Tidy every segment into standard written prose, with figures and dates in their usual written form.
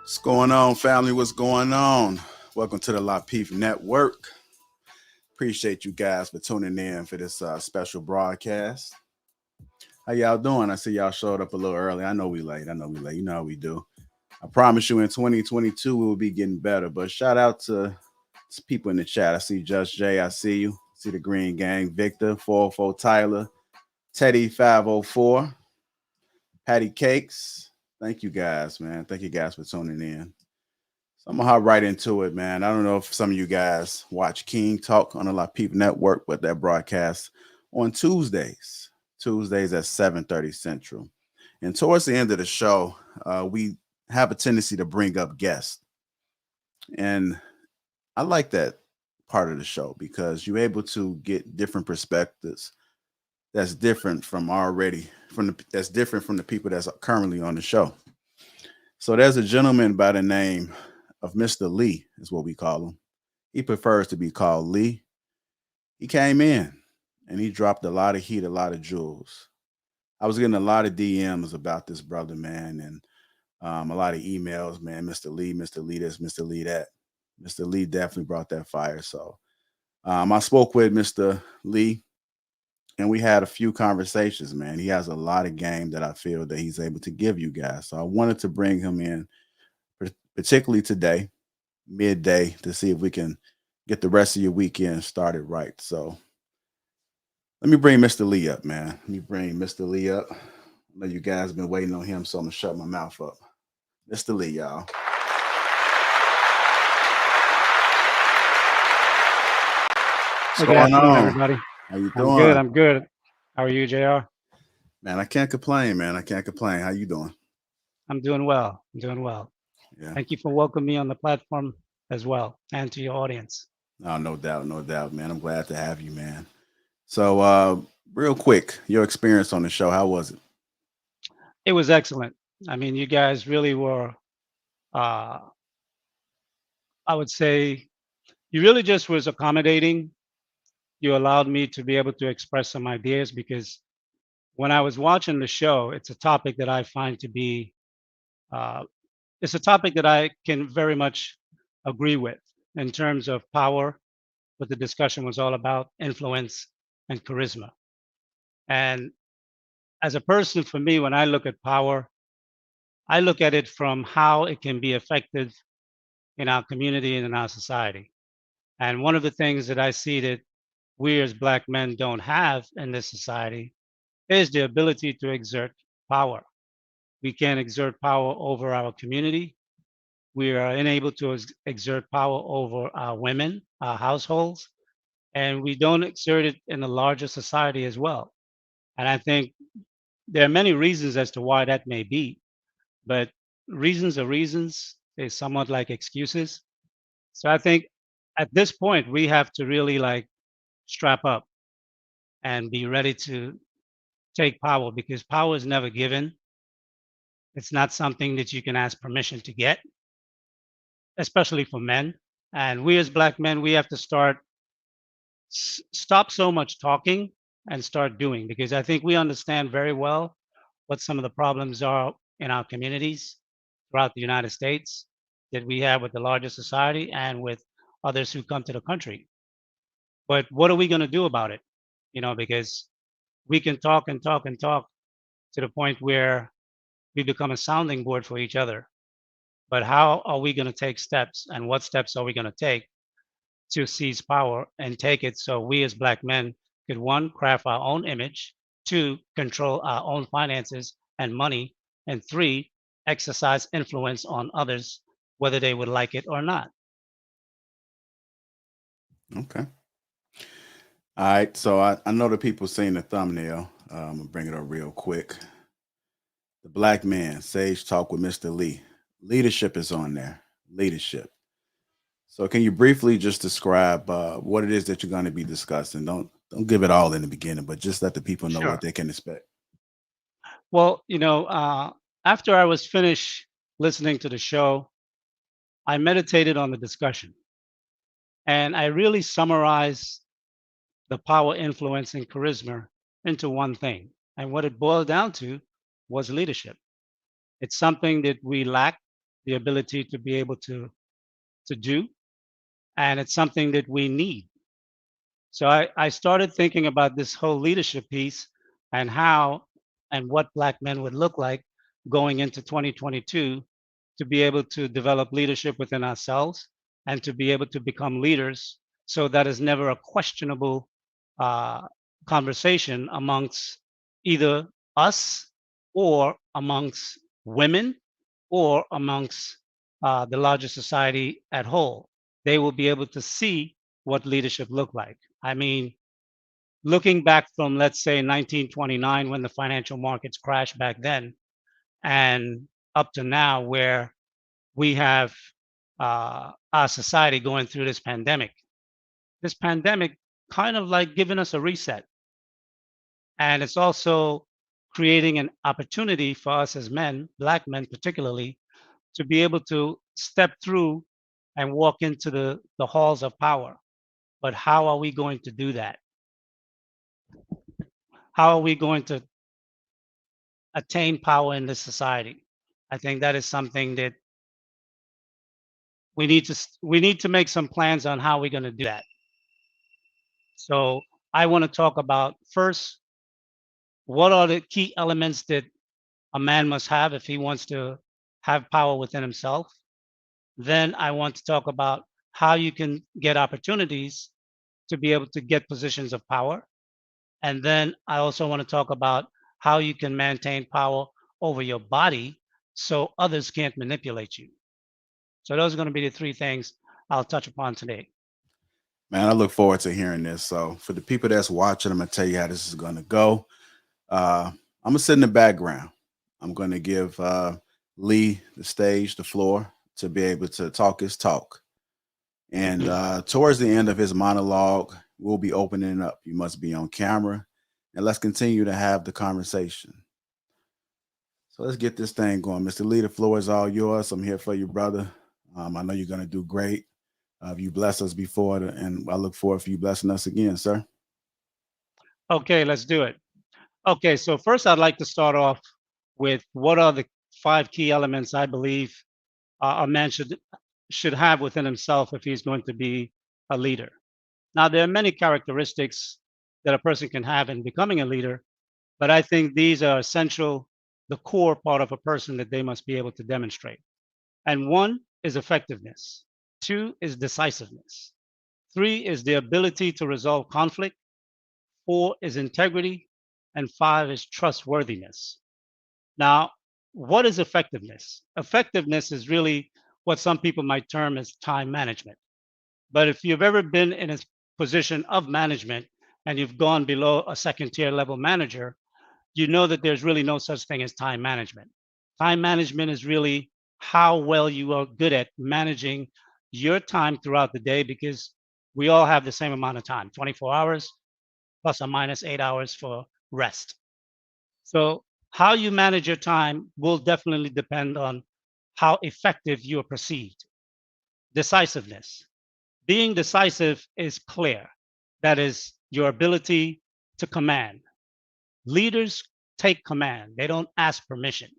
What's going on, family? What's going on? Welcome to the Lapeef Network. Appreciate you guys for tuning in for this special broadcast. How y'all doing? I see y'all showed up a little early. I know we late. I know we late. You know how we do. I promise you in 2022 we will be getting better. But shout out to people in the chat. I see Just Jay. I see you. See the Green Gang. Victor, 404 Tyler, Teddy 504, Patty Cakes. Thank you guys, man. Thank you guys for tuning in. So I'm gonna hop right into it, man. I don't know if some of you guys watch King Talk on the Lapeef Network, but that broadcast on Tuesdays at 7:30 Central. And towards the end of the show, we have a tendency to bring up guests, and I like that part of the show because you're able to get different perspectives that's different from that's different from the people that's currently on the show. So there's a gentleman by the name of Mr. Lee, is what we call him. He prefers to be called Lee. He came in and he dropped a lot of heat, a lot of jewels. I was getting a lot of DMs about this brother, man, and a lot of emails, man. Mr. Lee this, Mr. Lee that. Mr. Lee definitely brought that fire. So I spoke with Mr. Lee and we had a few conversations, man. He has a lot of game that I feel that he's able to give you guys. So I wanted to bring him in, particularly today, midday, to see if we can get the rest of your weekend started right. So let me bring Mr. Lee up, man. Let me bring Mr. Lee up. I know you guys have been waiting on him, so I'm gonna shut my mouth up. Mr. Lee, y'all. What's Hey, good going afternoon, on? everybody. How you I'm good. doing? I'm good. How are you, JR? Man, I can't complain, man. I can't complain. How you doing? I'm doing well. I'm doing well. Yeah. Thank you for welcoming me on the platform as well, and to your audience. Oh, no doubt, no doubt, man. I'm glad to have you, man. So, real quick, your experience on the show, how was it? It was excellent. I mean, you guys really were, uh, I would say, you really just was accommodating. You allowed me to be able to express some ideas because when I was watching the show, it's a topic that I find to be, uh, it's a topic that I can very much agree with in terms of power, what the discussion was all about, influence and charisma. And as a person, for me, when I look at power, I look at it from how it can be effective in our community and in our society. And one of the things that I see that we as Black men don't have in this society is the ability to exert power. We can exert power over our community. We are unable to exert power over our women, our households, and we don't exert it in the larger society as well. And I think there are many reasons as to why that may be, but reasons are reasons. They're somewhat like excuses. So I think at this point we have to really like strap up and be ready to take power because power is never given. It's not something that you can ask permission to get, especially for men. And we as Black men, we have to stop so much talking and start doing because I think we understand very well what some of the problems are in our communities throughout the United States that we have with the larger society and with others who come to the country. But what are we going to do about it? Because we can talk and talk and talk to the point where we become a sounding board for each other. But how are we going to take steps and what steps are we going to take to seize power and take it so we as Black men could, one, craft our own image, two, control our own finances and money, and three, exercise influence on others, whether they would like it or not. Okay. All right. So I know the people seeing the thumbnail. I'm gonna bring it up real quick. The Black Man Sage Talk with Mr. Lee. Leadership is on there. Leadership. So can you briefly just describe what it is that you're going to be discussing? Don't give it all in the beginning, but just let the people know what Sure. they can expect. Well, after I was finished listening to the show, I meditated on the discussion and I really summarized the power, influence, and charisma into one thing. And what it boiled down to was leadership. It's something that we lack the ability to be able to do, and it's something that we need. So I started thinking about this whole leadership piece and how and what Black men would look like going into 2022 to be able to develop leadership within ourselves and to be able to become leaders so that is never a questionable uh, conversation amongst either us or amongst women or amongst the larger society at whole. They will be able to see what leadership looked like. I mean, looking back from, let's say, 1929 when the financial markets crashed back then, and up to now where we have our society going through this pandemic. This pandemic kind of like giving us a reset. And it's also creating an opportunity for us as men, Black men particularly, to be able to step through and walk into the halls of power. But how are we going to do that? How are we going to attain power in this society? I think that is something that we need to make some plans on how we're going to do that. So I want to talk about first, what are the key elements that a man must have if he wants to have power within himself. Then I want to talk about how you can get opportunities to be able to get positions of power. And then I also want to talk about how you can maintain power over your body so others can't manipulate you. So those are going to be the three things I'll touch upon today. Man, I look forward to hearing this. So for the people that's watching, I'm gonna tell you how this is gonna go. I'm gonna sit in the background. I'm gonna give Lee the stage, the floor, to be able to talk his talk. And towards the end of his monologue, we'll be opening up. You must be on camera, and let's continue to have the conversation. So let's get this thing going. Mr. Lee, the floor is all yours. I'm here for you, brother. I know you're gonna do great. You blessed us before, and I look forward for you blessing us again, sir. Okay, let's do it. Okay, so first I'd like to start off with what are the five key elements I believe a man should have within himself if he's going to be a leader. Now, there are many characteristics that a person can have in becoming a leader, but I think these are essential, the core part of a person that they must be able to demonstrate. And one is effectiveness. Two is decisiveness. Three is the ability to resolve conflict. Four is integrity. And five is trustworthiness. Now, what is effectiveness? Effectiveness is really what some people might term as time management. But if you've ever been in a position of management and you've gone below a second tier level manager, you know that there's really no such thing as time management. Time management is really how well you are good at managing your time throughout the day because we all have the same amount of time, 24 hours plus or minus 8 hours for rest. So, how you manage your time will definitely depend on how effective you are perceived. Decisiveness. Being decisive is clear. That is your ability to command. Leaders take command, they don't ask permission.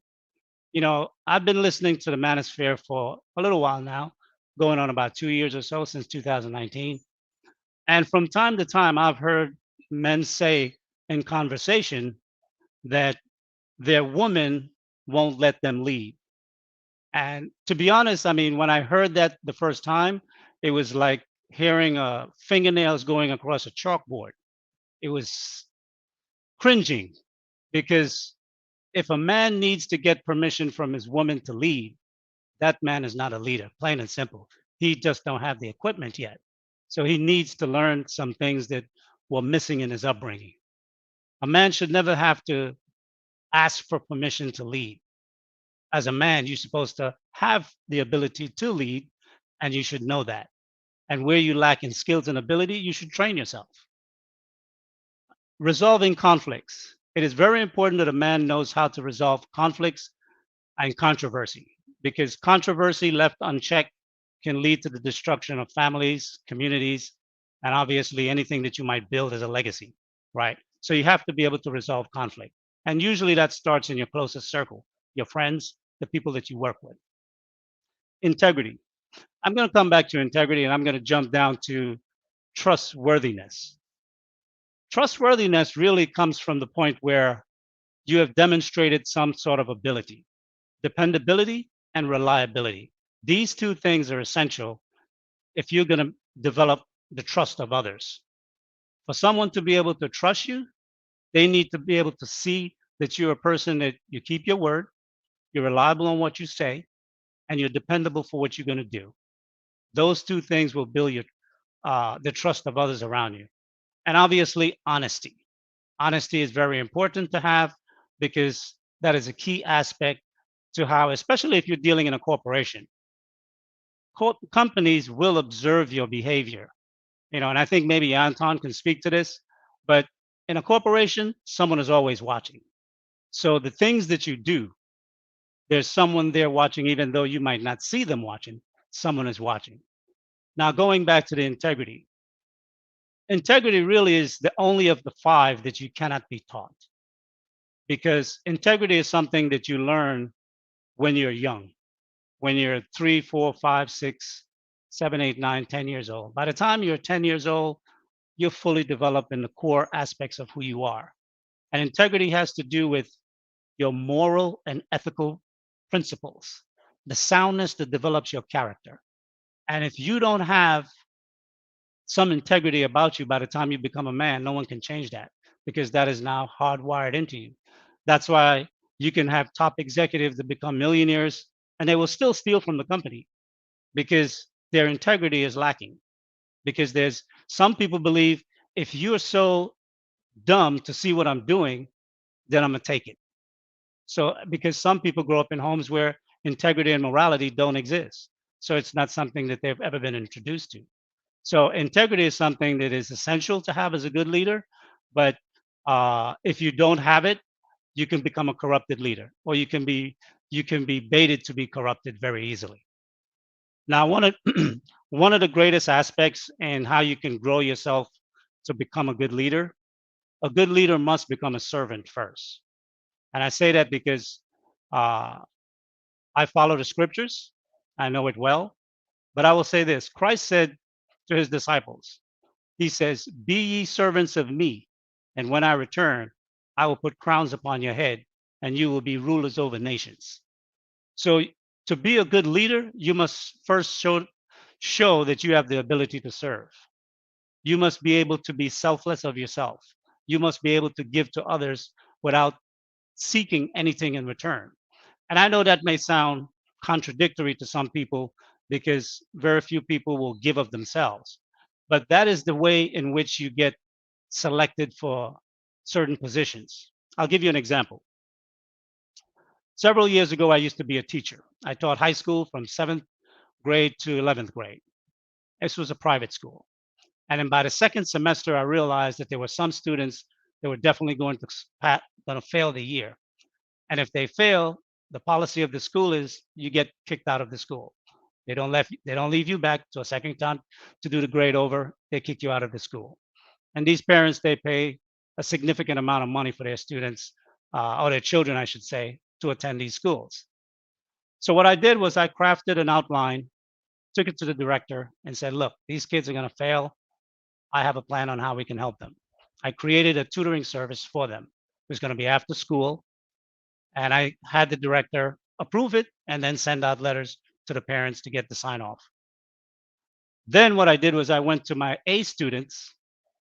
You know, I've been listening to the Manosphere for a little while now, going on about 2 years or so since 2019. And from time to time, I've heard men say in conversation that their woman won't let them lead. And to be honest, I mean, when I heard that the first time, it was like hearing fingernails going across a chalkboard. It was cringing because if a man needs to get permission from his woman to lead, that man is not a leader, plain and simple. He just don't have the equipment yet. So he needs to learn some things that were missing in his upbringing. A man should never have to ask for permission to lead. As a man, you're supposed to have the ability to lead, and you should know that. And where you lack in skills and ability, you should train yourself. Resolving conflicts. It is very important that a man knows how to resolve conflicts and controversy because controversy left unchecked can lead to the destruction of families, communities, and obviously anything that you might build as a legacy, right? So you have to be able to resolve conflict. And usually that starts in your closest circle, your friends, the people that you work with. Integrity. I'm going to come back to integrity and I'm going to jump down to trustworthiness. Trustworthiness really comes from the point where you have demonstrated some sort of ability, dependability, and reliability. These two things are essential if you're going to develop the trust of others. For someone to be able to trust you, they need to be able to see that you're a person that you keep your word, you're reliable on what you say, and you're dependable for what you're going to do. Those two things will build the trust of others around you. And obviously, honesty. Honesty is very important to have because that is a key aspect to how, especially if you're dealing in a corporation, companies will observe your behavior. And I think maybe Anton can speak to this, but in a corporation, someone is always watching. So the things that you do, there's someone there watching, even though you might not see them watching, someone is watching. Now, going back to the integrity, integrity really is the only of the five that you cannot be taught because integrity is something that you learn when you're young, when you're 3, 4, 5, 6, 7, 8, 9, 10 years old. By the time you're 10 years old, you're fully developed in the core aspects of who you are. And integrity has to do with your moral and ethical principles, the soundness that develops your character. And if you don't have some integrity about you by the time you become a man, no one can change that because that is now hardwired into you. That's why you can have top executives that become millionaires and they will still steal from the company because their integrity is lacking. Because there's some people believe if you're so dumb to see what I'm doing, then I'm gonna take it. So because some people grow up in homes where integrity and morality don't exist. So it's not something that they've ever been introduced to. So integrity is something that is essential to have as a good leader, but if you don't have it, you can become a corrupted leader, or you can be baited to be corrupted very easily. Now, one of the greatest aspects in how you can grow yourself to become a good leader must become a servant first. And I say that because uh, I follow the scriptures, I know it well, but I will say this: Christ said to his disciples, He says, "Be ye servants of me, and when I return, I will put crowns upon your head, and you will be rulers over nations." So, to be a good leader, you must first show that you have the ability to serve. You must be able to be selfless of yourself. You must be able to give to others without seeking anything in return. And I know that may sound contradictory to some people because very few people will give of themselves. But that is the way in which you get selected for certain positions. I'll give you an example. Several years ago, I used to be a teacher. I taught high school from 7th grade to 11th grade. This was a private school. And then by the second semester, I realized that there were some students that were definitely going to fail the year. And if they fail, the policy of the school is you get kicked out of the school. They don't leave you back to a second time to do the grade over. They kick you out of the school. And these parents, they pay a significant amount of money for their students, or their children, I should say, to attend these schools. So what I did was I crafted an outline, took it to the director, and said, "Look, these kids are going to fail. I have a plan on how we can help them." I created a tutoring service for them. It was going to be after school, and I had the director approve it and then send out letters to the parents to get the sign off. Then what I did was I went to my A students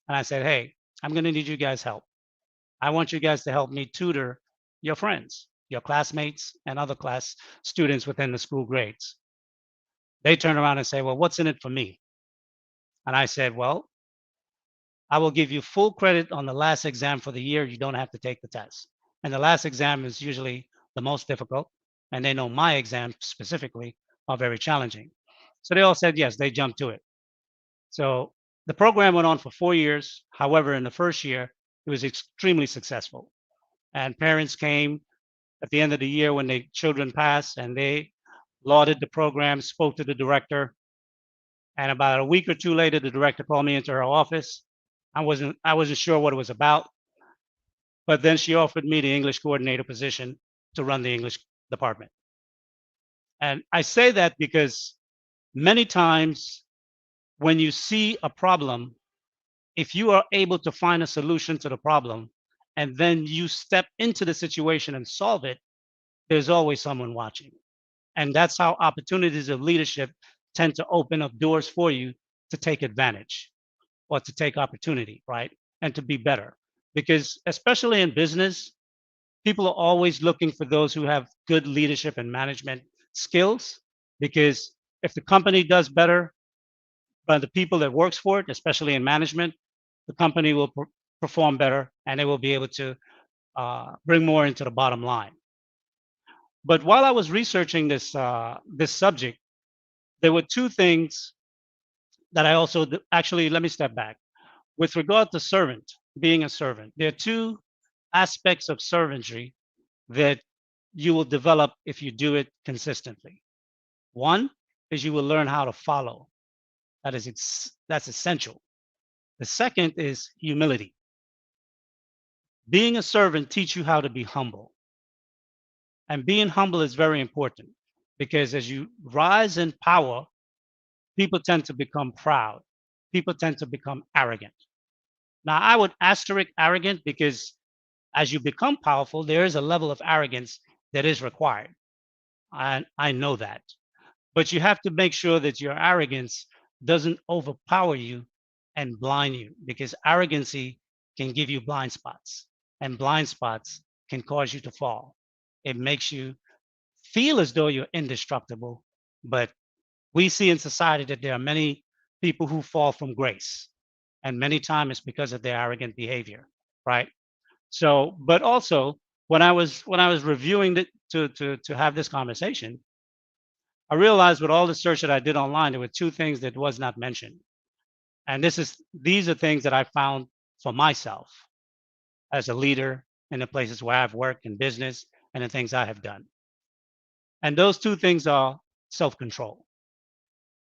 and I said, "Hey, I'm going to need you guys' help. I want you guys to help me tutor your friends, your classmates, and other class students within the school grades." They turn around and say, "Well, what's in it for me?" And I said, "Well, I will give you full credit on the last exam for the year. You don't have to take the test." And the last exam is usually the most difficult. And they know my exams specifically are very challenging. So they all said yes, they jumped to it. So the program went on for 4 years. However, in the first year, it was extremely successful. And parents came at the end of the year when the children passed and they lauded the program, spoke to the director. And about a week or two later, the director called me into her office. I wasn't sure what it was about, but then she offered me the English coordinator position to run the English department. And I say that because many times when you see a problem, if you are able to find a solution to the problem and then you step into the situation and solve it, there's always someone watching. And that's how opportunities of leadership tend to open up doors for you to take advantage or to take opportunity, right? And to be better. Because especially in business, people are always looking for those who have good leadership and management skills. Because if the company does better by the people that works for it, especially in management, the company will perform better and they will be able to bring more into the bottom line. But while I was researching this subject, there were two things that I also actually, let me step back. With regard to servant, being a servant, there are two aspects of servantry that you will develop if you do it consistently. One is you will learn how to follow. That's essential. The second is humility. Being a servant teach you how to be humble. And being humble is very important because as you rise in power, people tend to become proud. People tend to become arrogant. Now, I would asterisk arrogant because as you become powerful, there is a level of arrogance that is required. I know that. But you have to make sure that your arrogance doesn't overpower you and blind you because arrogancy can give you blind spots, and blind spots can cause you to fall. It makes you feel as though you're indestructible, but we see in society that there are many people who fall from grace, and many times it's because of their arrogant behavior, right? So, but also when I was reviewing it to have this conversation, I realized with all the search that I did online, there were two things that was not mentioned, and these are things that I found for myself as a leader in the places where I've worked in business and the things I have done. And those two things are self-control.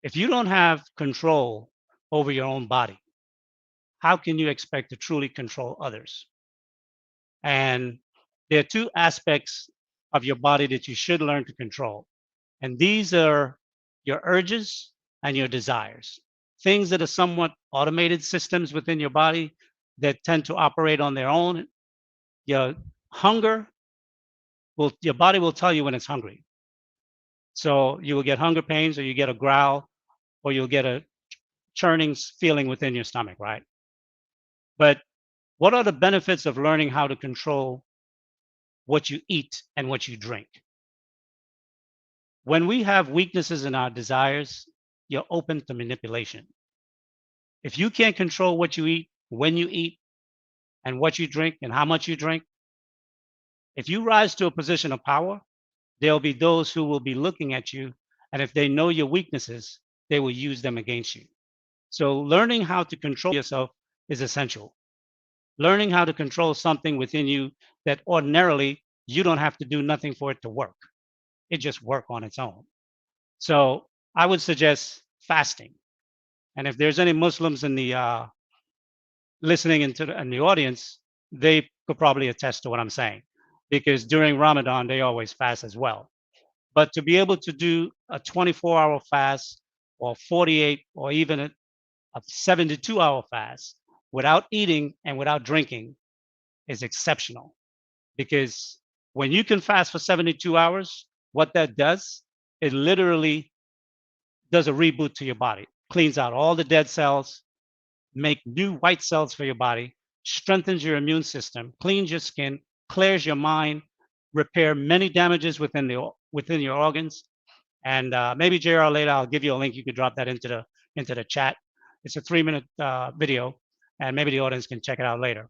If you don't have control over your own body, how can you expect to truly control others? And there are two aspects of your body that you should learn to control. And these are your urges and your desires. Things that are somewhat automated systems within your body that tend to operate on their own. Your hunger your body will tell you when it's hungry. So you will get hunger pains or you get a growl or you'll get a churning feeling within your stomach, right? But what are the benefits of learning how to control what you eat and what you drink? When we have weaknesses in our desires, you're open to manipulation. If you can't control what you eat, when you eat, and what you drink, and how much you drink, if you rise to a position of power, there'll be those who will be looking at you. And if they know your weaknesses, they will use them against you. So, learning how to control yourself is essential. Learning how to control something within you that ordinarily you don't have to do nothing for it to work. It just work on its own. So I would suggest fasting. And if there's any Muslims in the listening in the audience, they could probably attest to what I'm saying, because during Ramadan they always fast as well. But to be able to do a 24-hour fast, or 48, or even a 72-hour fast without eating and without drinking is exceptional. Because when you can fast for 72 hours, what that does, it literally does a reboot to your body, cleans out all the dead cells, make new white cells for your body, strengthens your immune system, cleans your skin, clears your mind, repair many damages within your organs. And maybe JR later I'll give you a link. You could drop that into the chat. It's a 3-minute video, and maybe the audience can check it out later.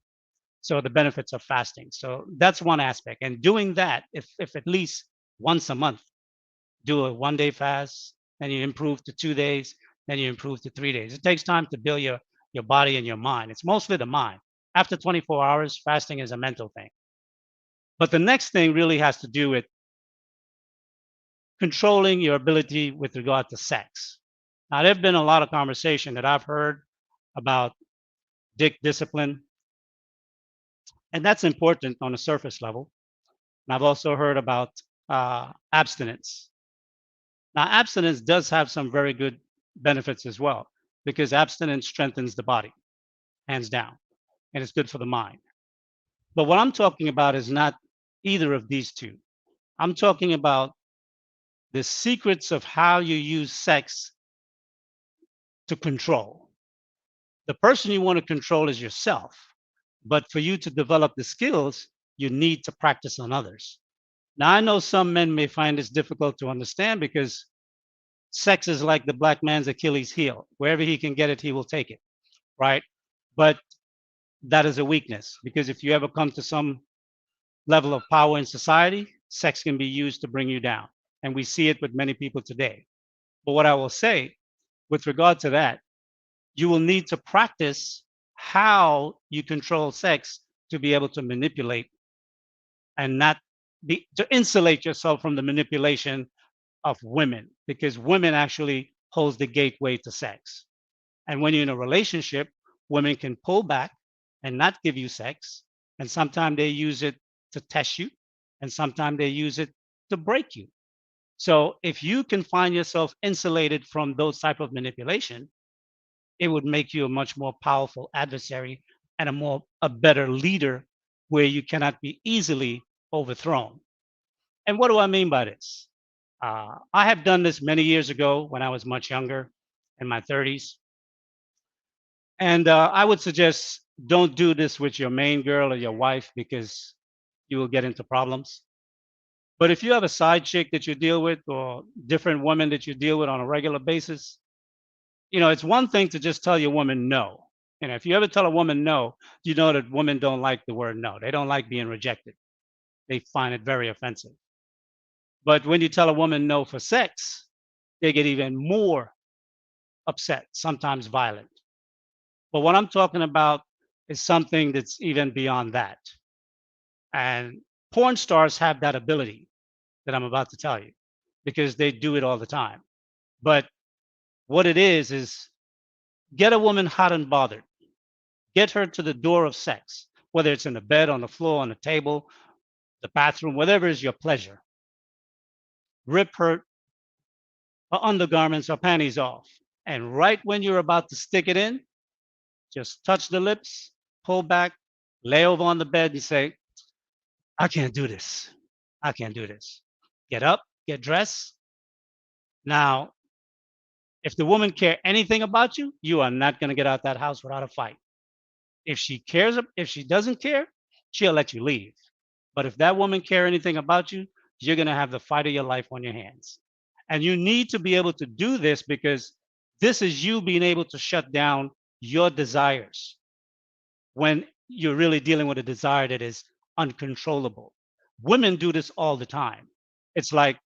So the benefits of fasting. So that's one aspect. And doing that, if at least once a month, do a 1-day fast, then you improve to 2 days, then you improve to 3 days. It takes time to build your body and your mind. It's mostly the mind. After 24 hours, fasting is a mental thing. But the next thing really has to do with controlling your ability with regard to sex. Now, there have been a lot of conversation that I've heard about dick discipline, and that's important on a surface level. And I've also heard about abstinence. Now, abstinence does have some very good benefits as well, because abstinence strengthens the body, hands down, and it's good for the mind. But what I'm talking about is not either of these two. I'm talking about the secrets of how you use sex to control. The person you want to control is yourself. But for you to develop the skills, you need to practice on others. Now, I know some men may find this difficult to understand because sex is like the black man's Achilles heel. Wherever he can get it, he will take it, right? But that is a weakness because if you ever come to some level of power in society, sex can be used to bring you down. And we see it with many people today. But what I will say with regard to that, you will need to practice how you control sex to be able to manipulate and not be to insulate yourself from the manipulation of women because women actually holds the gateway to sex. And when you're in a relationship, women can pull back and not give you sex. And sometimes they use it to test you, and sometimes they use it to break you. So if you can find yourself insulated from those type of manipulation, it would make you a much more powerful adversary and a better leader where you cannot be easily overthrown. And what do I mean by this? I have done this many years ago when I was much younger, in my 30s. And I would suggest don't do this with your main girl or your wife because you will get into problems. But if you have a side chick that you deal with or different women that you deal with on a regular basis, it's one thing to just tell your woman no. If you ever tell a woman no, you know that women don't like the word no. They don't like being rejected. They find it very offensive. But when you tell a woman no for sex, they get even more upset, sometimes violent. But what I'm talking about is something that's even beyond that. And porn stars have that ability that I'm about to tell you because they do it all the time. But what it is get a woman hot and bothered, get her to the door of sex, whether it's in the bed, on the floor, on the table, the bathroom, whatever is your pleasure. Rip her undergarments or panties off. And right when you're about to stick it in, just touch the lips, pull back, lay over on the bed and say, I can't do this. I can't do this. Get up, get dressed. Now, if the woman care anything about you, you are not going to get out that house without a fight. If she doesn't care, she'll let you leave. But if that woman care anything about you, you're going to have the fight of your life on your hands. And you need to be able to do this because this is you being able to shut down your desires when you're really dealing with a desire that is uncontrollable. Women do this all the time. It's like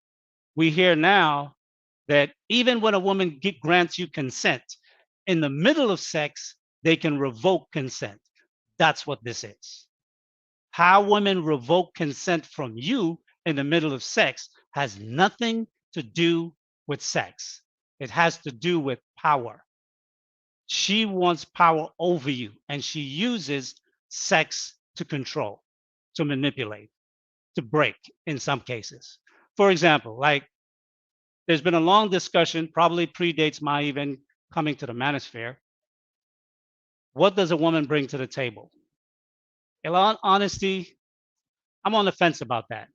we hear now that even when a woman grants you consent, in the middle of sex, they can revoke consent. That's what this is. How women revoke consent from you in the middle of sex has nothing to do with sex. It has to do with power. She wants power over you, and she uses sex to control, to manipulate, to break in some cases. For example, like there's been a long discussion, probably predates my even coming to the manosphere. What does a woman bring to the table? In all honesty, I'm on the fence about that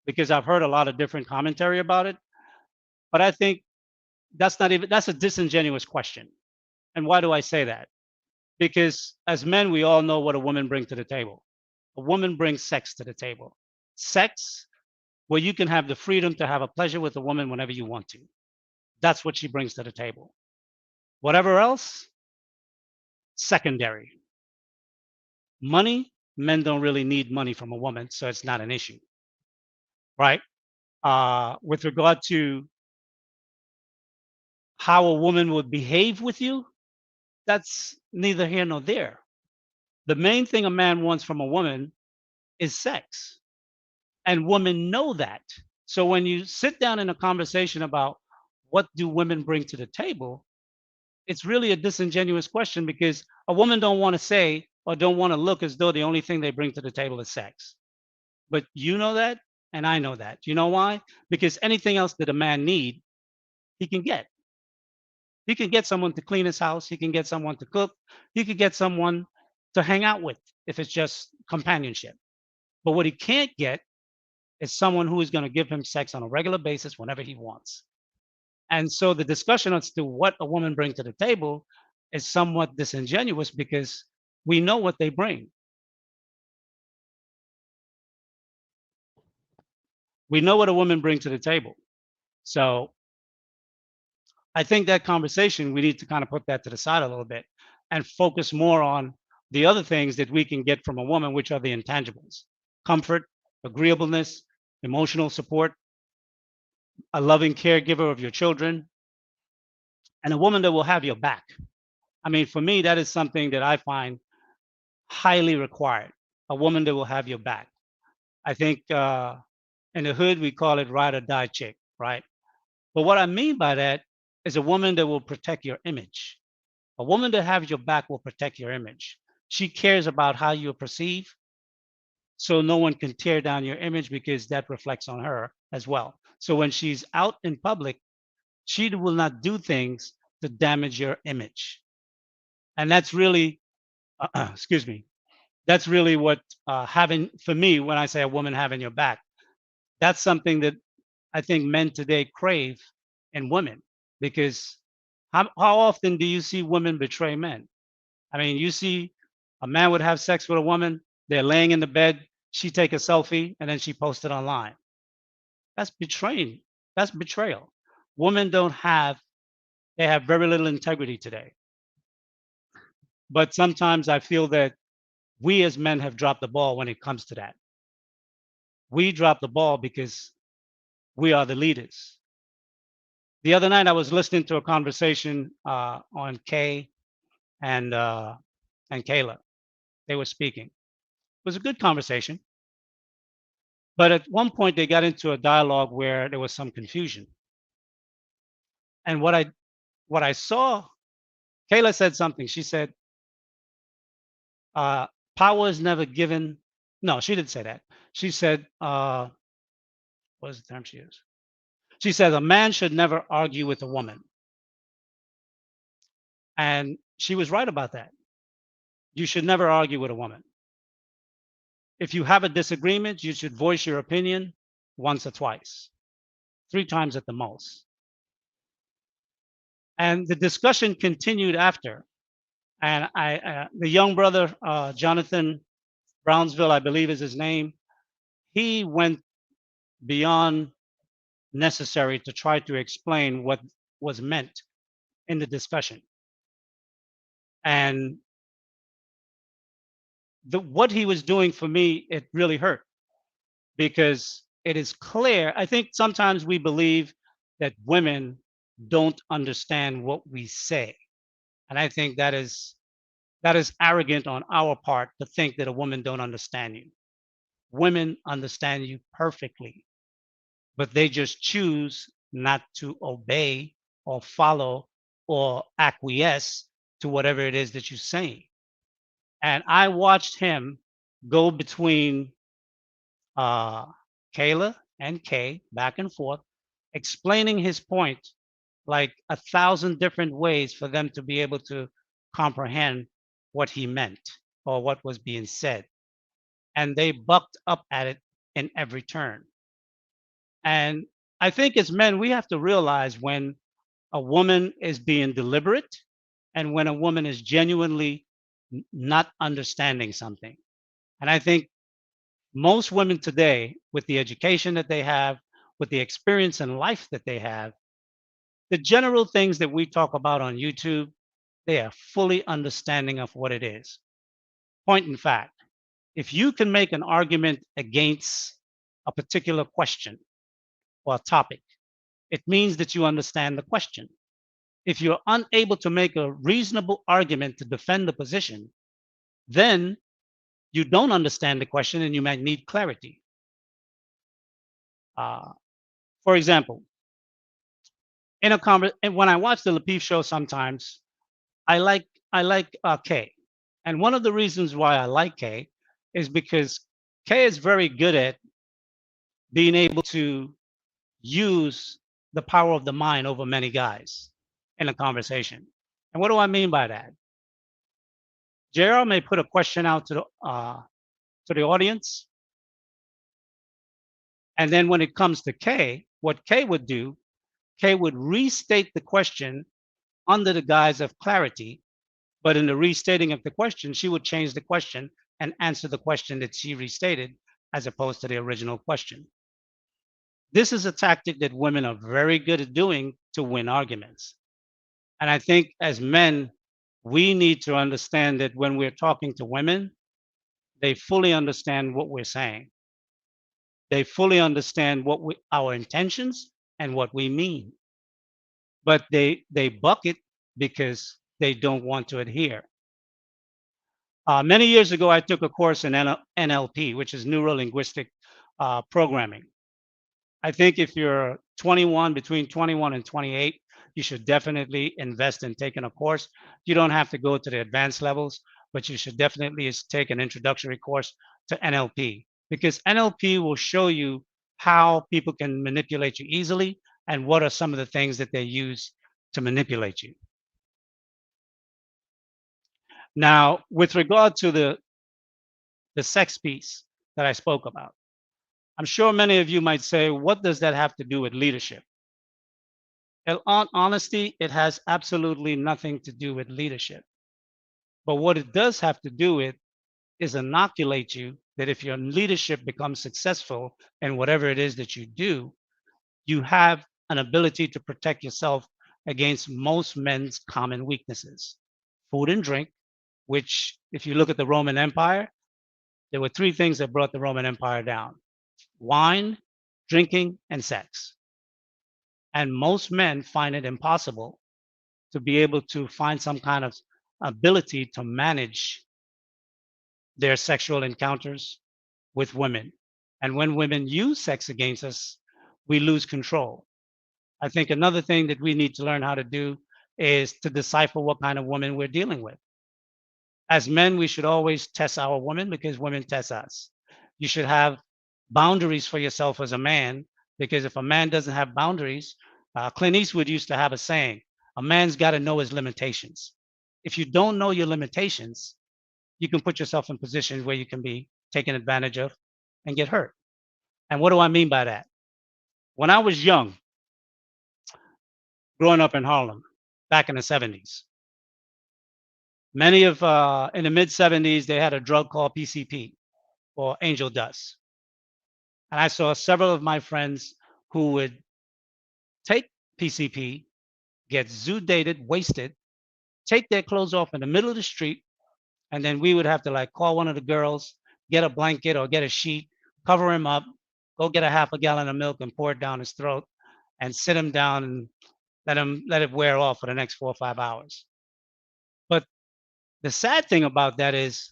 because I've heard a lot of different commentary about it. But I think that's a disingenuous question. And why do I say that? Because as men, we all know what a woman brings to the table. A woman brings sex to the table. Sex where you can have the freedom to have a pleasure with a woman whenever you want to. That's what she brings to the table. Whatever else, secondary. Money, men don't really need money from a woman, so it's not an issue, right? With regard to how a woman would behave with you, that's neither here nor there. The main thing a man wants from a woman is sex, and women know that. So when you sit down in a conversation about what do women bring to the table, it's really a disingenuous question because a woman don't want to say or don't want to look as though the only thing they bring to the table is sex. But you know that, and I know that. You know why? Because anything else that a man need, he can get. He can get someone to clean his house. He can get someone to cook. He could get someone to hang out with if it's just companionship. But what he can't get is someone who is going to give him sex on a regular basis whenever he wants. And so the discussion as to what a woman brings to the table is somewhat disingenuous because we know what they bring. We know what a woman brings to the table. So I think that conversation, we need to kind of put that to the side a little bit and focus more on the other things that we can get from a woman, which are the intangibles: comfort, agreeableness, emotional support, a loving caregiver of your children, and a woman that will have your back. I mean, for me, that is something that I find highly required. A woman that will have your back. I think in the hood, we call it ride or die chick, right? But what I mean by that is a woman that will protect your image. A woman that has your back will protect your image. She cares about how you're perceived, so no one can tear down your image because that reflects on her as well. So when she's out in public, she will not do things to damage your image. And that's really, excuse me, that's really what having, for me, when I say a woman having your back, that's something that I think men today crave in women because how often do you see women betray men? I mean, you see a man would have sex with a woman, they're laying in the bed, she take a selfie and then she post it online. That's betraying. That's betrayal. Women don't have, they have very little integrity today. But sometimes I feel that we as men have dropped the ball when it comes to that. We drop the ball because we are the leaders. The other night I was listening to a conversation on Kay and uh, and Kayla. They were speaking. It was a good conversation, but at one point they got into a dialogue where there was some confusion. And what I saw, Kayla said something. She said, uh, "Power is never given." No, she didn't say that. She said, "What was the term she used?" She said, "A man should never argue with a woman," and she was right about that. You should never argue with a woman. If you have a disagreement, you should voice your opinion once or twice, three times at the most. And the discussion continued after. And the young brother, Jonathan Brownsville, I believe is his name, he went beyond necessary to try to explain what was meant in the discussion. And what he was doing for me, it really hurt because it is clear. I think sometimes we believe that women don't understand what we say. And I think that is arrogant on our part to think that a woman don't understand you. Women understand you perfectly, but they just choose not to obey or follow or acquiesce to whatever it is that you're saying. And I watched him go between uh, Kayla and Kay back and forth, explaining his point like a thousand different ways for them to be able to comprehend what he meant or what was being said. And they bucked up at it in every turn. And I think as men, we have to realize when a woman is being deliberate and when a woman is genuinely not understanding something. And I think most women today, with the education that they have, with the experience in life that they have, the general things that we talk about on YouTube, they are fully understanding of what it is. Point in fact, if you can make an argument against a particular question or topic, it means that you understand the question. If you're unable to make a reasonable argument to defend the position, then you don't understand the question and you might need clarity. Uh, for example, and when I watch the Lapeef show, sometimes I like Kay, and one of the reasons why I like Kay is because Kay is very good at being able to use the power of the mind over many guys in a conversation. And what do I mean by that? JR may put a question out to the audience, and then when it comes to Kay, what Kay would do, Kay would restate the question under the guise of clarity, but in the restating of the question, she would change the question and answer the question that she restated as opposed to the original question. This is a tactic that women are very good at doing to win arguments. And I think as men, we need to understand that when we're talking to women, they fully understand what we're saying. They fully understand our intentions and what we mean, but they buck it because they don't want to adhere. Many years ago, I took a course in NLP, which is neuro linguistic programming. I think if you're 21, between 21 and 28, you should definitely invest in taking a course. You don't have to go to the advanced levels, but you should definitely take an introductory course to NLP, because NLP will show you how people can manipulate you easily and what are some of the things that they use to manipulate you. Now, with regard to the sex piece that I spoke about, I'm sure many of you might say, what does that have to do with leadership? In honesty, it has absolutely nothing to do with leadership. But what it does have to do with is inoculate you that if your leadership becomes successful in whatever it is that you do, you have an ability to protect yourself against most men's common weaknesses: food and drink, which, if you look at the Roman Empire, there were three things that brought the Roman Empire down: wine, drinking, and sex. And most men find it impossible to be able to find some kind of ability to manage their sexual encounters with women. And when women use sex against us, we lose control. I think another thing that we need to learn how to do is to decipher what kind of woman we're dealing with. As men, we should always test our women because women test us. You should have boundaries for yourself as a man, because if a man doesn't have boundaries, Clint Eastwood used to have a saying: a man's got to know his limitations. If you don't know your limitations, you can put yourself in positions where you can be taken advantage of and get hurt. And what do I mean by that? When I was young, growing up in Harlem back in the 70s, many of in the mid 70s, they had a drug called PCP, or angel dust. And I saw several of my friends who would take PCP, get zoodated, wasted, take their clothes off in the middle of the street, and then we would have to like call one of the girls, get a blanket or get a sheet, cover him up, go get a half a gallon of milk and pour it down his throat, and sit him down and let it wear off for the next 4 or 5 hours. But the sad thing about that is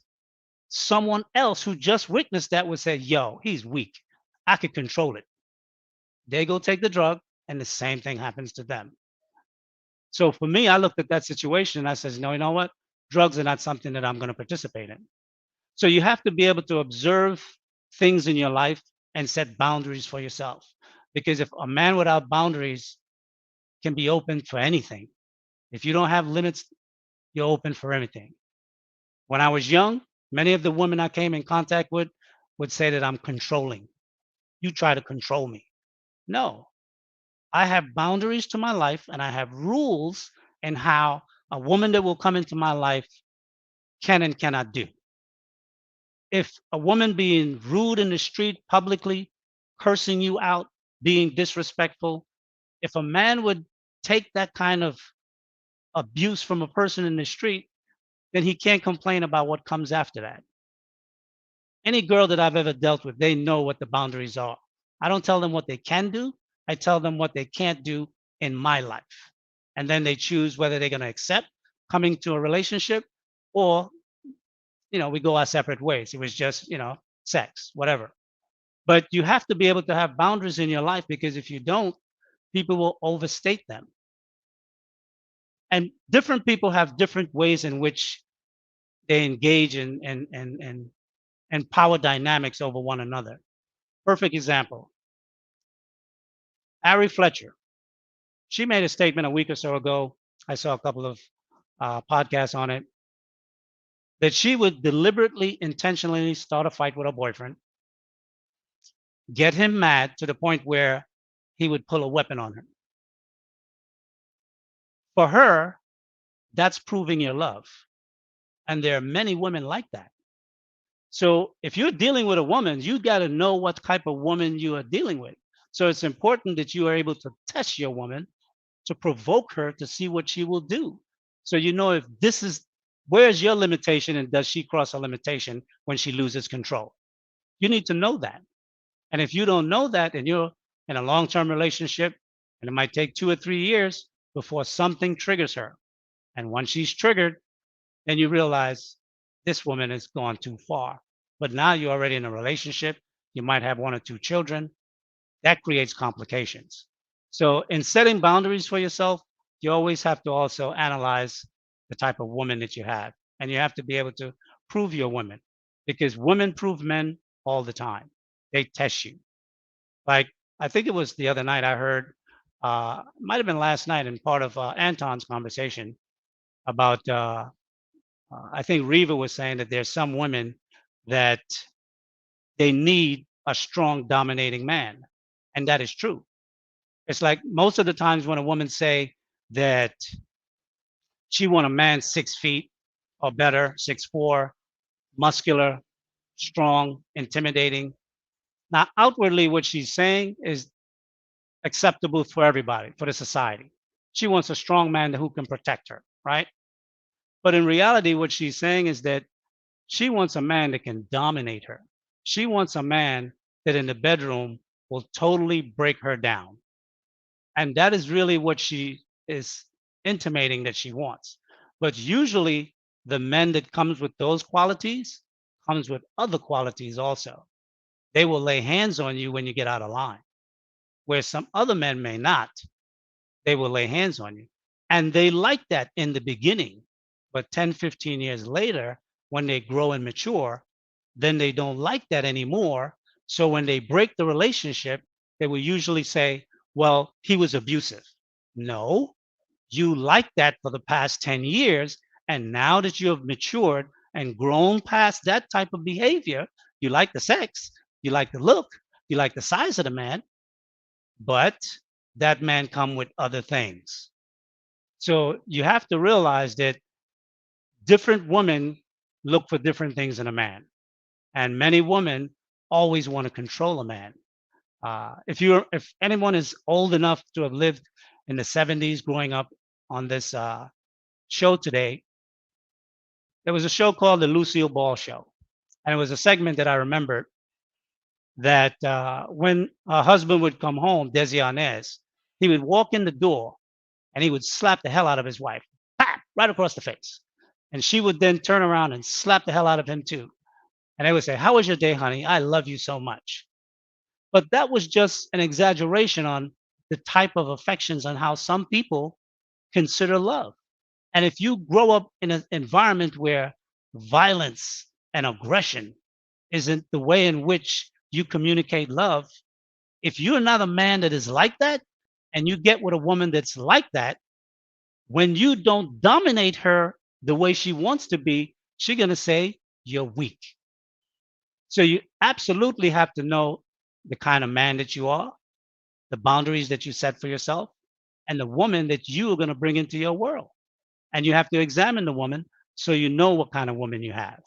someone else who just witnessed that would say, "Yo, he's weak. I could control it." They go take the drug, and the same thing happens to them. So for me, I looked at that situation and I says, "No, you know what? Drugs are not something that I'm going to participate in." So you have to be able to observe things in your life and set boundaries for yourself. Because if a man without boundaries can be open for anything, if you don't have limits, you're open for everything. When I was young, many of the women I came in contact with would say that I'm controlling. You try to control me. No, I have boundaries to my life and I have rules in how a woman that will come into my life can and cannot do. If a woman being rude in the street publicly, cursing you out, being disrespectful, if a man would take that kind of abuse from a person in the street, then he can't complain about what comes after that. Any girl that I've ever dealt with, they know what the boundaries are. I don't tell them what they can do. I tell them what they can't do in my life. And then they choose whether they're going to accept coming to a relationship, or, we go our separate ways. It was just, sex, whatever. But you have to be able to have boundaries in your life, because if you don't, people will overstate them. And different people have different ways in which they engage in power dynamics over one another. Perfect example: Ari Fletcher. She made a statement a week or so ago. I saw a couple of podcasts on it, that she would deliberately, intentionally start a fight with her boyfriend, get him mad to the point where he would pull a weapon on her. For her, that's proving your love. And there are many women like that. So if you're dealing with a woman, you got to know what type of woman you are dealing with. So it's important that you are able to test your woman, to provoke her to see what she will do. So you know if this is, where's your limitation, and does she cross a limitation when she loses control? You need to know that. And if you don't know that, and you're in a long-term relationship, and it might take 2 or 3 years before something triggers her. And once she's triggered, then you realize this woman has gone too far. But now you're already in a relationship. You might have 1 or 2 children. That creates complications. So in setting boundaries for yourself, you always have to also analyze the type of woman that you have. And you have to be able to prove your women, because women prove men all the time. They test you. Like, I think it was the other night I heard, might have been last night in part of Anton's conversation about, I think Reva was saying that there's some women that they need a strong, dominating man. And that is true. It's like most of the times when a woman say that she want a man 6 feet or better, 6'4", muscular, strong, intimidating. Now, outwardly, what she's saying is acceptable for everybody, for the society. She wants a strong man who can protect her, right? But in reality, what she's saying is that she wants a man that can dominate her. She wants a man that in the bedroom will totally break her down. And that is really what she is intimating that she wants. But usually the men that comes with those qualities comes with other qualities also. They will lay hands on you when you get out of line, where some other men may not. They will lay hands on you. And they like that in the beginning. But 10, 15 years later, when they grow and mature, then they don't like that anymore. So when they break the relationship, they will usually say, well, he was abusive. No, you like that for the past 10 years. And now that you have matured and grown past that type of behavior, you like the sex, you like the look, you like the size of the man, but that man come with other things. So you have to realize that different women look for different things in a man, and many women always want to control a man. If anyone is old enough to have lived in the 70s, growing up on this show today, there was a show called the Lucille Ball Show, and it was a segment that I remembered that when her husband would come home, Desi Arnaz, he would walk in the door and he would slap the hell out of his wife, pap, right across the face. And she would then turn around and slap the hell out of him too. And they would say, how was your day, honey? I love you so much. But that was just an exaggeration on the type of affections and how some people consider love. And if you grow up in an environment where violence and aggression isn't the way in which you communicate love, if you're not a man that is like that, and you get with a woman that's like that, when you don't dominate her the way she wants to be, she's going to say you're weak. So you absolutely have to know the kind of man that you are, the boundaries that you set for yourself, and the woman that you are going to bring into your world. And you have to examine the woman so you know what kind of woman you have.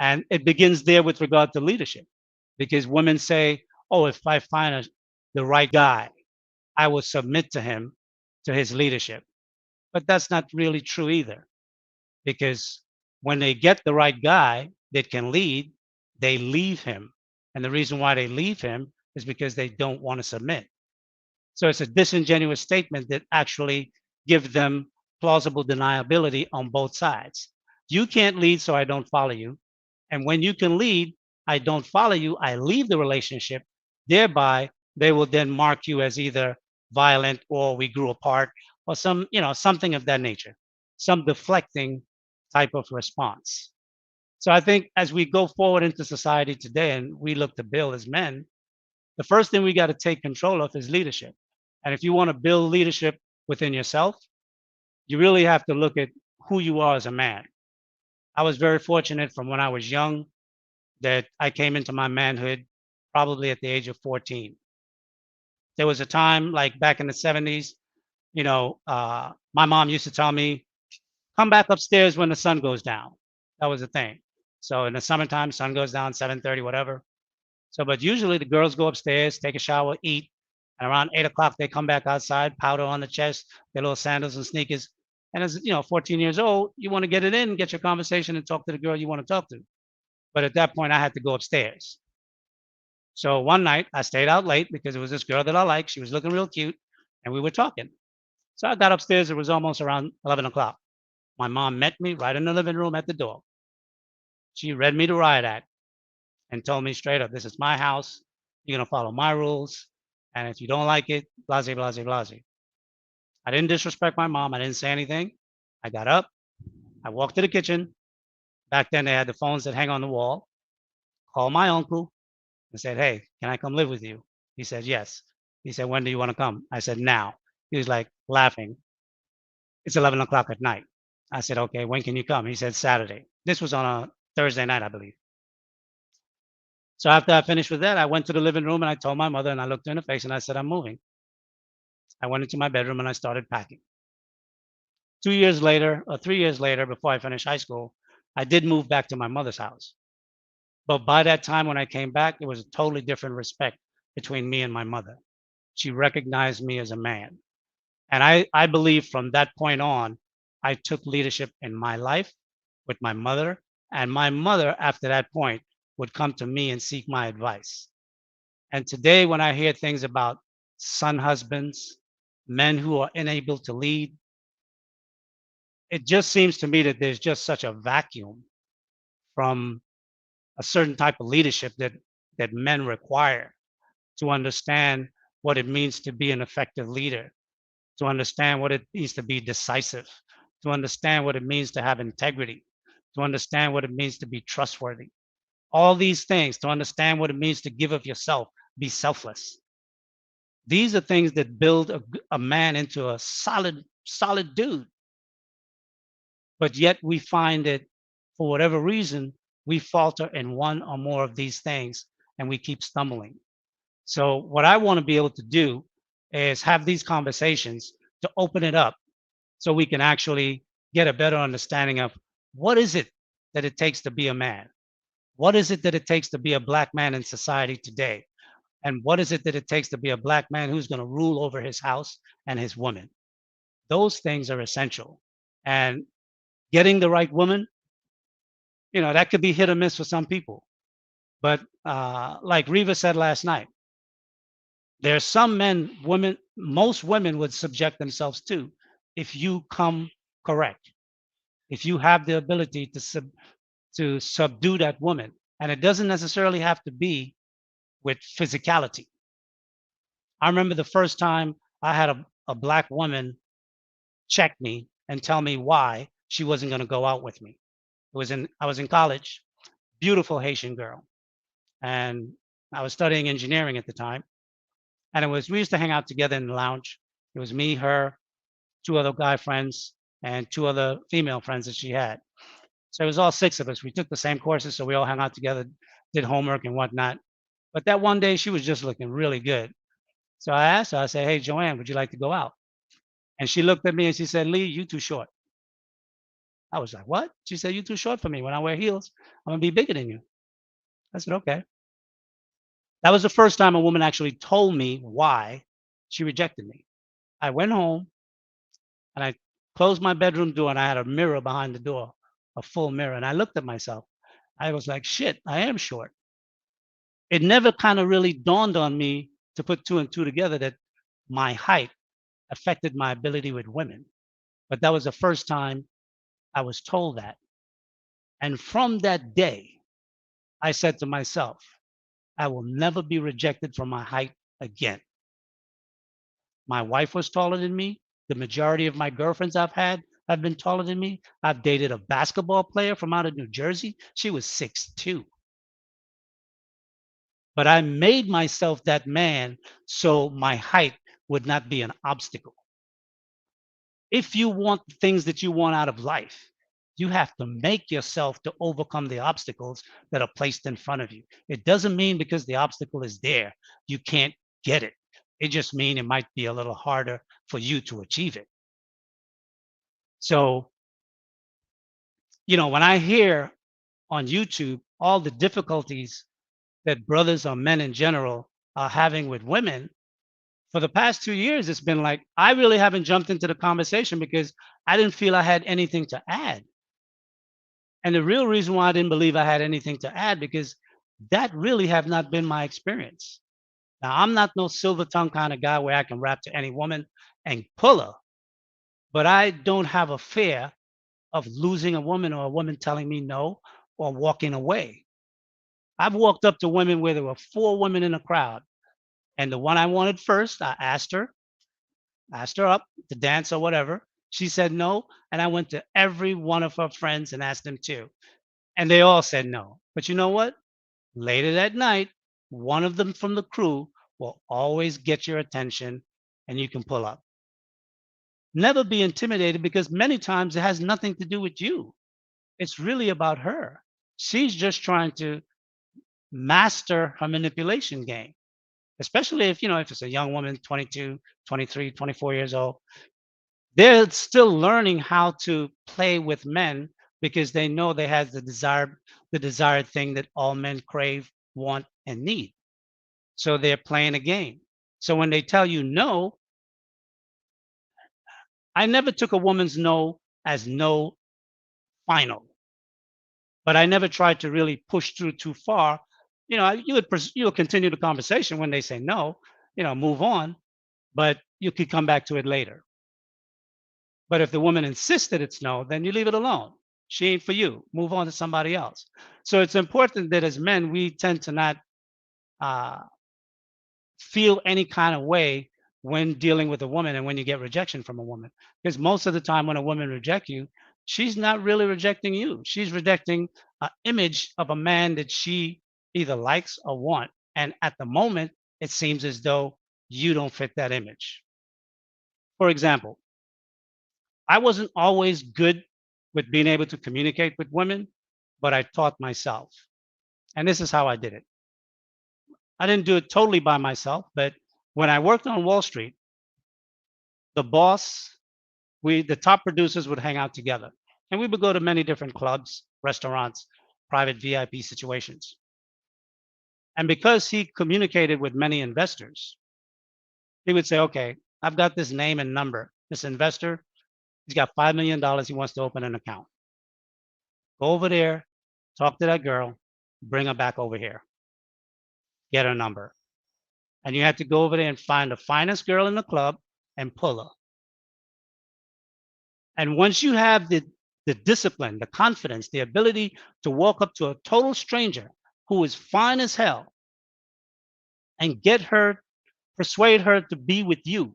And it begins there with regard to leadership, because women say, oh, if I find the right guy, I will submit to him, to his leadership. But that's not really true either, because when they get the right guy that can lead, they leave him. And the reason why they leave him is because they don't want to submit. So it's a disingenuous statement that actually gives them plausible deniability on both sides. You can't lead, so I don't follow you. And when you can lead, I don't follow you, I leave the relationship. Thereby, they will then mark you as either violent or we grew apart or something of that nature, some deflecting type of response. So I think as we go forward into society today and we look to build as men, the first thing we got to take control of is leadership. And if you want to build leadership within yourself, you really have to look at who you are as a man. I was very fortunate from when I was young that I came into my manhood probably at the age of 14. There was a time like back in the 70s, my mom used to tell me, come back upstairs when the sun goes down. That was the thing. So in the summertime, sun goes down 7:30, whatever. So, but usually the girls go upstairs, take a shower, eat, and around 8 o'clock they come back outside, powder on the chest, their little sandals and sneakers. And as 14 years old, you want to get it in, get your conversation, and talk to the girl you want to talk to. But at that point, I had to go upstairs. So one night I stayed out late because it was this girl that I liked. She was looking real cute, and we were talking. So I got upstairs. It was almost around 11 o'clock. My mom met me right in the living room at the door. She read me the riot act and told me straight up, this is my house. You're going to follow my rules. And if you don't like it, blase, blase, blase. I didn't disrespect my mom. I didn't say anything. I got up. I walked to the kitchen. Back then, they had the phones that hang on the wall. Called my uncle and said, hey, can I come live with you? He said, yes. He said, when do you want to come? I said, now. He was like laughing. It's 11 o'clock at night. I said, okay, when can you come? He said, Saturday. This was on a Thursday night, I believe. So after I finished with that, I went to the living room and I told my mother and I looked her in the face and I said, I'm moving. I went into my bedroom and I started packing. 2 years later, or 3 years later, before I finished high school, I did move back to my mother's house. But by that time, when I came back, there was a totally different respect between me and my mother. She recognized me as a man. And I believe from that point on, I took leadership in my life with my mother. And my mother, after that point, would come to me and seek my advice. And today, when I hear things about son husbands, men who are unable to lead, it just seems to me that there's just such a vacuum from a certain type of leadership that men require to understand what it means to be an effective leader, to understand what it means to be decisive, to understand what it means to have integrity, to understand what it means to be trustworthy. All these things, to understand what it means to give of yourself, be selfless. These are things that build a man into a solid dude. But yet we find that for whatever reason, we falter in one or more of these things and we keep stumbling. So what I want to be able to do is have these conversations to open it up so we can actually get a better understanding of what is it that it takes to be a man? What is it that it takes to be a black man in society today? And what is it that it takes to be a black man who's going to rule over his house and his woman? Those things are essential. And getting the right woman, that could be hit or miss for some people. But like Reva said last night, there are some men, women, most women would subject themselves to if you come correct, if you have the ability to subdue that woman. And it doesn't necessarily have to be with physicality. I remember the first time I had a black woman check me and tell me why she wasn't going to go out with me. I was in college, beautiful Haitian girl, and I was studying engineering at the time. And we used to hang out together in the lounge. It was me, her, two other guy friends, and two other female friends that she had. So it was all six of us. We took the same courses, so we all hung out together, did homework and whatnot. But that one day, she was just looking really good. So I asked her, I said, hey, Joanne, would you like to go out? And she looked at me and she said, Lee, you too short. I was like, what? She said, you too short for me. When I wear heels, I'm going to be bigger than you. I said, okay. That was the first time a woman actually told me why she rejected me. I went home and I closed my bedroom door and I had a mirror behind the door, a full mirror. And I looked at myself. I was like, shit, I am short. It never kind of really dawned on me to put two and two together that my height affected my ability with women. But that was the first time I was told that. And from that day, I said to myself, I will never be rejected for my height again. My wife was taller than me. The majority of my girlfriends I've had have been taller than me. I've dated a basketball player from out of New Jersey. She was 6'2". But I made myself that man so my height would not be an obstacle. If you want the things that you want out of life, you have to make yourself to overcome the obstacles that are placed in front of you. It doesn't mean because the obstacle is there, you can't get it. It just means it might be a little harder for you to achieve it. So, when I hear on YouTube all the difficulties that brothers or men in general are having with women, for the past 2 years, it's been like, I really haven't jumped into the conversation because I didn't feel I had anything to add. And the real reason why I didn't believe I had anything to add, because that really have not been my experience. Now, I'm not no silver tongue kind of guy where I can rap to any woman and pull her, but I don't have a fear of losing a woman or a woman telling me no or walking away. I've walked up to women where there were 4 women in a crowd, and the one I wanted first, I asked her up to dance or whatever. She said no, and I went to every one of her friends and asked them too, and they all said no. But you know what? Later that night, one of them from the crew will always get your attention and you can pull up. Never be intimidated because many times it has nothing to do with you. It's really about her. She's just trying to master her manipulation game, especially if it's a young woman, 22, 23, 24 years old. They're still learning how to play with men because they know they have the desired thing that all men crave, want, and need. So they're playing a game. So when they tell you no, I never took a woman's no as no final, but I never tried to really push through too far. You would continue the conversation when they say no, move on, but you could come back to it later. But if the woman insists that it's no, then you leave it alone. She ain't for you. Move on to somebody else. So it's important that as men, we tend to not uh, feel any kind of way when dealing with a woman and when you get rejection from a woman. Because most of the time when a woman rejects you, she's not really rejecting you. She's rejecting an image of a man that she either likes or want. And at the moment, it seems as though you don't fit that image. For example, I wasn't always good with being able to communicate with women, but I taught myself. And this is how I did it. I didn't do it totally by myself, but when I worked on Wall Street, the boss, the top producers would hang out together. And we would go to many different clubs, restaurants, private VIP situations. And because he communicated with many investors, he would say, okay, I've got this name and number. This investor, he's got $5 million. He wants to open an account. Go over there, talk to that girl, bring her back over here, get her number. And you had to go over there and find the finest girl in the club and pull her. And once you have the discipline, the confidence, the ability to walk up to a total stranger who is fine as hell and persuade her to be with you,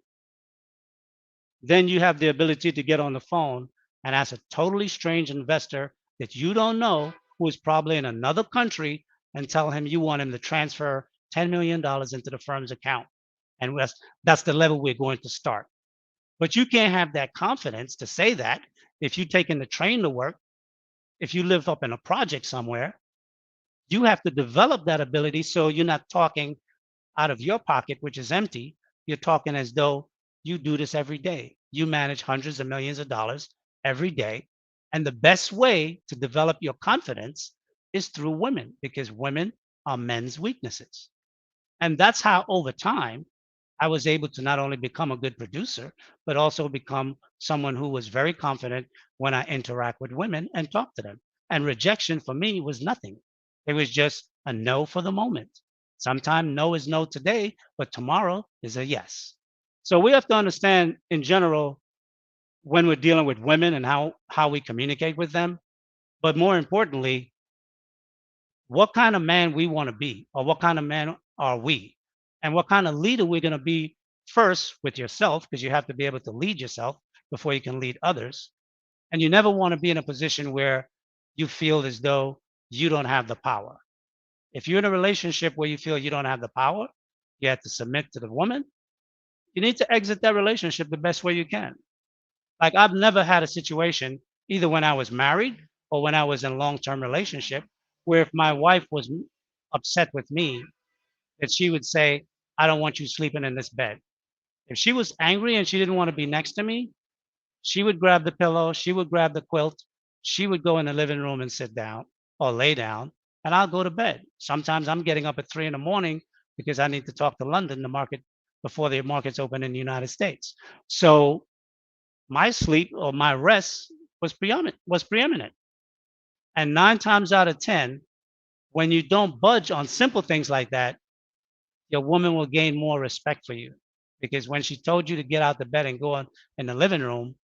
then you have the ability to get on the phone and ask a totally strange investor that you don't know, who is probably in another country, and tell him you want him to transfer $10 million into the firm's account. And that's the level we're going to start. But you can't have that confidence to say that if you're taking the train to work, if you live up in a project somewhere. You have to develop that ability so you're not talking out of your pocket, which is empty. You're talking as though you do this every day. You manage hundreds of millions of dollars every day. And the best way to develop your confidence is through women, because women are men's weaknesses. And that's how, over time, I was able to not only become a good producer, but also become someone who was very confident when I interact with women and talk to them. And rejection for me was nothing. It was just a no for the moment. Sometimes no is no today, but tomorrow is a yes. So we have to understand in general when we're dealing with women and how we communicate with them. But more importantly, what kind of man we want to be, or what kind of man are we, and what kind of leader we're going to be first with yourself, because you have to be able to lead yourself before you can lead others. And you never want to be in a position where you feel as though you don't have the power. If you're in a relationship where you feel you don't have the power, you have to submit to the woman. you need to exit that relationship the best way you can. Like I've never had a situation, either when I was married or when I was in a long-term relationship, where if my wife was upset with me, that she would say, I don't want you sleeping in this bed. If she was angry and she didn't want to be next to me, she would grab the pillow, she would grab the quilt, she would go in the living room and sit down or lay down, and I'll go to bed. Sometimes I'm getting up at 3 in the morning because I need to talk to London, the market, before the markets open in the United States. So my sleep or my rest was preeminent. And 9 times out of 10, when you don't budge on simple things like that, your woman will gain more respect for you. Because when she told you to get out the bed and go in the living room,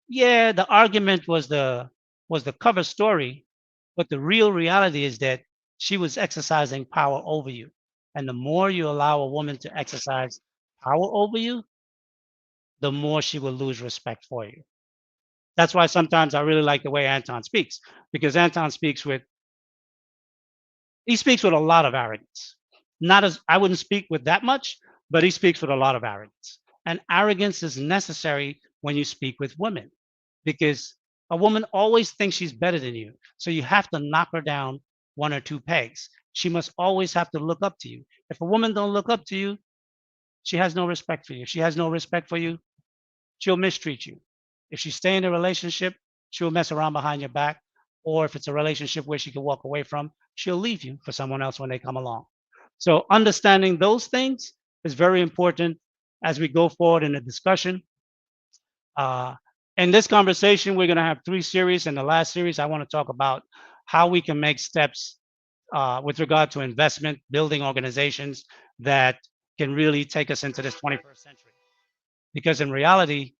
yeah, the argument was the cover story, but the real reality is that she was exercising power over you. And the more you allow a woman to exercise power over you, the more she will lose respect for you. That's why sometimes I really like the way Anton speaks, because Anton speaks with a lot of arrogance. Not as I wouldn't speak with that much, but he speaks with a lot of arrogance. And arrogance is necessary when you speak with women, because a woman always thinks she's better than you. So you have to knock her down 1 or 2 pegs. She must always have to look up to you. If a woman don't look up to you, she has no respect for you. If she has no respect for you, she'll mistreat you. If she stay in a relationship, she'll mess around behind your back. Or if it's a relationship where she can walk away from, she'll leave you for someone else when they come along. So understanding those things is very important as we go forward in the discussion. Uh, in this conversation, we're going to have 3 series. In the last series, I want to talk about how we can make steps with regard to investment, building organizations that can really take us into this 21st century. Because in reality,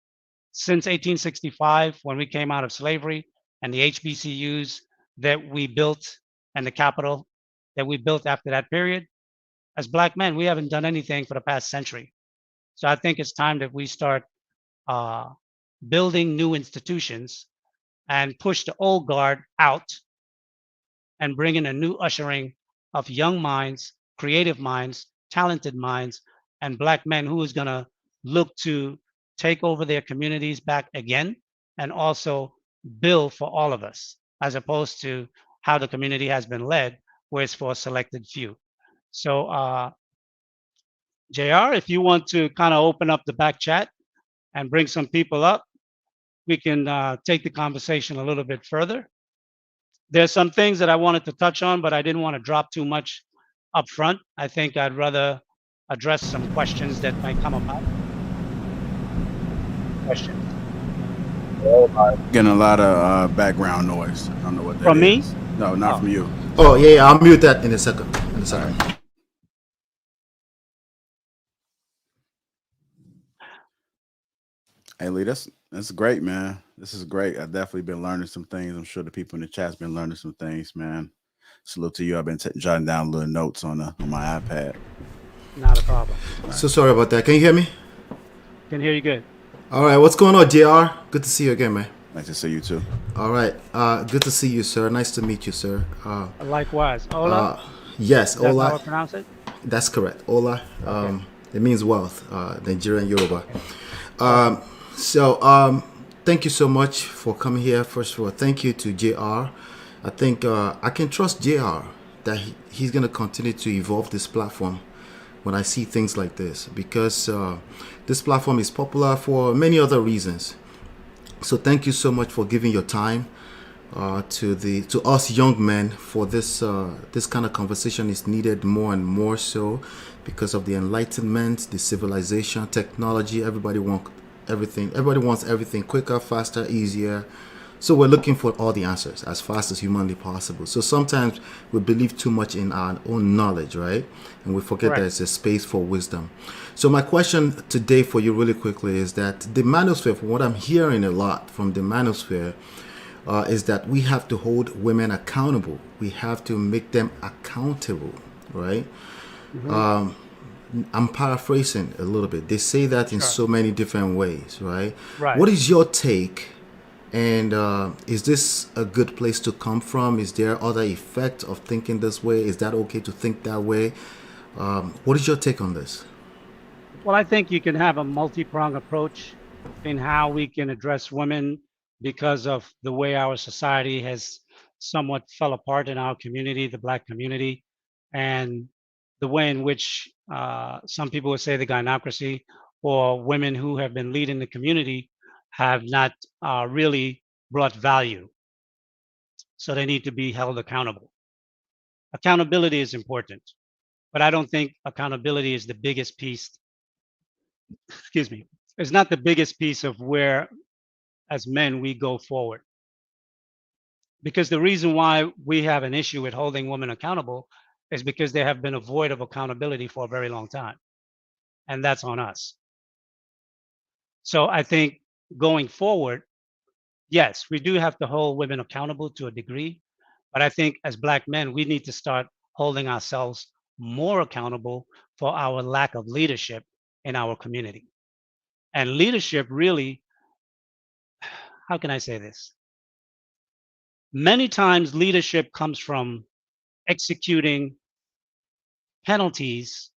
since 1865, when we came out of slavery, and the HBCUs that we built and the capital that we built after that period, as Black men, we haven't done anything for the past century. So I think it's time that we start uh, building new institutions and push the old guard out and bring in a new ushering of young minds, creative minds, talented minds, and Black men who is going to look to take over their communities back again and also build for all of us, as opposed to how the community has been led, where it's for a selected few. So, JR, if you want to kind of open up the back chat and bring some people up, we can take the conversation a little bit further. There's some things that I wanted to touch on, but I didn't want to drop too much up front. I think I'd rather address some questions that might come about. Questions Getting a lot of background noise. I don't know what that from me? is. No, not Oh, from you. Oh yeah, I'll mute that in a second. In a All second. right. Hey Lee, that's great, man. This is great. I've definitely been learning some things. I'm sure the people in the chat's been learning some things, man. Salute to you. I've been jotting down little notes on my iPad. not a problem. So sorry about that. Can you hear me? Can hear you good. All right. What's going on, JR? Good to see you again, man. Nice to see you too. All right. Good to see you, sir. Nice to meet you, sir. Likewise. Hola. Yes, Is that how I Ola. pronounce it? That's correct. Ola. Okay. It means wealth. Nigerian Yoruba. So thank you so much for coming here. First of all, thank you to JR. I think I can trust JR that he's going to continue to evolve this platform when I see things like this, because this platform is popular for many other reasons. So thank you so much for giving your time to us young men for this kind of conversation is needed more and more so because of the enlightenment, the civilization, technology. Everybody wants everything quicker, faster, easier. So we're looking for all the answers as fast as humanly possible. So sometimes we believe too much in our own knowledge, right? And we forget Correct. there's a space for wisdom. So my question today for you really quickly is that the manosphere, from what I'm hearing a lot from the manosphere, is that we have to hold women accountable. We have to make them accountable, right? I'm paraphrasing a little bit. They say that in Sure. so many different ways, right? Right. What is your take? And is this a good place to come from? Is there other effect of thinking this way? Is that okay to think that way? What is your take on this? Well, I think you can have a multi-pronged approach in how we can address women because of the way our society has somewhat fell apart in our community, the Black community, and the way in which some people would say the gynocracy or women who have been leading the community have not really brought value. So they need to be held accountable. Accountability is important, but I don't think accountability is the biggest piece, excuse me, is not the biggest piece of where as men we go forward. Because the reason why we have an issue with holding women accountable is because they have been void of accountability for a very long time. And that's on us. So I think going forward, yes, we do have to hold women accountable to a degree. But I think as Black men, we need to start holding ourselves more accountable for our lack of leadership in our community. And leadership really, how can I say this? Many times leadership comes from executing penalties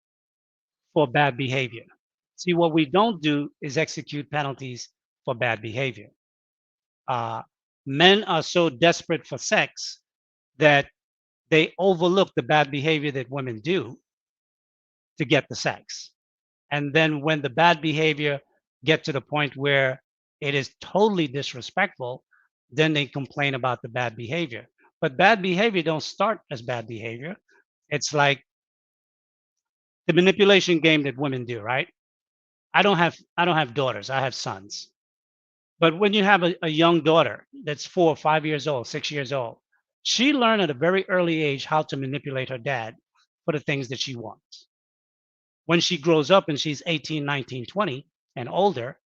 for bad behavior. See, what we don't do is execute penalties for bad behavior. Uh, Men are so desperate for sex that they overlook the bad behavior that women do to get the sex. And then when the bad behavior get to the point where it is totally disrespectful, then they complain about the bad behavior. But bad behavior don't start as bad behavior. It's like the manipulation game that women do, right? I don't have daughters. I have sons. But when you have a young daughter that's 4 or 5 years old, 6 years old, she learned at a very early age how to manipulate her dad for the things that she wants. When she grows up and she's 18, 19, 20 and older,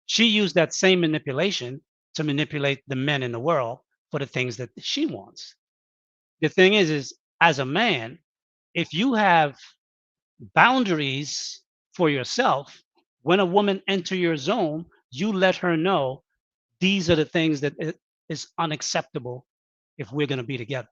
she used that same manipulation to manipulate the men in the world for the things that she wants. The thing is as a man, if you have boundaries for yourself, when a woman enter your zone, you let her know these are the things that is unacceptable if we're going to be together.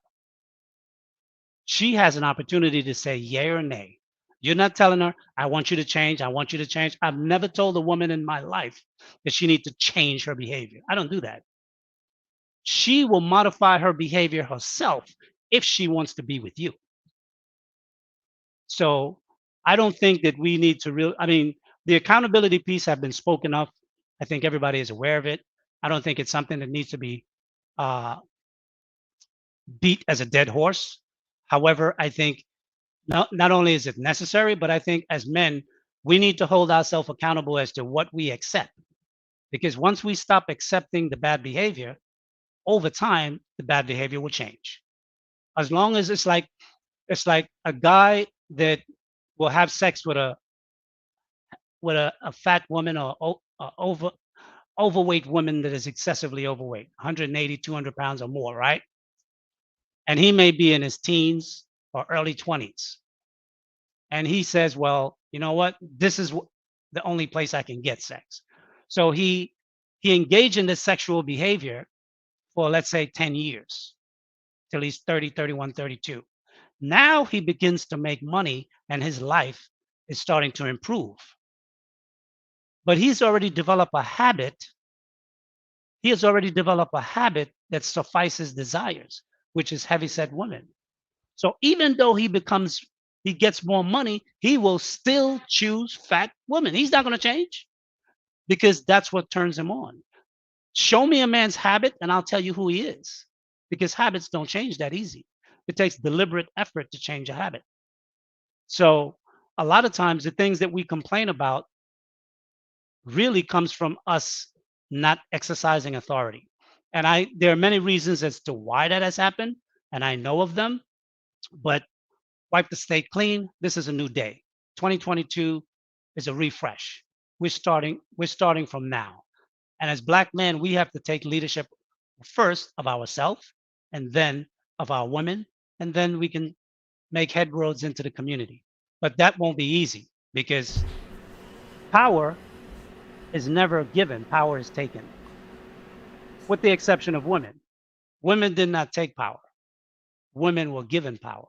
She has an opportunity to say yay or nay. You're not telling her, I want you to change. I want you to change. I've never told a woman in my life that she needs to change her behavior. I don't do that. She will modify her behavior herself if she wants to be with you. So I don't think that we need to I mean, the accountability piece have been spoken of. I think everybody is aware of it. I don't think it's something that needs to be uh, beat as a dead horse. However, I think not only is it necessary, but I think as men, we need to hold ourselves accountable as to what we accept. Because once we stop accepting the bad behavior, over time, the bad behavior will change. As long as it's like a guy that will have sex with a fat woman or overweight woman that is excessively overweight, 180, 200 pounds or more, right? And he may be in his teens or early 20s. And he says, well, you know what? This is the only place I can get sex. So he engaged in this sexual behavior for, let's say, 10 years till he's 30, 31, 32. Now he begins to make money and his life is starting to improve. But he's already developed a habit. He has already developed a habit that suffices desires, which is heavyset women. So even though he gets more money, he will still choose fat women. He's not going to change because that's what turns him on. Show me a man's habit and I'll tell you who he is, because habits don't change that easy. It takes deliberate effort to change a habit. So a lot of times the things that we complain about really comes from us not exercising authority. And there are many reasons as to why that has happened, and I know of them, but wipe the slate clean. This is a new day. 2022 is a refresh. We're starting from now. And as Black men, we have to take leadership first of ourselves and then of our women, and then we can make headroads into the community. But that won't be easy because power is never given, power is taken, with the exception of women. Women did not take power. Women were given power.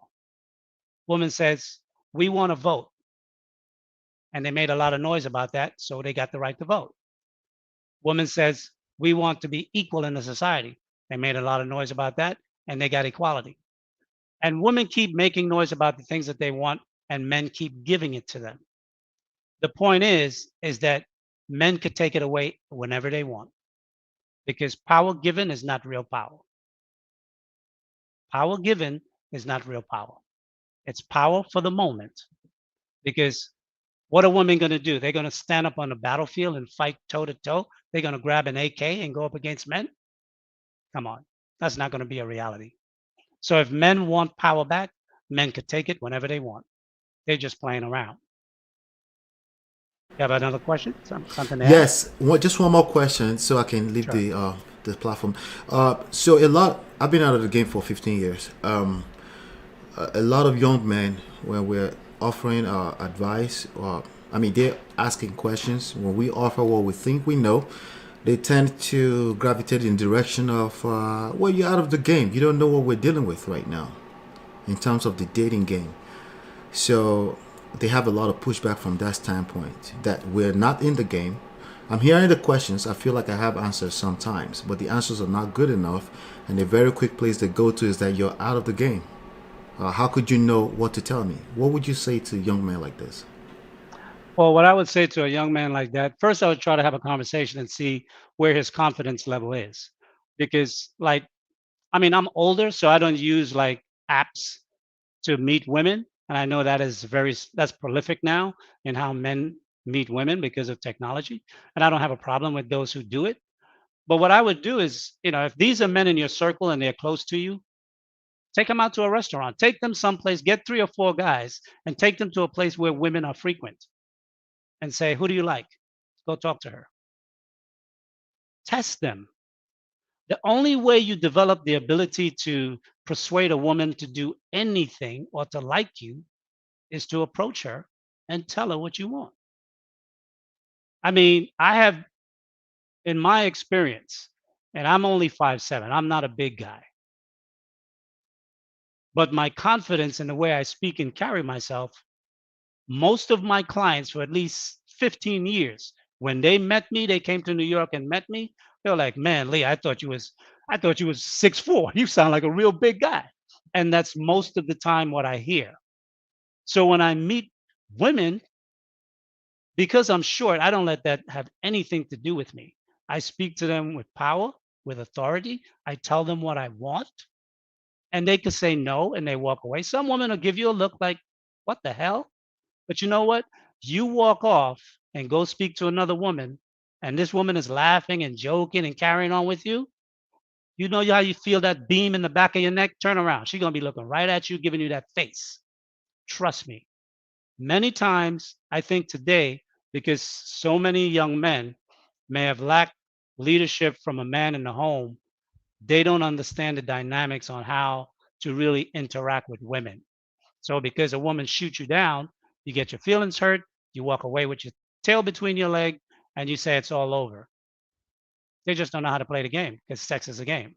Woman says, we want to vote. and they made a lot of noise about that, so they got the right to vote. Woman says, we want to be equal in the society. They made a lot of noise about that, and they got equality. And women keep making noise about the things that they want, and men keep giving it to them. The point is that men could take it away whenever they want, because power given is not real power. Power given is not real power. It's power for the moment. Because what are women going to do? They're going to stand up on the battlefield and fight toe to toe. They're going to grab an AK and go up against men. Come on, that's not going to be a reality. So if men want power back, men could take it whenever they want. They're just playing around. You have another question? Something to add? Yes, just one more question, so I can leave Sure. the platform. So a lot. I've been out of the game for 15 years. A lot of young men, when we're offering advice, or I mean, they're asking questions. When we offer what we think we know, they tend to gravitate in the direction of, well, you're out of the game. You don't know what we're dealing with right now, in terms of the dating game. So they have a lot of pushback from that standpoint, that we're not in the game. I'm hearing the questions. I feel like I have answers sometimes, but the answers are not good enough. And a very quick place to go to is that you're out of the game. How could you know what to tell me? What would you say to a young man like this? Well, what I would say to a young man like that, first I would try to have a conversation and see where his confidence level is. Because like, I mean, I'm older, so I don't use like apps to meet women. And I know that is that's prolific now in how men meet women because of technology. And I don't have a problem with those who do it. But what I would do is, if these are men in your circle and they're close to you, take them out to a restaurant, take them someplace, get 3 or 4 guys and take them to a place where women are frequent and say, who do you like? Go talk to her. Test them. The only way you develop the ability to persuade a woman to do anything or to like you is to approach her and tell her what you want. I mean, I have, in my experience, and I'm only 5'7", I'm not a big guy, but my confidence in the way I speak and carry myself, most of my clients for at least 15 years, when they met me, they came to New York and met me, they were like, man, Lee, I thought you was 6'4". You sound like a real big guy. And that's most of the time what I hear. So when I meet women, because I'm short, I don't let that have anything to do with me. I speak to them with power, with authority. I tell them what I want, and they could say no and they walk away. Some women will give you a look like, what the hell? But you know what? You walk off and go speak to another woman, and this woman is laughing and joking and carrying on with you. You know how you feel that beam in the back of your neck? Turn around. She's going to be looking right at you, giving you that face. Trust me. Many times, I think today, because so many young men may have lacked leadership from a man in the home, they don't understand the dynamics on how to really interact with women. So because a woman shoots you down, you get your feelings hurt, you walk away with your tail between your leg, and you say it's all over. They just don't know how to play the game because sex is a game.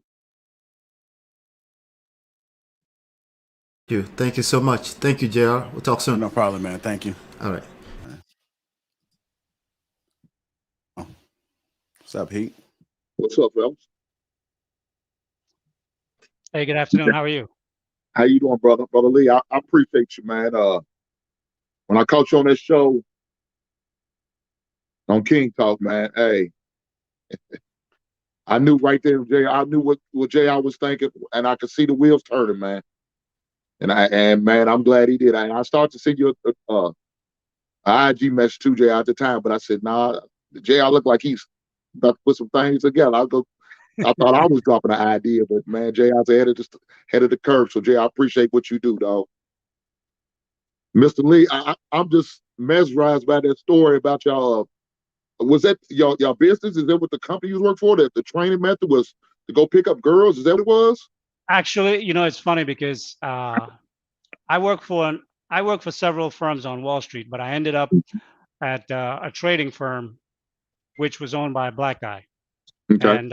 Thank you so much. Thank you, JR. We'll talk soon. No problem, man. Thank you. All right. What's up, Heat? What's up, fellas? Hey, good afternoon. How are you? How you doing, brother? Brother Lee, I appreciate you, man. When I caught you on this show on King Talk, man, hey, I knew right there, Jay. I knew what Jay was thinking, and I could see the wheels turning, man. And man, I'm glad he did. I started to see your IG message to Jay at the time, but I said, nah, Jay, look like he's about to put some things together. I thought I was dropping an idea, but man, Jay, I was ahead of the curve. So Jay, I appreciate what you do, dog. Mr. Lee, I'm just mesmerized by that story about y'all. Was that y'all business? Is that what the company you work for? That the training method was to go pick up girls? Is that what it was? Actually, it's funny because I work for several firms on Wall Street, but I ended up at a trading firm which was owned by a black guy. Okay. And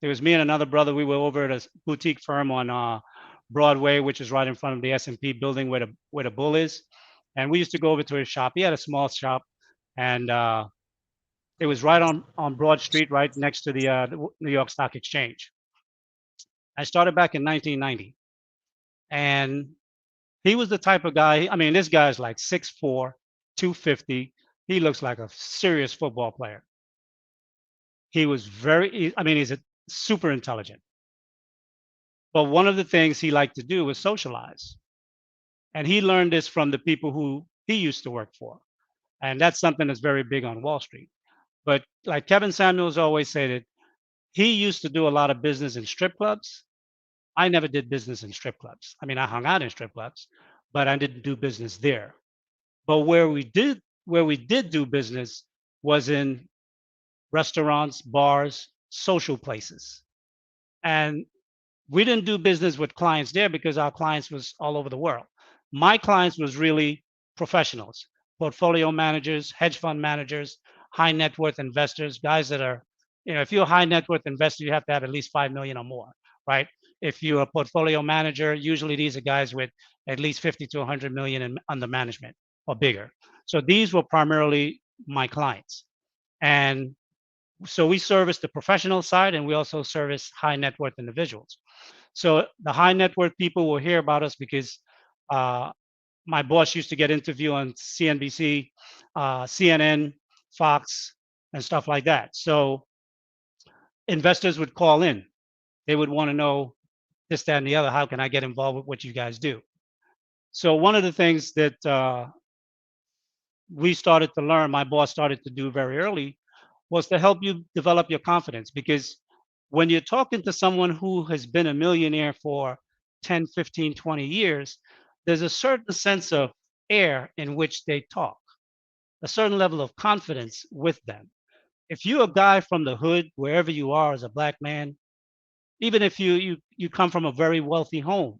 it was me and another brother. We were over at a boutique firm on Broadway, which is right in front of the S&P building where the bull is. And we used to go over to his shop. He had a small shop, and it was right on Broad Street, right next to the New York Stock Exchange. I started back in 1990, and he was the type of guy. I mean, this guy's like 6'4", 250. He looks like a serious football player. He was I mean, he's a super intelligent. But one of the things he liked to do was socialize. And he learned this from the people who he used to work for. And that's something that's very big on Wall Street. But like Kevin Samuels always said, he used to do a lot of business in strip clubs. I never did business in strip clubs. I mean, I hung out in strip clubs, but I didn't do business there. But where we did do business was in restaurants, bars, social places. And we didn't do business with clients there because our clients was all over the world. My clients was really professionals, portfolio managers, hedge fund managers, high net worth investors, guys that are, if you're a high net worth investor, you have to have at least 5 million or more, right? If you're a portfolio manager, usually these are guys with at least 50 to 100 million in under management or bigger. So these were primarily my clients. And so we service the professional side, and we also service high net worth individuals. So the high net worth people will hear about us because my boss used to get interviewed on CNBC, CNN, Fox, and stuff like that. So investors would call in. They would want to know this, that, and the other. How can I get involved with what you guys do? So one of the things that we started to learn, my boss started to do very early, was to help you develop your confidence. Because when you're talking to someone who has been a millionaire for 10, 15, 20 years, there's a certain sense of air in which they talk, a certain level of confidence with them. If you're a guy from the hood, wherever you are as a black man, even if you come from a very wealthy home,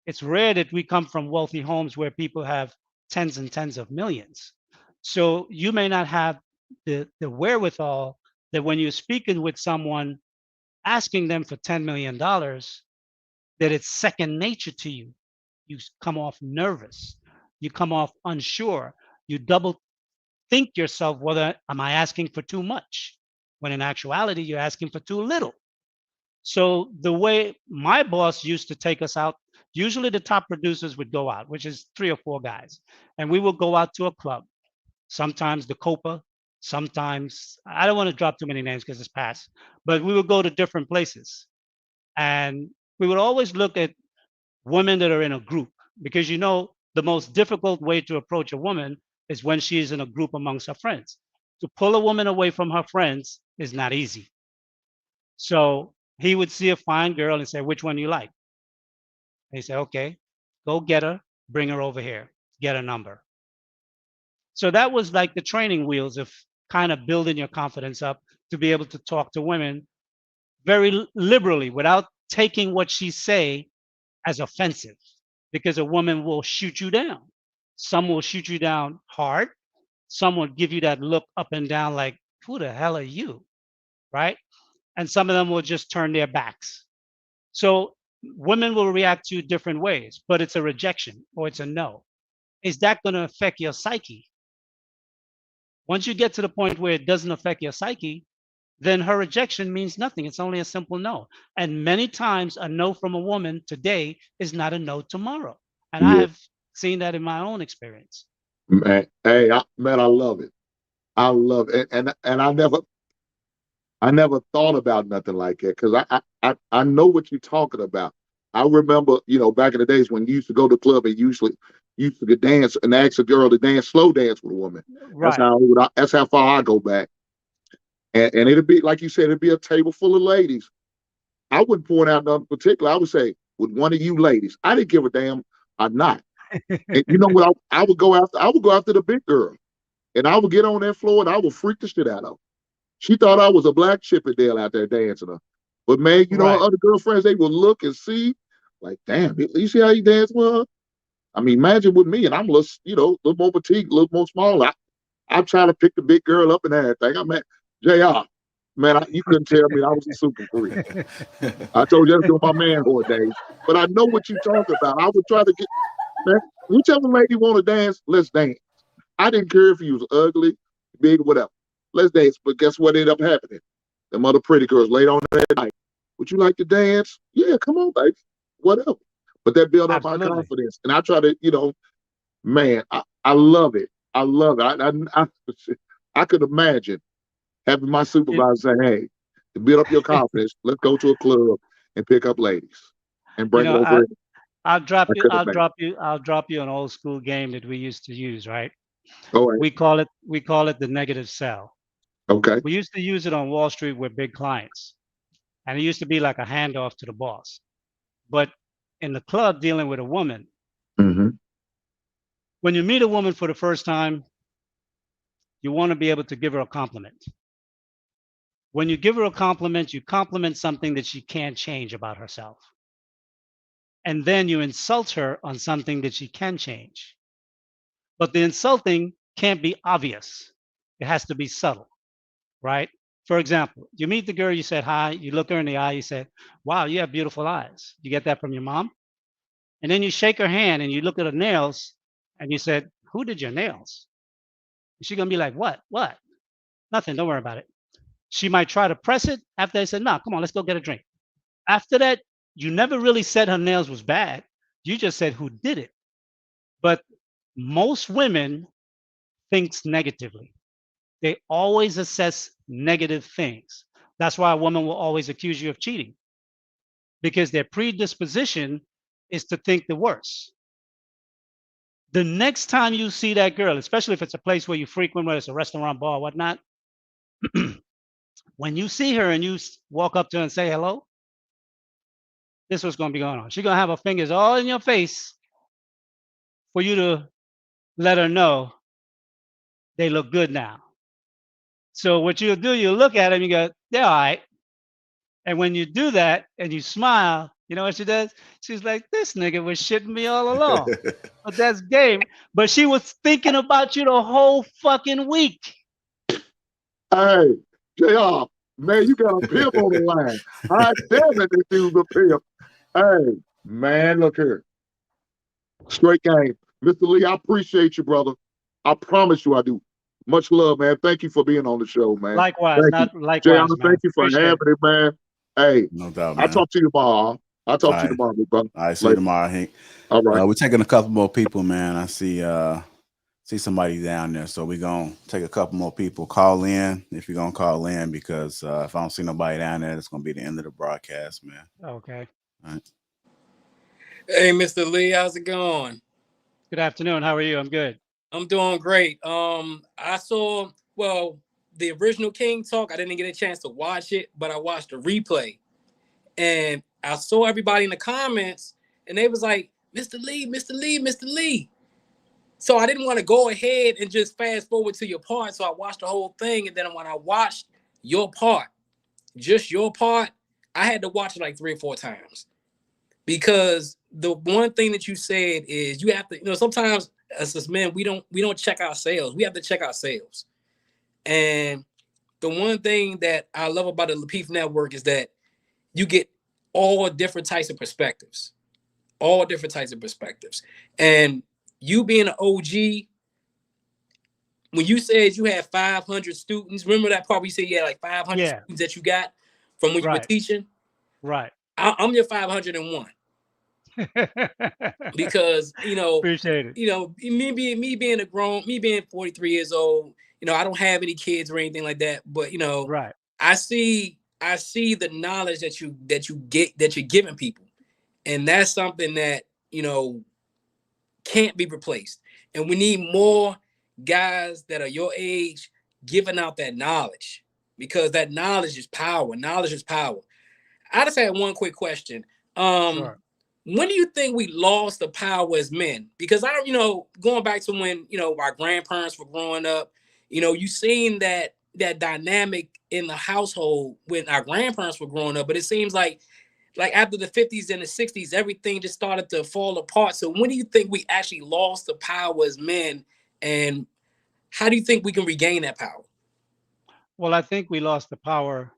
it's rare that we come from wealthy homes where people have tens and tens of millions. So you may not have the wherewithal that when you're speaking with someone, asking them for $10 million, that it's second nature to you. You come off nervous. You come off unsure. You double think yourself whether am I asking for too much, when in actuality you're asking for too little. So the way my boss used to take us out, usually the top producers would go out, which is 3 or 4 guys, and we would go out to a club. Sometimes the Copa, sometimes I don't want to drop too many names because it's past, but we would go to different places, and we would always look at women that are in a group, because the most difficult way to approach a woman is when she is in a group amongst her friends. To pull a woman away from her friends is not easy. So he would see a fine girl and say, which one you like? And he said, okay, go get her, bring her over here, get a number. So that was like the training wheels of kind of building your confidence up to be able to talk to women very liberally without taking what she say as offensive, because a woman will shoot you down. Some will shoot you down hard. Some will give you that look up and down like, who the hell are you? Right? And some of them will just turn their backs. So women will react to you different ways, but it's a rejection or it's a no. Is that going to affect your psyche? Once you get to the point where it doesn't affect your psyche, then her rejection means nothing. It's only a simple no. And many times a no from a woman today is not a no tomorrow. And I have seen that in my own experience. Man, hey, I love it. I love it. And I never thought about nothing like that, because I know what you're talking about. I remember, back in the days when you used to go to the club and usually used to dance and ask a girl to dance, slow dance with a woman. Right. That's how far I go back. And it'd be, like you said, it'd be a table full of ladies. I wouldn't point out nothing particular. I would say, with one of you ladies, I didn't give a damn or not. And you know what? I would go after the big girl, and I would get on that floor and I would freak the shit out of her. She thought I was a black Chippendale out there dancing her. But man, Right. other girlfriends, they would look and see, like, damn, you see how you dance with her? I mean, imagine with me, and I'm a little more petite, a little more small. I'm trying to pick the big girl up and everything. I'm at JR. Man, you couldn't tell me I was a super freak. I told you I was doing my manhood days. But I know what you're talking about. I would try to get, man, Whichever lady want to dance, let's dance. I didn't care if you was ugly, big, whatever. Let's dance. But guess what ended up happening? The mother pretty girls later on that night. Would you like to dance? Yeah, come on, baby. Whatever. But that built up my Absolutely. confidence. And I try to, man, I love it. I love it. I could imagine having my It, supervisor say, hey, to build up your confidence, let's go to a club and pick up ladies and you bring it know, over. I'll drop I you. could I'll imagine. drop you. I'll drop you an old school game that we used to use. Right? All right. We call it the negative sell. Okay. We used to use it on Wall Street with big clients, and it used to be like a handoff to the boss. But in the club dealing with a woman, Mm-hmm. when you meet a woman for the first time, you want to be able to give her a compliment. When you give her a compliment, you compliment something that she can't change about herself. And then you insult her on something that she can change. But the insulting can't be obvious, it has to be subtle, right? For example, you meet the girl, you said hi, you look her in the eye, you said, wow, you have beautiful eyes. You get that from your mom? And then you shake her hand and you look at her nails and you said, who did your nails? She's going to be like, what? What? Nothing. Don't worry about it. She might try to press it after I said, no, come on, let's go get a drink. After that, you never really said her nails was bad. You just said who did it. But most women thinks negatively. They always assess negative things. That's why a woman will always accuse you of cheating because their predisposition is to think the worst. The next time you see that girl, especially if it's a place where you frequent, whether it's a restaurant, bar, whatnot, when you see her and you walk up to her and say hello, this is what's going to be going on. She's going to have her fingers all in your face for you to let her know they look good now. So what you'll do, you look at them, you go, they're all right. And when you do that and you smile, you know what she does? She's like, this nigga was shitting me all along. But that's game. But she was thinking about you the whole fucking week. Hey, JR, man, you got a pimp on the line. I damn it, this dude's a pimp. Hey, man, look here. Straight game. Mr. Lee, I appreciate you, brother. I promise you I do. Much love, man. Thank you for being on the show, man. Likewise, Thank you. not JR, likewise, man. thank you for Appreciate having it. it, man. Hey, No doubt, I'll man. talk to you tomorrow. I'll All talk to you right. tomorrow, big brother. All right. See you Later. tomorrow, Hank. All right. We're taking a couple more people, man. I see somebody down there, so we're gonna take a couple more people. Call in if you're gonna call in because if I don't see nobody down there, it's gonna be the end of the broadcast, man. Okay. All right. Hey, Mr. Lee, how's it going? Good afternoon. How are you? I'm good. I'm doing great. I saw the original King Talk. I didn't get a chance to watch it, but I watched the replay, and I saw everybody in the comments, and they was like, "Mr. Lee, Mr. Lee, Mr. Lee." So I didn't want to go ahead and just fast forward to your part. So I watched the whole thing, and then when I watched your part, just your part, I had to watch it like 3 or 4 times. Because the one thing that you said is you have to, sometimes as men, we don't check ourselves. We have to check ourselves. And the one thing that I love about the Lapeef Network is that you get all different types of perspectives. All different types of perspectives. And you being an OG, when you said you had 500 students, remember that part we said you had like 500 Yeah. students that you got from when you were Right. teaching? Right. I'm your 501. Because Appreciate it. me being a grown, me being 43 years old, I don't have any kids or anything like that, but Right. I see the knowledge that you're giving people, and that's something that can't be replaced. And we need more guys that are your age giving out that knowledge, because that knowledge is power. Knowledge is power. I just had one quick question. Sure. When do you think we lost the power as men? Because going back to when, our grandparents were growing up, you seen that dynamic in the household when our grandparents were growing up. But it seems like after the 50s and the 60s, everything just started to fall apart. So when do you think we actually lost the power as men? And how do you think we can regain that power? Well, I think we lost the power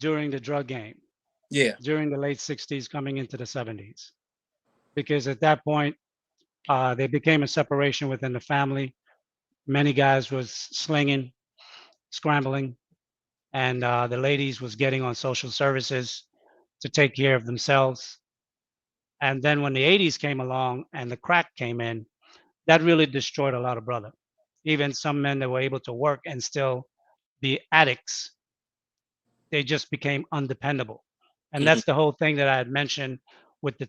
during the drug game, Yeah. during the late 60s, coming into the 70s. Because at that point, There became a separation within the family. Many guys was slinging, scrambling, and the ladies was getting on social services to take care of themselves. And then when the 80s came along and the crack came in, that really destroyed a lot of brother. Even some men that were able to work and still be addicts, they just became undependable. And Mhm. that's the whole thing that I had mentioned with the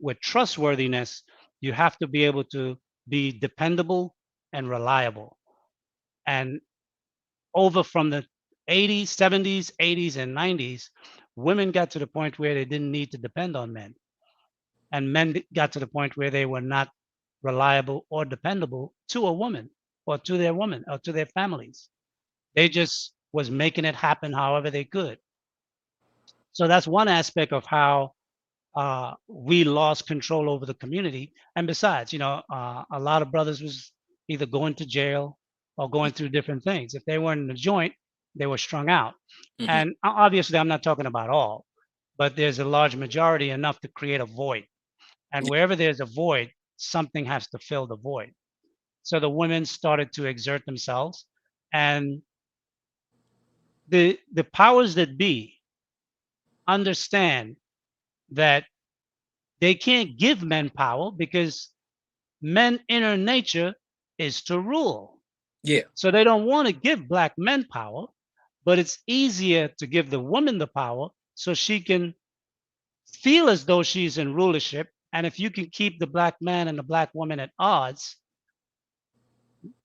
with trustworthiness. You have to be able to be dependable and reliable. And over from the 80s, 70s, 80s, and 90s, women got to the point where they didn't need to depend on men. And men got to the point where they were not reliable or dependable to a woman or to their woman or to their families. They just was making it happen however they could. So that's one aspect of how we lost control over the community. And besides, a lot of brothers was either going to jail or going through different things. If they weren't in the joint, they were strung out. Mhm. And obviously, I'm not talking about all, but there's a large majority enough to create a void. And Yeah. wherever there's a void, something has to fill the void. So the women started to exert themselves, and the powers that be understand that they can't give men power because men inner nature is to rule. Yeah. So they don't want to give black men power, but it's easier to give the woman the power so she can feel as though she's in rulership. And if you can keep the black man and the black woman at odds,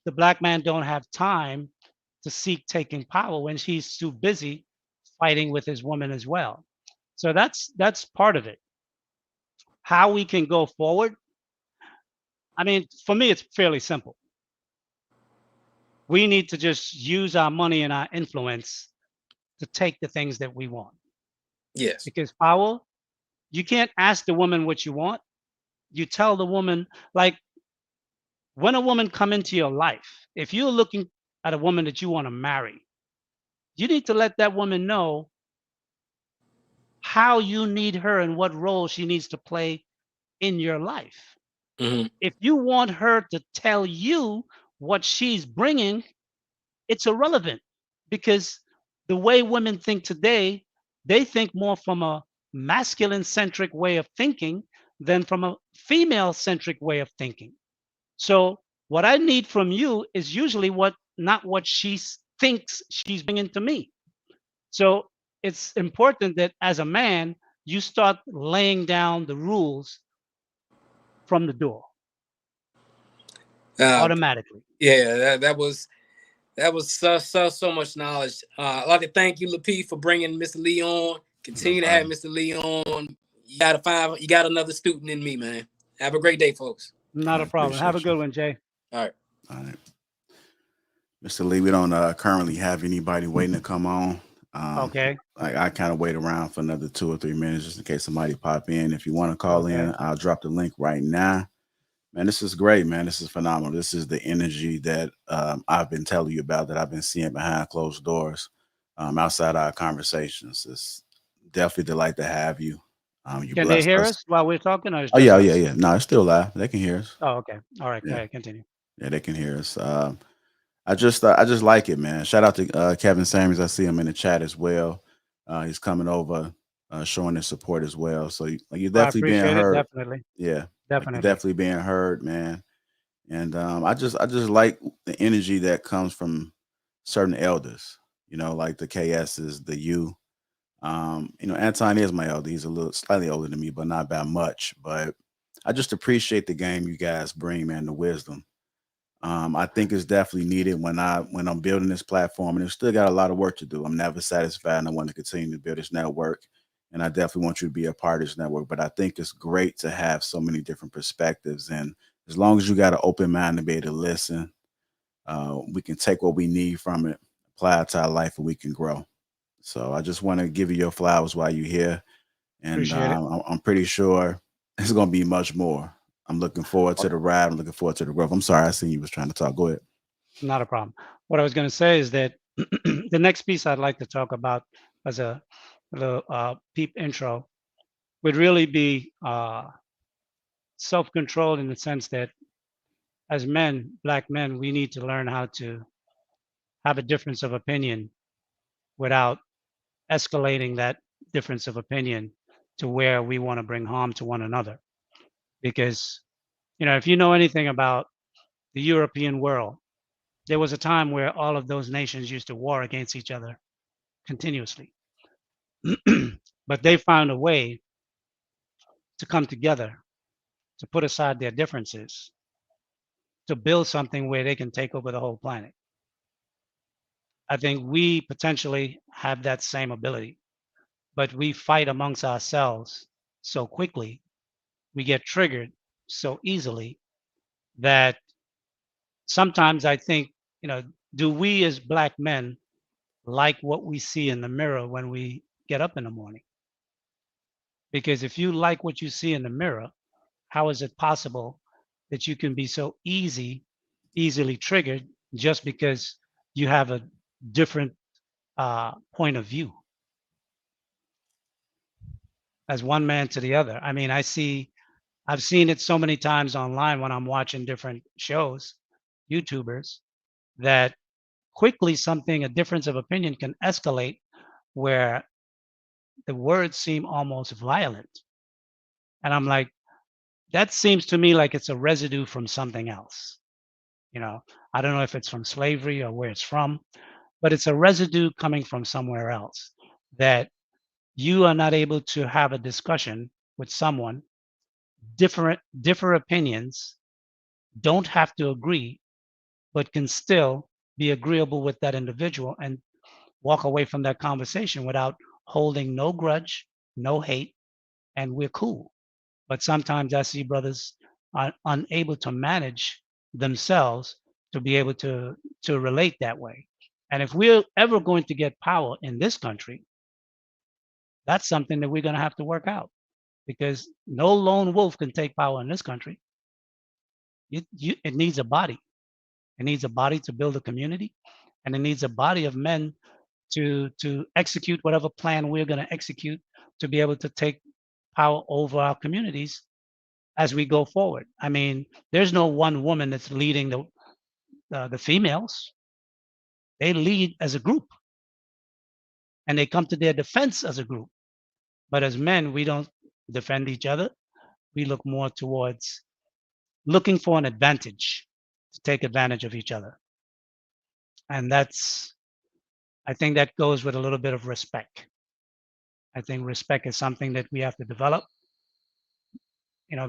the black man don't have time to seek taking power when he's too busy fighting with his woman as well. So that's part of it. How we can go forward. I mean, for me, it's fairly simple. We need to just use our money and our influence to take the things that we want. Yes. Because power, you can't ask the woman what you want. You tell the woman, like when a woman come into your life, if you're looking at a woman that you want to marry, you need to let that woman know how you need her and what role she needs to play in your life. Hmm. If you want her to tell you what she's bringing, it's irrelevant because the way women think today, they think more from a masculine centric way of thinking than from a female centric way of thinking. So what I need from you is usually what not what thinks she's bringing to me. So it's important that as a man, you start laying down the rules from the door Uh, automatically. yeah, that was so much knowledge. I'd like to thank you, Lapeef, for bringing Mr. Lee on. No Continue to have problem. Mr. Lee on. You got another student in me, man. Have a great day, folks. Not I a problem. Have a appreciate you. good one, Jay. All right. All right. Mr. Lee, we don't currently have anybody waiting to come on. Okay. Like I kind of wait around for another 2 or 3 minutes just in case somebody pop in. If you want to call Okay. in, I'll drop the link right now. Man, this is great, man. This is phenomenal. This is the energy that I've been telling you about that I've been seeing behind closed doors, outside our conversations. It's definitely delight to have you. You Can they blessed hear us. us while we're talking, or it's Oh just yeah, yeah, us? yeah. No, it's still live. They can hear us. Oh, okay. All right. Go Yeah, ahead. Continue. yeah, they can hear us. I just like it, man. Shout out to Kevin Samuels. I see him in the chat as well. He's coming over, showing his support as well. So you're Well, I definitely being appreciate it. heard. Definitely. Yeah, like you're Definitely. definitely being heard, man. And I just like the energy that comes from certain elders. Like the KS's, the U. Anton is my elder. He's a little slightly older than me, but not by much. But I just appreciate the game you guys bring, man. The wisdom. I think it's definitely needed when I'm building this platform, and it's still got a lot of work to do. I'm never satisfied, and I want to continue to build this network, and I definitely want you to be a part of this network. But I think it's great to have so many different perspectives, and as long as you got an open mind to be able to listen, we can take what we need from it, apply it to our life, and we can grow. So I just want to give you your flowers while you're here, and Appreciate it. I'm pretty sure it's going to be much more. I'm looking forward to the ride. I'm looking forward to the growth. I'm sorry, I seen you was trying to talk. Go ahead. Not a problem. What I was going to say is that the next piece I'd like to talk about as a little peep intro would really be self-control in the sense that as men, black men, we need to learn how to have a difference of opinion without escalating that difference of opinion to where we want to bring harm to one another. Because, if you know anything about the European world, there was a time where all of those nations used to war against each other continuously. But they found a way to come together, to put aside their differences, to build something where they can take over the whole planet. I think we potentially have that same ability, but we fight amongst ourselves so quickly, we get triggered so easily that sometimes I think, do we as black men like what we see in the mirror when we get up in the morning? Because if you like what you see in the mirror, how is it possible that you can be so easily triggered just because you have a different point of view as one man to the other? I mean, I've seen it so many times online when I'm watching different shows, YouTubers, that quickly a difference of opinion can escalate where the words seem almost violent. And I'm like, that seems to me like it's a residue from something else. I don't know if it's from slavery or where it's from, but it's a residue coming from somewhere else that you are not able to have a discussion with someone, different opinions, don't have to agree, but can still be agreeable with that individual and walk away from that conversation without holding no grudge, no hate, and we're cool. But sometimes I see brothers are unable to manage themselves to be able to relate that way. And if we're ever going to get power in this country, that's something that we're going to have to work out because no lone wolf can take power in this country. It needs a body. It needs a body to build a community, and it needs a body of men to execute whatever plan we're going to execute to be able to take power over our communities as we go forward. I mean, there's no one woman that's leading the females. They lead as a group, and they come to their defense as a group. But as men, we don't defend each other. We look more towards looking for an advantage to take advantage of each other. And I think that goes with a little bit of respect. I think respect is something that we have to develop,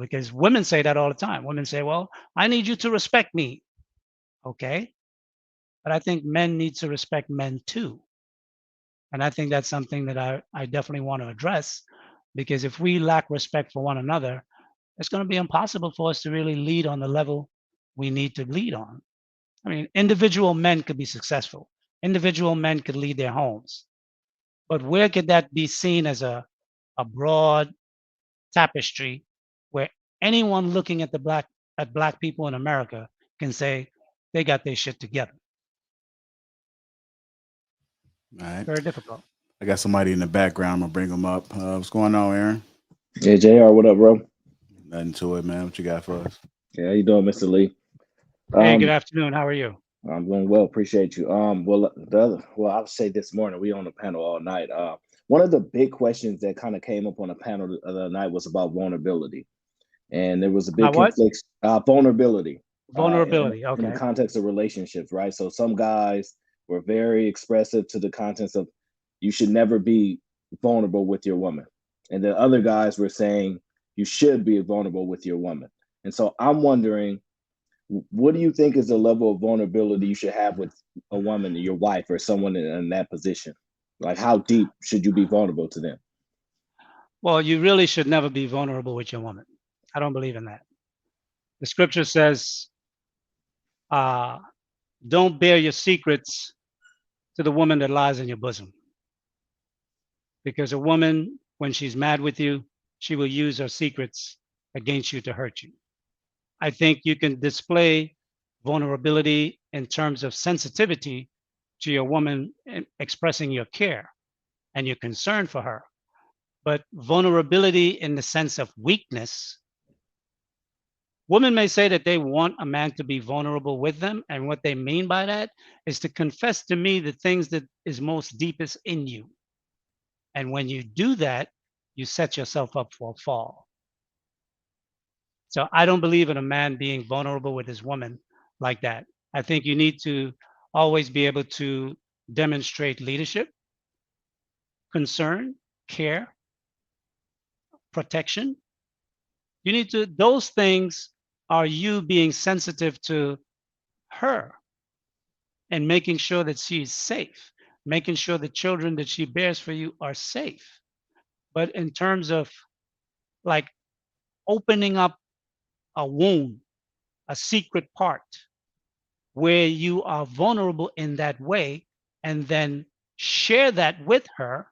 because women say that all the time. Women say, well, I need you to respect me. Okay. But I think men need to respect men too. And I think that's something that I definitely want to address because if we lack respect for one another, it's going to be impossible for us to really lead on the level we need to lead on. I mean, individual men could be successful. Individual men could lead their homes. But where could that be seen as a broad tapestry where anyone looking at black people in America can say they got their shit together? All right. Very difficult. I got somebody in the background. I'm gonna bring them up. What's going on, Aaron? Hey JR, what up, bro? Nothing to it, man. What you got for us? Yeah, how you doing, Mr. Lee? Hey, good Um, afternoon. How are you? I'm doing well, appreciate you. I'll say this morning, we on the panel all night. One of the big questions that kind of came up on the panel the other night was about vulnerability. And there was a big About what? conflict, vulnerability, Vulnerability. in the Okay. context of relationships, right? So some guys were very expressive to the contents of you should never be vulnerable with your woman. And then other guys were saying you should be vulnerable with your woman. And so I'm wondering, what do you think is the level of vulnerability you should have with a woman, your wife, or someone in that position? Like, how deep should you be vulnerable to them? Well, you really should never be vulnerable with your woman. I don't believe in that. The scripture says, uh, don't bear your secrets to the woman that lies in your bosom. Because a woman, when she's mad with you, she will use her secrets against you to hurt you. I think you can display vulnerability in terms of sensitivity to your woman and expressing your care and your concern for her. But vulnerability in the sense of weakness, Women may say that they want a man to be vulnerable with them, and what they mean by that is to confess to me the things that is most deepest in you. And when you do that, you set yourself up for a fall. So I don't believe in a man being vulnerable with his woman like that. I think you need to always be able to demonstrate leadership, concern, care, protection. You need to, those things are you being sensitive to her and making sure that she's safe, making sure the children that she bears for you are safe. But in terms of like opening up a wound, a secret part where you are vulnerable in that way, and then share that with her,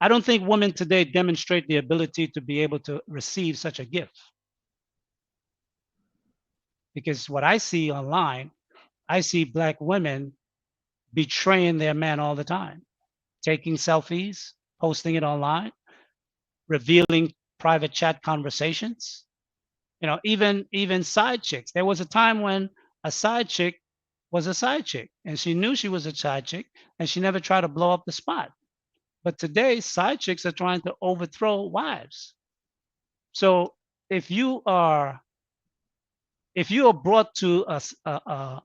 I don't think women today demonstrate the ability to be able to receive such a gift. Because what I see online, I see Black women betraying their man all the time, taking selfies, posting it online, revealing private chat conversations. You know, even side chicks. There was a time when a side chick was a side chick, and she knew she was a side chick, and she never tried to blow up the spot. But today, side chicks are trying to overthrow wives. So if you are brought to how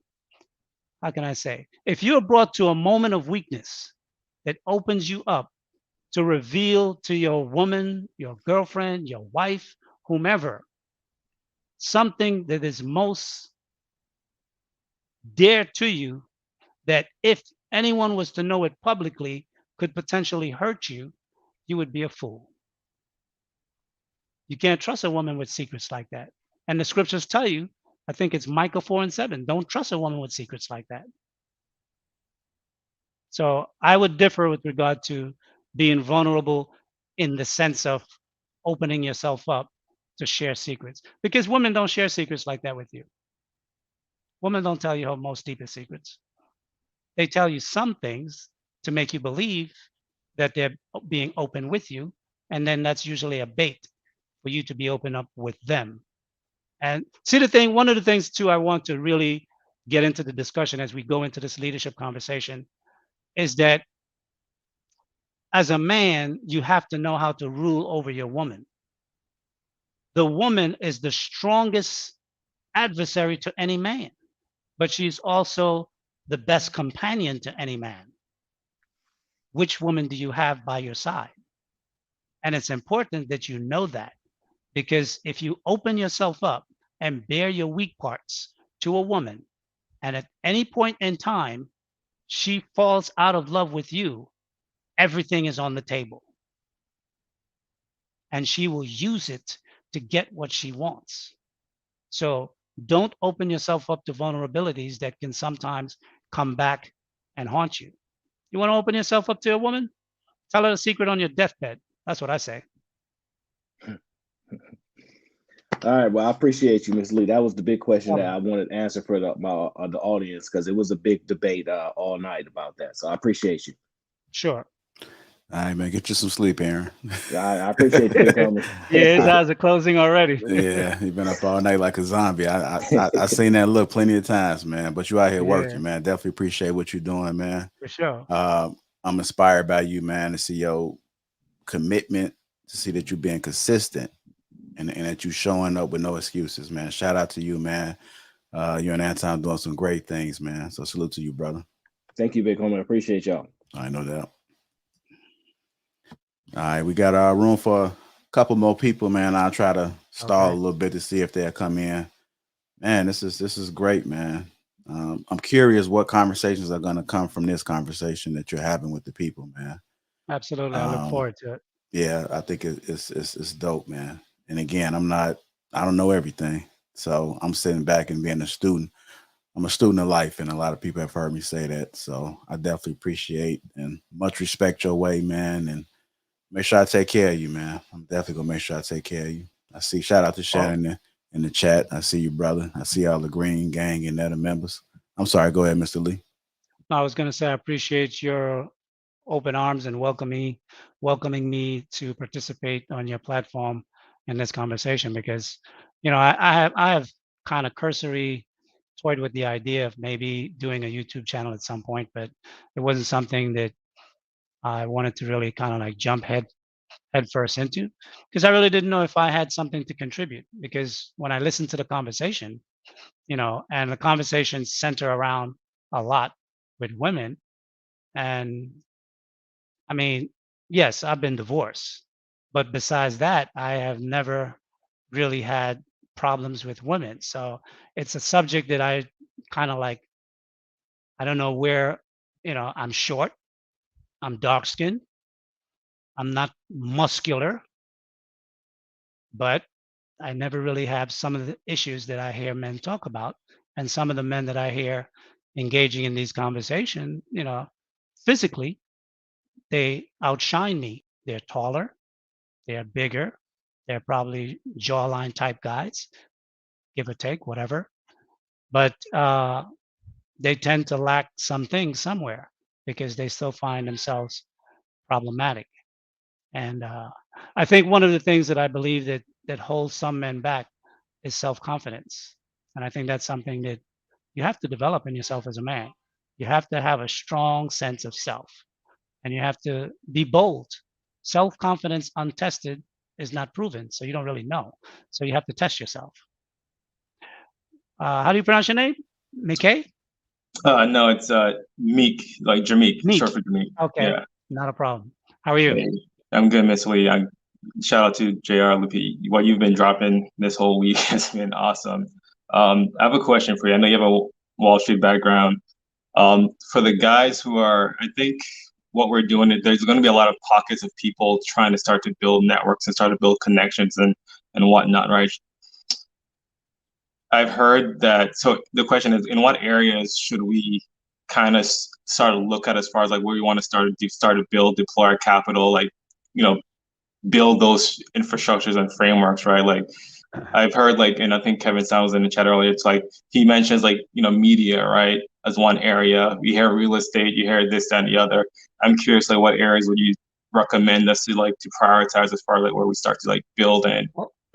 can I say, if you are brought to a moment of weakness that opens you up to reveal to your woman, your girlfriend, your wife, whomever, something that is most dear to you, that if anyone was to know it publicly could potentially hurt you, you would be a fool. You can't trust a woman with secrets like that. And the scriptures tell you, I think it's Micah 4:7, don't trust a woman with secrets like that. So I would differ with regard to being vulnerable in the sense of opening yourself up to share secrets, because women don't share secrets like that with you. Women don't tell you her most deepest secrets. They tell you some things to make you believe that they're being open with you, and then that's usually a bait for you to be open up with them. And see, the thing, one of the things too, I want to really get into the discussion as we go into this leadership conversation is that as a man, you have to know how to rule over your woman. The woman is the strongest adversary to any man, but she's also the best companion to any man. Which woman do you have by your side? And it's important that you know that, because if you open yourself up and bare your weak parts to a woman, and at any point in time she falls out of love with you, everything is on the table. And she will use it to get what she wants. So don't open yourself up to vulnerabilities that can sometimes come back and haunt you. You want to open yourself up to a woman? Tell her a secret on your deathbed. That's what I say. All right. Well, I appreciate you, Ms. Lee. That was the big question that I wanted to answer for the audience, because it was a big debate all night about that. So I appreciate you. Sure. All right, man. Get you some sleep, Aaron. I appreciate you, big homie. Yeah, his eyes are closing already. Yeah, you've been up all night like a zombie. I seen that look plenty of times, man. But you out here working, man. Definitely appreciate what you're doing, man. For sure. I'm inspired by you, man, to see your commitment, to see that you're being consistent, and that you showing up with no excuses, man. Shout out to you, man. You and Anton doing some great things, man. So salute to you, brother. Thank you, big homie. I appreciate y'all. I know that. All right, we got our room for a couple more people, man. I'll try to stall a little bit to see if they'll come in. Man, this is great, man. I'm curious what conversations are going to come from this conversation that you're having with the people, man. Absolutely. I look forward to it. Yeah, I think it's dope, man. And again, I don't know everything. So I'm sitting back and being a student. I'm a student of life, and a lot of people have heard me say that. So I definitely appreciate and much respect your way, man. And make sure I take care of you, man. I'm definitely gonna make sure I take care of you. I see, shout out to Shannon in the chat. I see you, brother. I see all the Green Gang and other members. I'm sorry, go ahead, Mr. Lee. I was going to say I appreciate your open arms and welcoming me to participate on your platform. in this conversation because, I have kind of cursory toyed with the idea of maybe doing a YouTube channel at some point, but it wasn't something that I wanted to really kind of like jump head first into because I really didn't know if I had something to contribute. Because when I listened to the conversation, and the conversations center around a lot with women, and I mean, yes, I've been divorced, but besides that, I have never really had problems with women. So it's a subject that I kind of like, I don't know where, I'm short, I'm dark skinned, I'm not muscular, but I never really have some of the issues that I hear men talk about. And some of the men that I hear engaging in these conversations, physically, they outshine me. They're taller, they're bigger, they're probably jawline type guys, give or take, whatever. But they tend to lack some things somewhere because they still find themselves problematic. And I think one of the things that I believe that holds some men back is self-confidence. And I think that's something that you have to develop in yourself as a man. You have to have a strong sense of self and you have to be bold. Self-confidence untested is not proven, so you don't really know. So you have to test yourself. How do you pronounce your name? McKay? No, it's Meek, like Jameek, Meek. short for Jameek. Okay, Yeah. not a problem. How are you? Hey, I'm good, Miss Lee. Shout out to JR Lapeef. What you've been dropping this whole week has been awesome. I have a question for you. I know you have a Wall Street background. For the guys who are, I think what we're doing, there's going to be a lot of pockets of people trying to start to build networks and start to build connections and whatnot, right? I've heard that. So the question is, in what areas should we kind of start to look at as far as like where we want to start to build, deploy our capital, like, build those infrastructures and frameworks, right? Like I've heard like, and I think Kevin Stein was in the chat earlier, it's like he mentions like, media, right, as one area. You hear real estate, you hear this, that, and the other. I'm curious, like what areas would you recommend us to prioritize as far as like where we start to like build and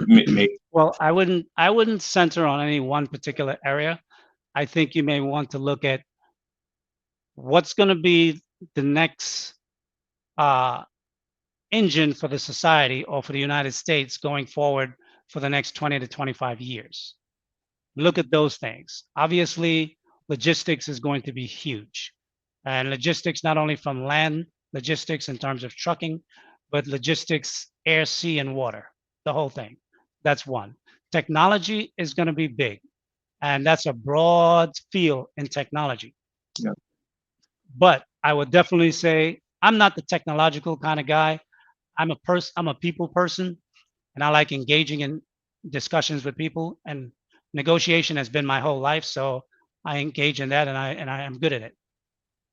make. Well, I wouldn't center on any one particular area. I think you may want to look at what's going to be the next engine for the society or for the United States going forward for the next 20 to 25 years. Look at those things. Obviously, logistics is going to be huge. And logistics, not only from land logistics in terms of trucking, but logistics, air, sea, and water, the whole thing. That's one. Technology is going to be big. And that's a broad field in technology. Yeah. But I would definitely say I'm not the technological kind of guy. I'm a people person, and I like engaging in discussions with people. And negotiation has been my whole life, so I engage in that, and I am good at it.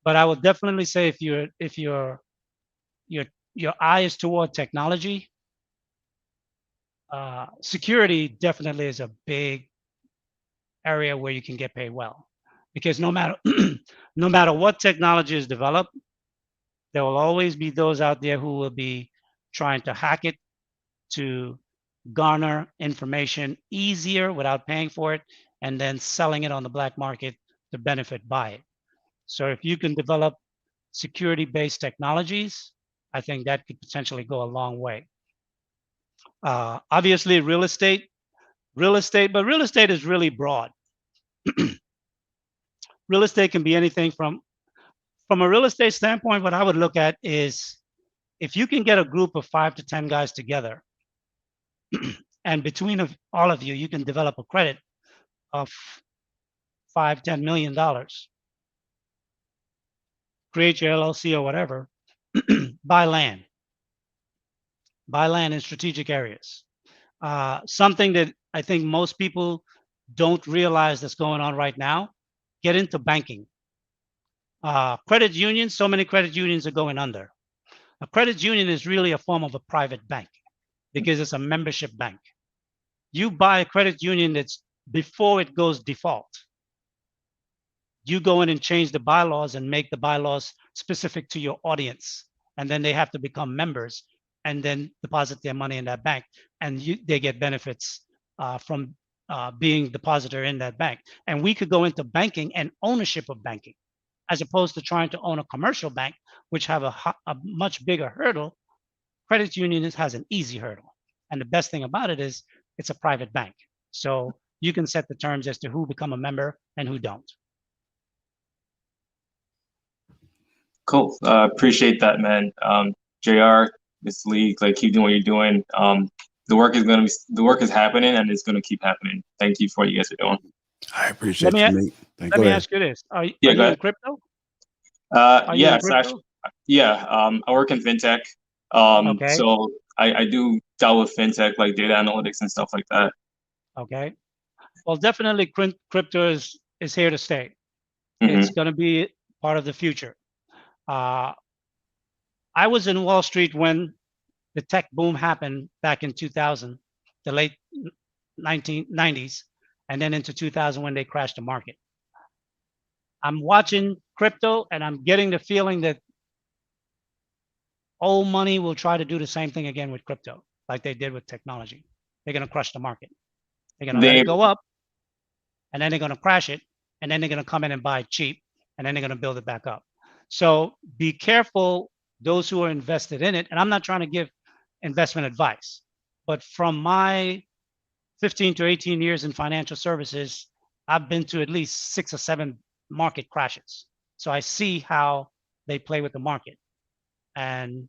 But I would definitely say if your eye is toward technology, security definitely is a big area where you can get paid well, because no matter no matter what technology is developed, there will always be those out there who will be trying to hack it to garner information easier without paying for it, and then selling it on the black market to benefit by it. So if you can develop security-based technologies, I think that could potentially go a long way. Obviously, real estate, but real estate is really broad. Real estate can be anything from a real estate standpoint. What I would look at is if you can get a group of 5 to 10 guys together, and between all of you, you can develop a credit of $5-10 million, create your LLC or whatever, buy land in strategic areas. Something that I think most people don't realize that's going on right now, get into banking. Credit unions, so many credit unions are going under. A credit union is really a form of a private bank because it's a membership bank. You buy a credit union that's before it goes default. You go in and change the bylaws and make the bylaws specific to your audience. And then they have to become members. and then deposit their money in that bank, and they get benefits from being depositor in that bank. And we could go into banking and ownership of banking, as opposed to trying to own a commercial bank, which have a much bigger hurdle. Credit union has an easy hurdle, and the best thing about it is it's a private bank, so you can set the terms as to who become a member and who don't. Cool. Appreciate that, man. JR, Mr. Lee, like keep doing what you're doing. The work is happening and it's gonna keep happening. Thank you for what you guys are doing. I appreciate you, mate. Let me ask you this: Are you in crypto? Yeah, so actually, yeah. I work in fintech. Okay. So I do deal with fintech, like data analytics and stuff like that. Okay. Well, definitely crypto is here to stay. Mm-hmm. It's going to be part of the future. I was in Wall Street when the tech boom happened back in 2000, the late 1990s, and then into 2000 when they crashed the market. I'm watching crypto and I'm getting the feeling that old money will try to do the same thing again with crypto, like they did with technology. They're going to crush the market. They're going to let it go up, and then they're going to crash it, and then they're going to come in and buy cheap, and then they're going to build it back up. So be careful, those who are invested in it. And I'm not trying to give investment advice, but from my 15 to 18 years in financial services, I've been to at least 6 or 7 market crashes. So I see how they play with the market. And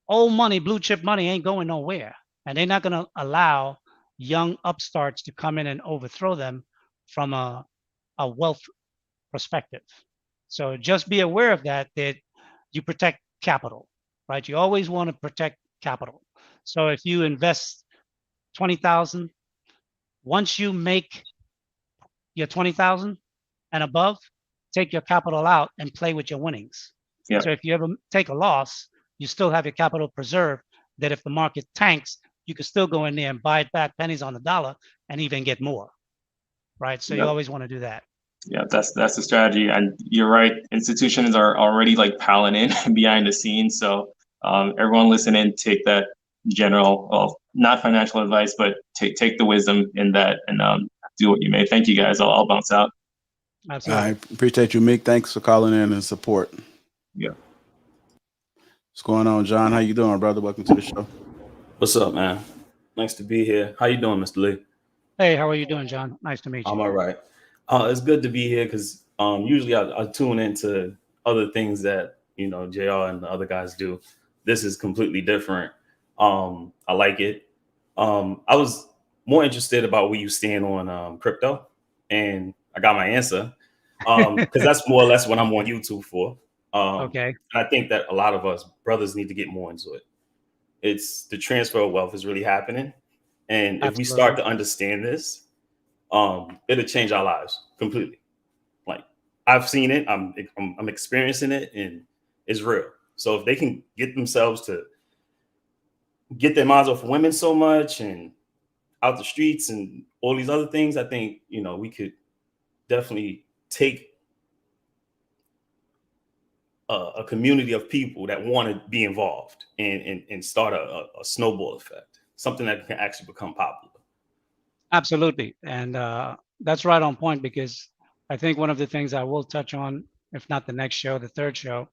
old money, blue chip money ain't going nowhere. And they're not going to allow young upstarts to come in and overthrow them from a wealth perspective. So just be aware of that you protect capital, right? You always want to protect capital. So if you invest 20,000, once you make your 20,000 and above, take your capital out and play with your winnings. Yeah. So if you ever take a loss, you still have your capital preserved, that if the market tanks, you can still go in there and buy it back pennies on the dollar and even get more, right? So you always want to do that. Yeah, that's the strategy, and you're right. Institutions are already like piling in behind the scenes. So everyone listening, take that general, well, not financial advice, but take the wisdom in that and do what you may. Thank you guys. I'll bounce out. Absolutely. I appreciate you, Meek. Thanks for calling in and support. Yeah. What's going on, John? How you doing, brother? Welcome to the show. What's up, man? Nice to be here. How you doing, Mr. Lee? Hey, how are you doing, John? Nice to meet you. I'm all right. It's good to be here because usually I tune into other things that, JR and the other guys do. This is completely different. I like it. I was more interested about where you stand on crypto, and I got my answer because that's more or less what I'm on YouTube for. Okay. And I think that a lot of us brothers need to get more into it. It's the transfer of wealth is really happening. And if we start to understand this, it'll change our lives completely. Like I've seen it, I'm experiencing it, and it's real. So if they can get themselves to get their minds off women so much and out the streets and all these other things, I think, we could definitely take a community of people that want to be involved and start a snowball effect, something that can actually become popular. Absolutely. And that's right on point, because I think one of the things I will touch on, if not the next show, the third show,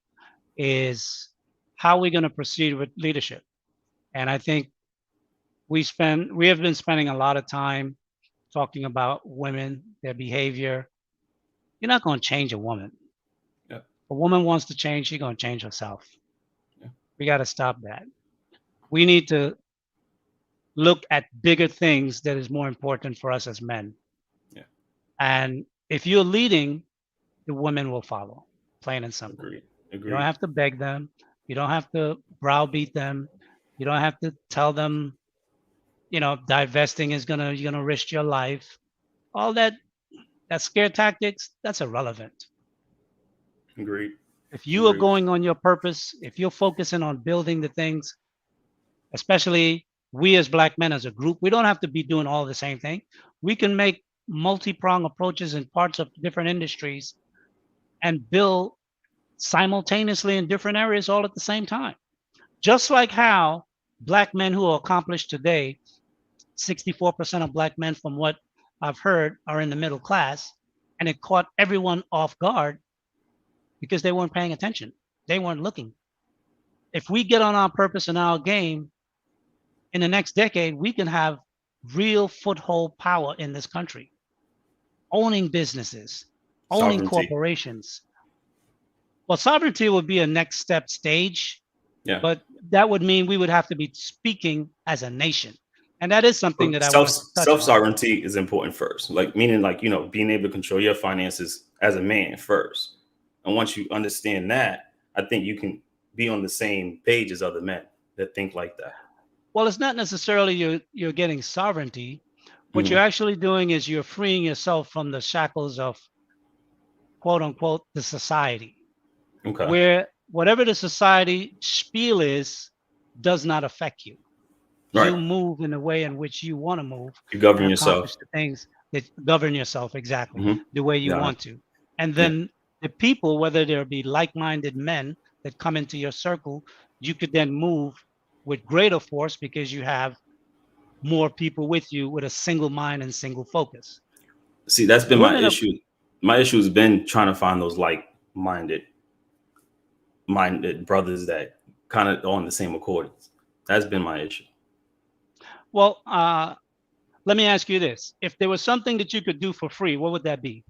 is how we're going to proceed with leadership. And I think we have been spending a lot of time talking about women, their behavior. You're not going to change a woman. Yeah. A woman wants to change, she's going to change herself. Yeah. We got to stop that. We need to look at bigger things that is more important for us as men. Yeah. And if you're leading, the women will follow, plain and simple. Agreed. You don't have to beg them. You don't have to browbeat them. You don't have to tell them, divesting is you're gonna risk your life. All that scare tactics, that's irrelevant. Agreed. If you are going on your purpose, if you're focusing on building the things, especially we as Black men as a group, we don't have to be doing all the same thing. We can make multi-pronged approaches in parts of different industries and build simultaneously in different areas all at the same time. Just like how black men who are accomplished today, 64% of black men, from what I've heard, are in the middle class, and it caught everyone off guard because they weren't paying attention. They weren't looking. If we get on our purpose and our game, in the next decade, we can have real foothold power in this country, owning businesses, owning Sovereignty. corporations. Well, sovereignty would be a next step stage, Yeah. but that would mean we would have to be speaking as a nation. And that is something that I want to touch on. Self-sovereignty is important first, like meaning like, being able to control your finances as a man first. And once you understand that, I think you can be on the same page as other men that think like that. Well, it's not necessarily you're getting sovereignty. What you're actually doing is you're freeing yourself from the shackles of, quote unquote, the society. Okay. Where whatever the society spiel is does not affect you. Right. You move in the way in which you want to move. You govern and yourself. accomplish the things that govern yourself exactly the way you Yeah. want to. And then the people, whether there be like-minded men that come into your circle, you could then move with greater force because you have more people with you with a single mind and single focus. See, that's been my issue. My issue has been trying to find those like-minded brothers that kind of on the same accord. That's been my issue. Well, let me ask you this. If there was something that you could do for free, what would that be?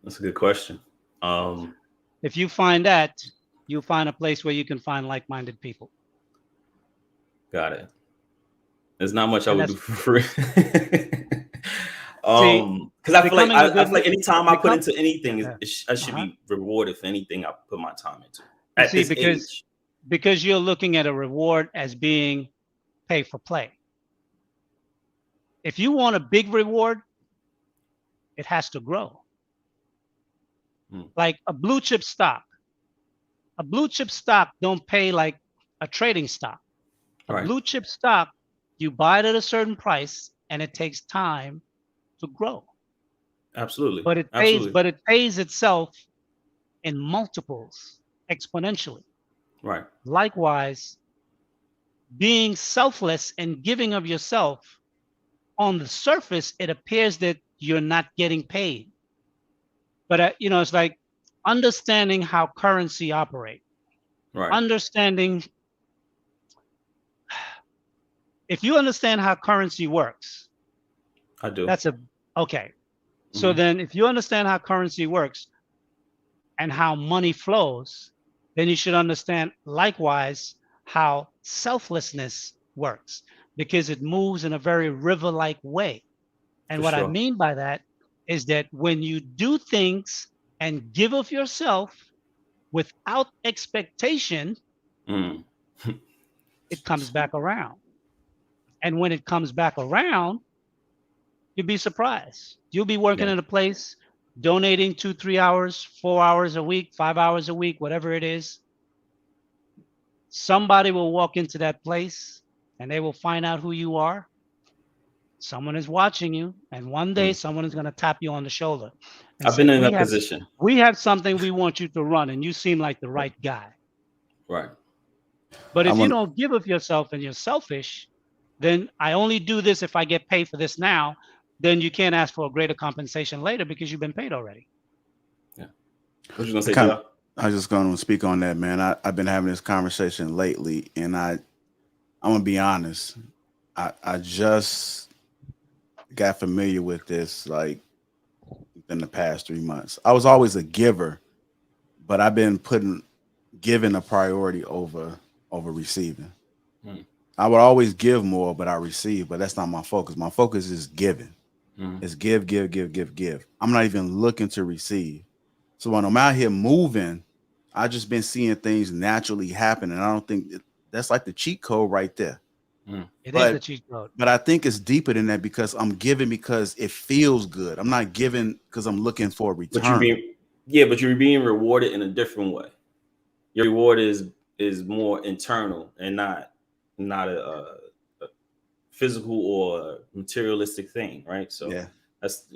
That's a good question. If you find that, you'll find a place where you can find like-minded people. Got it. There's not much I would do for free. Because I feel like anytime I put into anything, I should be rewarded for anything I put my time into. At this age. Because you're looking at a reward as being pay for play. If you want a big reward, it has to grow. Like a blue chip stock. A blue chip stock don't pay like a trading stock. A blue chip stock, you buy it at a certain price and it takes time to grow. Absolutely. But it pays itself in multiples exponentially. Right. Likewise, being selfless and giving of yourself, on the surface, it appears that you're not getting paid. But, it's like understanding how currency operates. Right. Understanding, if you understand how currency works. I do. Okay. So then if you understand how currency works and how money flows, then you should understand likewise how selflessness works, because it moves in a very river-like way. And what I mean by that is that when you do things and give of yourself without expectation, it comes back around. And when it comes back around, you'll be surprised. You'll be working in a place, donating 2-3 hours, 4 hours a week, 5 hours a week, whatever it is. Somebody will walk into that place and they will find out who you are. Someone is watching you, and one day someone is going to tap you on the shoulder. I've been in that position. We have something we want you to run, and you seem like the right guy. Right. But if you don't give of yourself and you're selfish, then I only do this if I get paid for this now. Then you can't ask for a greater compensation later because you've been paid already. Yeah. What you gonna say, Joe? I was just going to speak on that, man. I've been having this conversation lately, and I'm gonna be honest. I just got familiar with this like in the past 3 months. I was always a giver, but I've been giving a priority over receiving. I would always give more, but I receive, but that's not my focus. My focus is giving. It's give. I'm not even looking to receive. So when I'm out here moving, I just been seeing things naturally happen. And I don't think that's like the cheat code right there. It is the cheat code. But I think it's deeper than that, because I'm giving because it feels good. I'm not giving because I'm looking for a return. But you're being rewarded in a different way. Your reward is more internal and not a physical or materialistic thing, right? So that's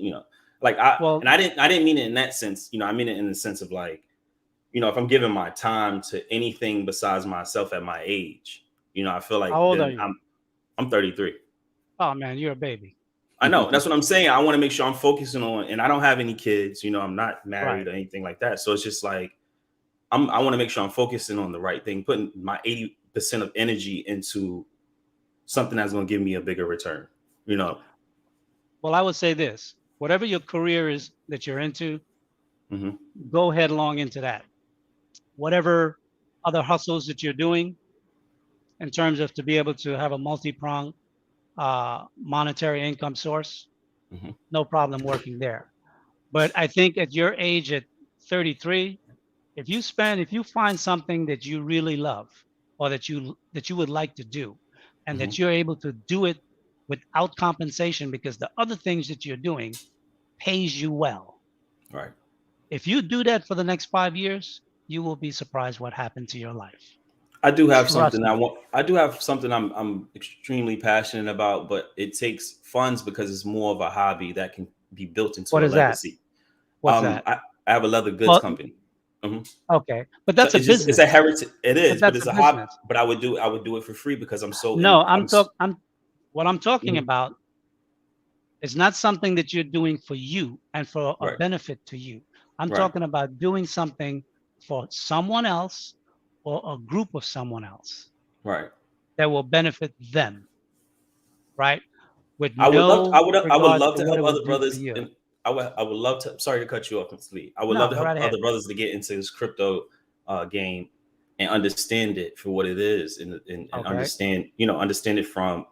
Like Well, I didn't mean it in that sense. I mean it in the sense of like, if I'm giving my time to anything besides myself at my age, I feel like how old are then you? I'm 33. Oh man, you're a baby. I know. That's what I'm saying. I want to make sure I'm focusing on, and I don't have any kids. I'm not married Right. or anything like that. So it's just like I want to make sure I'm focusing on the right thing, putting my 80% of energy into something that's going to give me a bigger return. Well, I would say this: whatever your career is that you're into, Mm-hmm. go headlong into that. Whatever other hustles that you're doing, in terms of to be able to have a multi-pronged monetary income source, Mm-hmm. no problem working there. But I think at your age, at 33, if you find something that you really love, or that you would like to do, and Mm-hmm. that you're able to do it without compensation, because the other things that you're doing pays you well. Right. If you do that for the next 5 years, you will be surprised what happened to your life. I do have Trust something me. I do have something I'm extremely passionate about, but it takes funds because it's more of a hobby that can be built into What a is that? legacy. What's that? I have a leather goods Well, company. Mhm. okay, but So that's a it's a business. heritage. It But is, but that's it's a a hobby. business. But I would do it for free because I'm so No, I'm what I'm talking mhm. about is not something that you're doing for you and for a Right, benefit to you. I'm right, talking about doing something for someone else, or a group of someone else, right. that will benefit them, right? With I no would regards love to to what help it other would do for brothers, you. and I would love to. Sorry to cut you off, Mr. Lee. I would love No, to go help right ahead. other brothers to get into this crypto game and understand it for what it is, and Okay. understand understand it from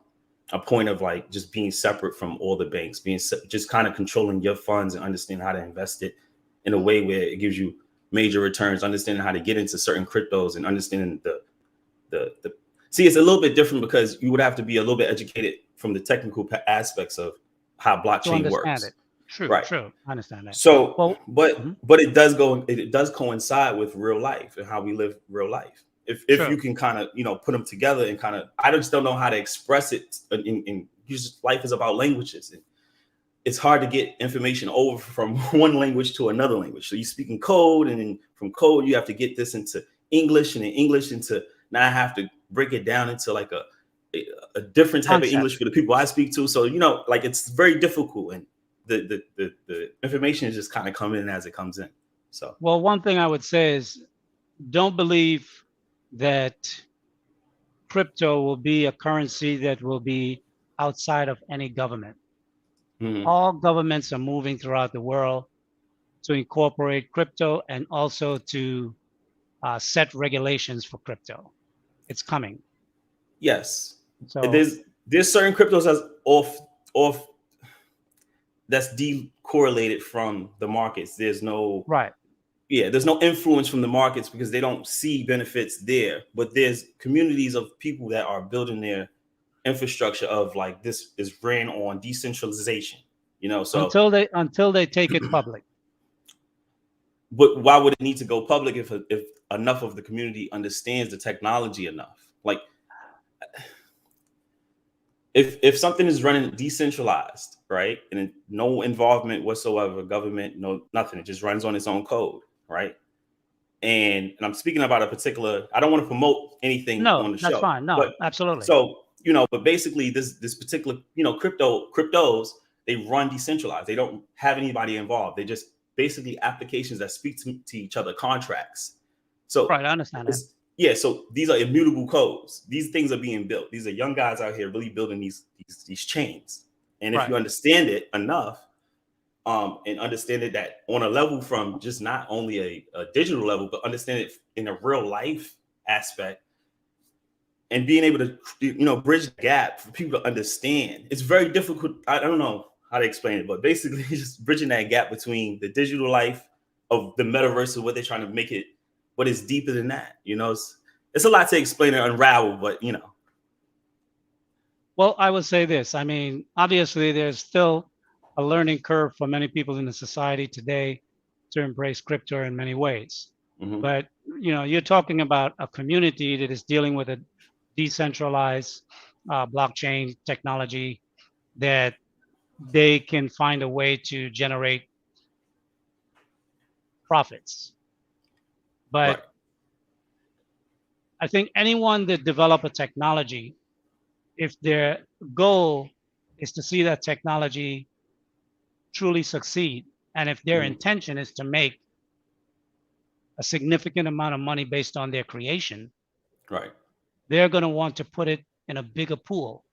a point of like just being separate from all the banks, just kind of controlling your funds and understanding how to invest it in a way where it gives you major returns, understanding how to get into certain cryptos and understanding the see, it's a little bit different because you would have to be a little bit educated from the technical aspects of how To blockchain understand works. it. True, Right. true. I understand that. So, Well, but mhm, it does coincide with real life and how we live real life. If you true. can kind of put them together and kind of, I just don't know how to express it. In life is about languages, and it's hard to get information over from one language to another language. So you speak in code, and then from code you have to get this into English, and then English into, now I have to break it down into like a different type of Concept. English for the people I speak to. So like it's very difficult, and the information is just kind of coming in as it comes in. So Well, one thing I would say is, don't believe that crypto will be a currency that will be outside of any government. mhm. All governments are moving throughout the world to incorporate crypto, and also to set regulations for crypto. It's coming. Yes, So, there's certain cryptos that's off that's decorrelated from the markets. right. There's no influence from the markets because they don't see benefits there. But there's communities of people that are building their infrastructure of like, this is ran on decentralization. So Until they take it public. but why would it need to go public if enough of the community understands the technology enough? Like, if something is running decentralized, right, and no involvement whatsoever, government, no nothing, it just runs on its own code, right? And I'm speaking about a particular, I don't want to promote anything on No, the that's show, fine. No, but absolutely. so but basically this particular cryptos, they run decentralized. They don't have anybody involved. They just basically applications that speak to each other, contracts. So Right, I understand that. it's yeah, so these are immutable codes. These things are being built. These are young guys out here really building these chains. And if Right. you understand it enough, and understand it that on a level from just not only a digital level, but understand it in a real life aspect, and being able to bridge the gap for people to understand. It's very difficult. I don't know how to explain it, but basically just bridging that gap between the digital life of the metaverse and what they're trying to make it, but it's deeper than that. It's a lot to explain and unravel, but Well, I would say this. I mean, obviously, there's still a learning curve for many people in the society today to embrace crypto in many ways. mhm. But you're talking about a community that is dealing with a decentralized blockchain technology that they can find a way to generate profits. But Right. I think anyone that develop a technology, if their goal is to see that technology truly succeed, and if their Mhm. intention is to make a significant amount of money based on their creation, Right. they're going to want to put it in a bigger pool.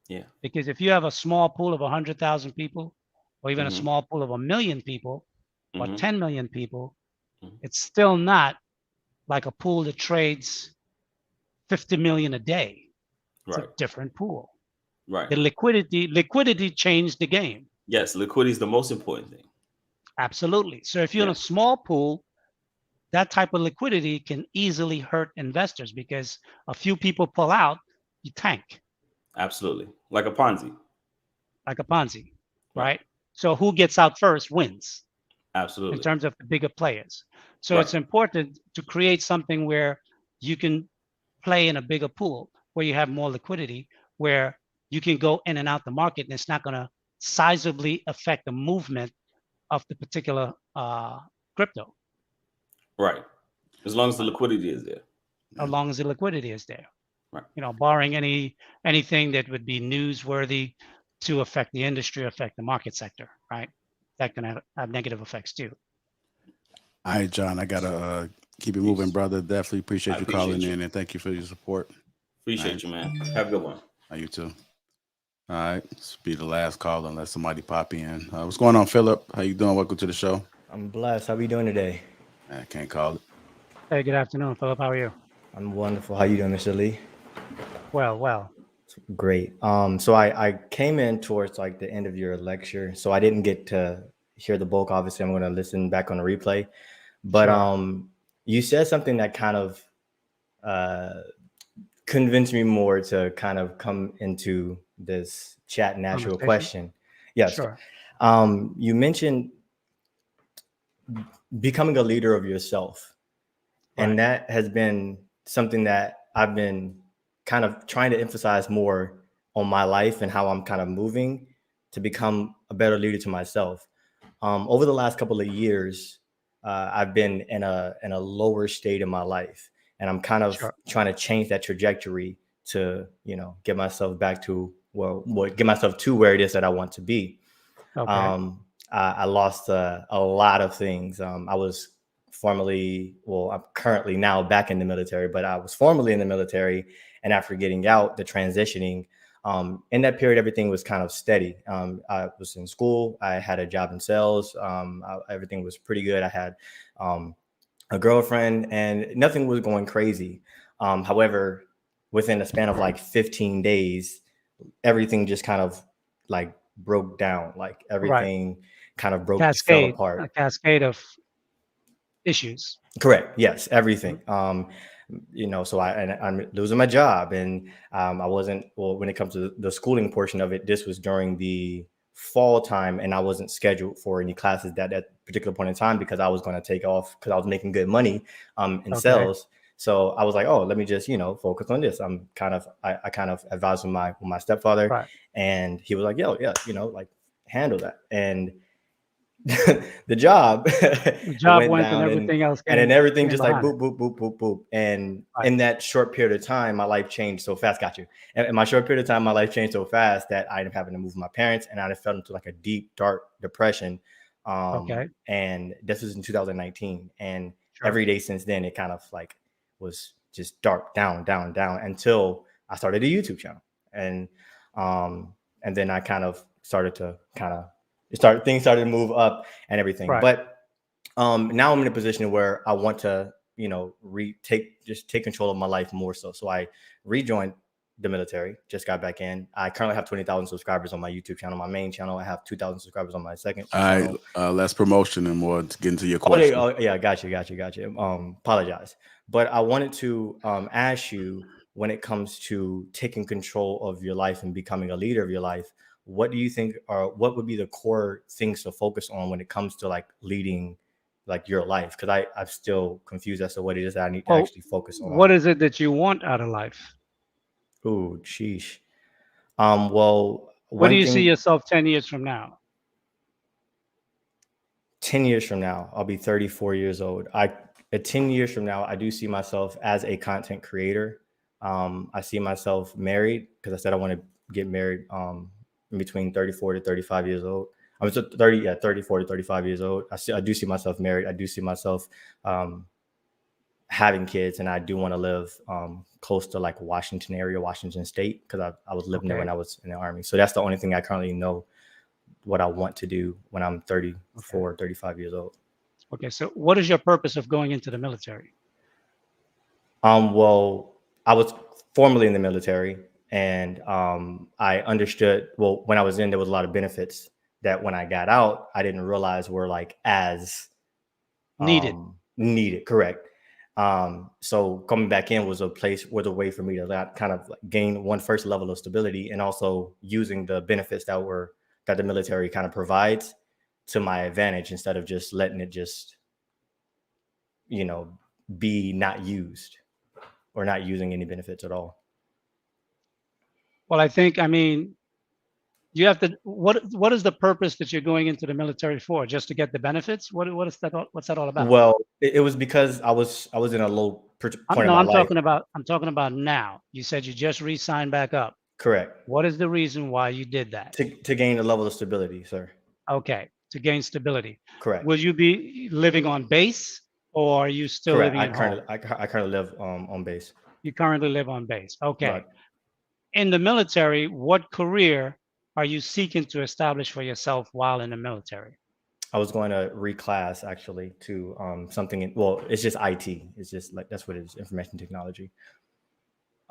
Yeah. Because if you have a small pool of 100,000 people, or even a Mhm. small pool of 1 million people, or Mhm. 10 million people, Mhm. it's still not like a pool that trades 50 million a day. It's a Right. different pool. Right. The liquidity changed the game. Yes, liquidity is the most important thing. Absolutely. So if you're in Yeah. a small pool, that type of liquidity can easily hurt investors because a few people pull out, you tank Absolutely. Like a Ponzi. like a Ponzi, Right. right? So who gets out first wins in Absolutely. terms of the bigger players. So Right. it's important to create something where you can play in a bigger pool, where you have more liquidity, where you can go in and out the market, and it's not going to sizably affect the movement of the particular crypto, Right. As long as the right? liquidity is there. As long as the liquidity is there. Right. Barring anything that would be newsworthy to affect the industry, affect the market sector, right? That can have negative effects too. All right, John, I gotta keep it moving, Peace. brother. Definitely I appreciate you appreciate calling you. in, and thank you for your support. Appreciate you, man. Have a good one. You too. All right, this will be the last call unless somebody pop in. What's going on, Philip? How you doing? Welcome to the show. I'm blessed. How are we doing today? I can't call it. Hey, good afternoon, Philip. How are you? I'm wonderful. How you doing, Mr. Lee? Well. Great. So I came in towards like the end of your lecture, so I didn't get to hear the bulk. Obviously, I'm going to listen back on the replay. But Sure. you said something that kind of uh, convinced me more to kind of come into this chat and ask you a Conversation. question. Yes. Sure. You mentioned becoming a leader of yourself. And Right. that has been something that I've been kind of trying to emphasize more on my life and how I'm kind of moving to become a better leader to myself. Over the last couple of years, I've been in a lower state in my life, and I'm kind of Sure. trying to change that trajectory to get myself back to get myself to where it is that I want to be. Okay. I lost a lot of things. I was I'm currently now back in the military, but I was formerly in the military. And after getting out, the transitioning, in that period, everything was kind of steady. I was in school. I had a job in sales. Everything was pretty good. I had a girlfriend and nothing was going crazy. However, within a span of like 15 days, everything just kind of like broke down. Like Right. everything kind of fell A apart. cascade of issues. Correct. Yes, Mhm. everything. So I'm losing my job, and I wasn't. Well, when it comes to the schooling portion of it, this was during the fall time, and I wasn't scheduled for any classes that particular point in time because I was going to take off because I was making good money in Okay. sales. So I was like, oh, let me just focus on this. I kind of advised with my stepfather, Right. and he was like, yo, yeah, like handle that. And the job The it job went went and down, and everything else then everything came just like behind it. boop boop boop boop boop. And Right. in that short period of time my life changed so fast. Got you. And in my short period of time my life changed so fast that I ended up having to move with my parents, and I fell into like a deep dark depression. Okay. And this was in 2019, and Sure. every day since then it kind of like was just dark down until I started a YouTube channel. And then I kind of started to things started to move up and everything. Right. But now I'm in a position where I want to, take control of my life more so. So I rejoined the military, just got back in. I currently have 20,000 subscribers on my YouTube channel, my main channel. I have 2,000 subscribers on my second channel. All right, less promotion and more to get into your question. Yeah, got you. Apologize. But I wanted to ask you, when it comes to taking control of your life and becoming a leader of your life, what do you think what would be the core things to focus on when it comes to like leading like your life? Because I'm still confused as to what it is that I need to actually focus on. What is it that you want out of life? Oh, sheesh. Well, Where do One you see thing, yourself 10 years from now? 10 years from now, I'll be 34 years old. At 10 years from now, I do see myself as a content creator. I see myself married because I said I want to get married in between 34 to 35 years old. I was 34 to 35 years old. I do see myself married. I do see myself having kids, and I do want to live close to like Washington area, Washington State, because I was living there when I was in the Army. So that's the only thing I currently know what I want to do when I'm 34, 35 years old. Okay, so what is your purpose of going into the military? Well, I was formerly in the military, and I understood, well, when I was in, there was a lot of benefits that when I got out, I didn't realize were like as needed. Correct. So coming back in was a way for me to kind of like gain one first level of stability, and also using the benefits that the military kind of provides to my advantage, instead of just letting it just, be not used or not using any benefits at all. Well, I mean, you have to, what is the purpose that you're going into the military for? Just to get the benefits? What's that all about? Well, it was because I was in a low point in my life. I'm talking about now. You said you just re-signed back up. Correct. What is the reason why you did that? To gain a level of stability, sir. Okay, to gain stability. Correct. Will you be living on base, or are you still living at home? I currently live on base. You currently live on base. Okay. Right. In the military, what career are you seeking to establish for yourself while in the military? I was going to reclass actually to something. Well, it's just IT. It's just like, that's what it is, information technology.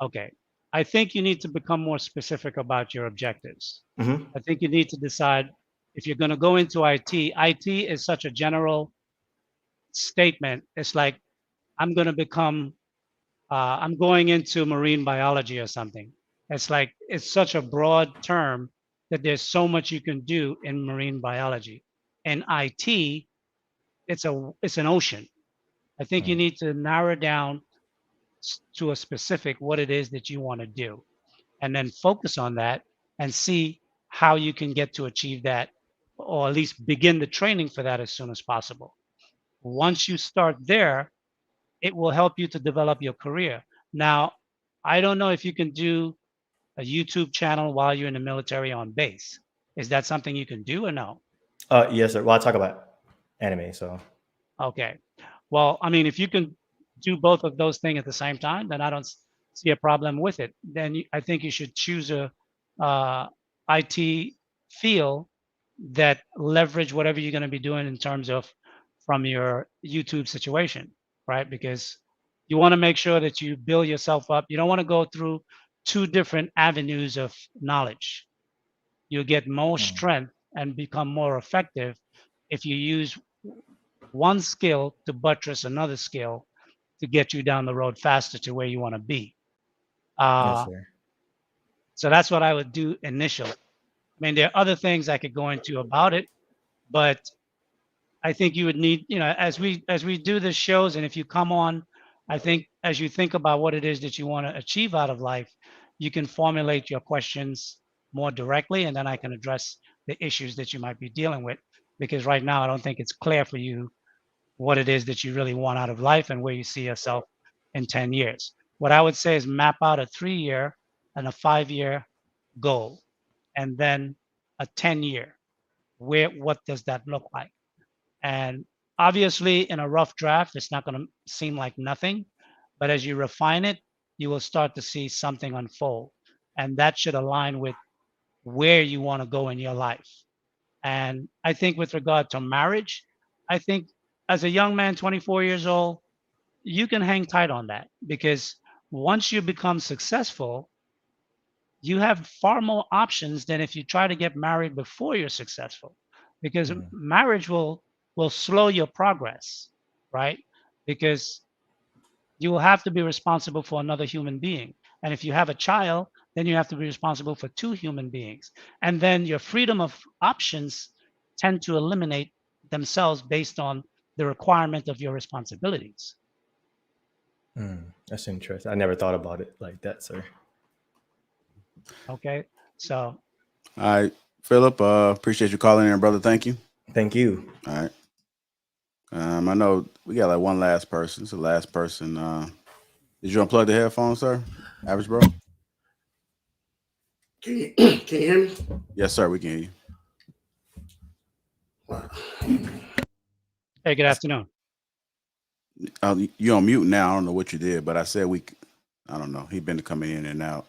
Okay. I think you need to become more specific about your objectives. Mm-hmm. I think you need to decide if you're going to go into IT. IT is such a general statement. It's like, I'm going into marine biology or something. It's like, it's such a broad term that there's so much you can do in marine biology. And IT, it's an ocean. I think you need to narrow down to a specific what it is that you want to do, and then focus on that and see how you can get to achieve that, or at least begin the training for that as soon as possible. Once you start there, it will help you to develop your career. Now, I don't know if you can do a YouTube channel while you're in the military on base. Is that something you can do or no? Yes, sir. Well, I talk about anime, so. Okay. Well, I mean, if you can do both of those things at the same time, then I don't see a problem with it. Then I think you should choose a IT field that leverage whatever you're going to be doing in terms of from your YouTube situation, right? Because you want to make sure that you build yourself up. You don't want to go through two different avenues of knowledge. You'll get more strength and become more effective if you use one skill to buttress another skill to get you down the road faster to where you want to be. Yes, sir. So that's what I would do initially. I mean, there are other things I could go into about it, but I think you would need, as we do the shows, and if you come on, I think as you think about what it is that you want to achieve out of life, you can formulate your questions more directly, and then I can address the issues that you might be dealing with. Because right now, I don't think it's clear for you what it is that you really want out of life and where you see yourself in 10 years. What I would say is map out a 3-year and a 5-year goal, and then a 10-year. What does that look like? And obviously, in a rough draft, it's not going to seem like nothing, but as you refine it, you will start to see something unfold, and that should align with where you want to go in your life. And I think with regard to marriage, I think as a young man, 24 years old, you can hang tight on that, because once you become successful, you have far more options than if you try to get married before you're successful, because marriage will slow your progress, right? Because you will have to be responsible for another human being. And if you have a child, then you have to be responsible for 2 human beings. And then your freedom of options tend to eliminate themselves based on the requirement of your responsibilities. That's interesting. I never thought about it like that, sir. Okay. So All right, Philip. Appreciate you calling in, brother. Thank you. Thank you. All right. I know we got like one last person. It's the last person. Did you unplug the headphones, sir? Average bro. Can you hear me? Yes, sir. We can hear you. Hey, good afternoon. You on mute now. I don't know what you did, but I said we. I don't know. He been coming in and out.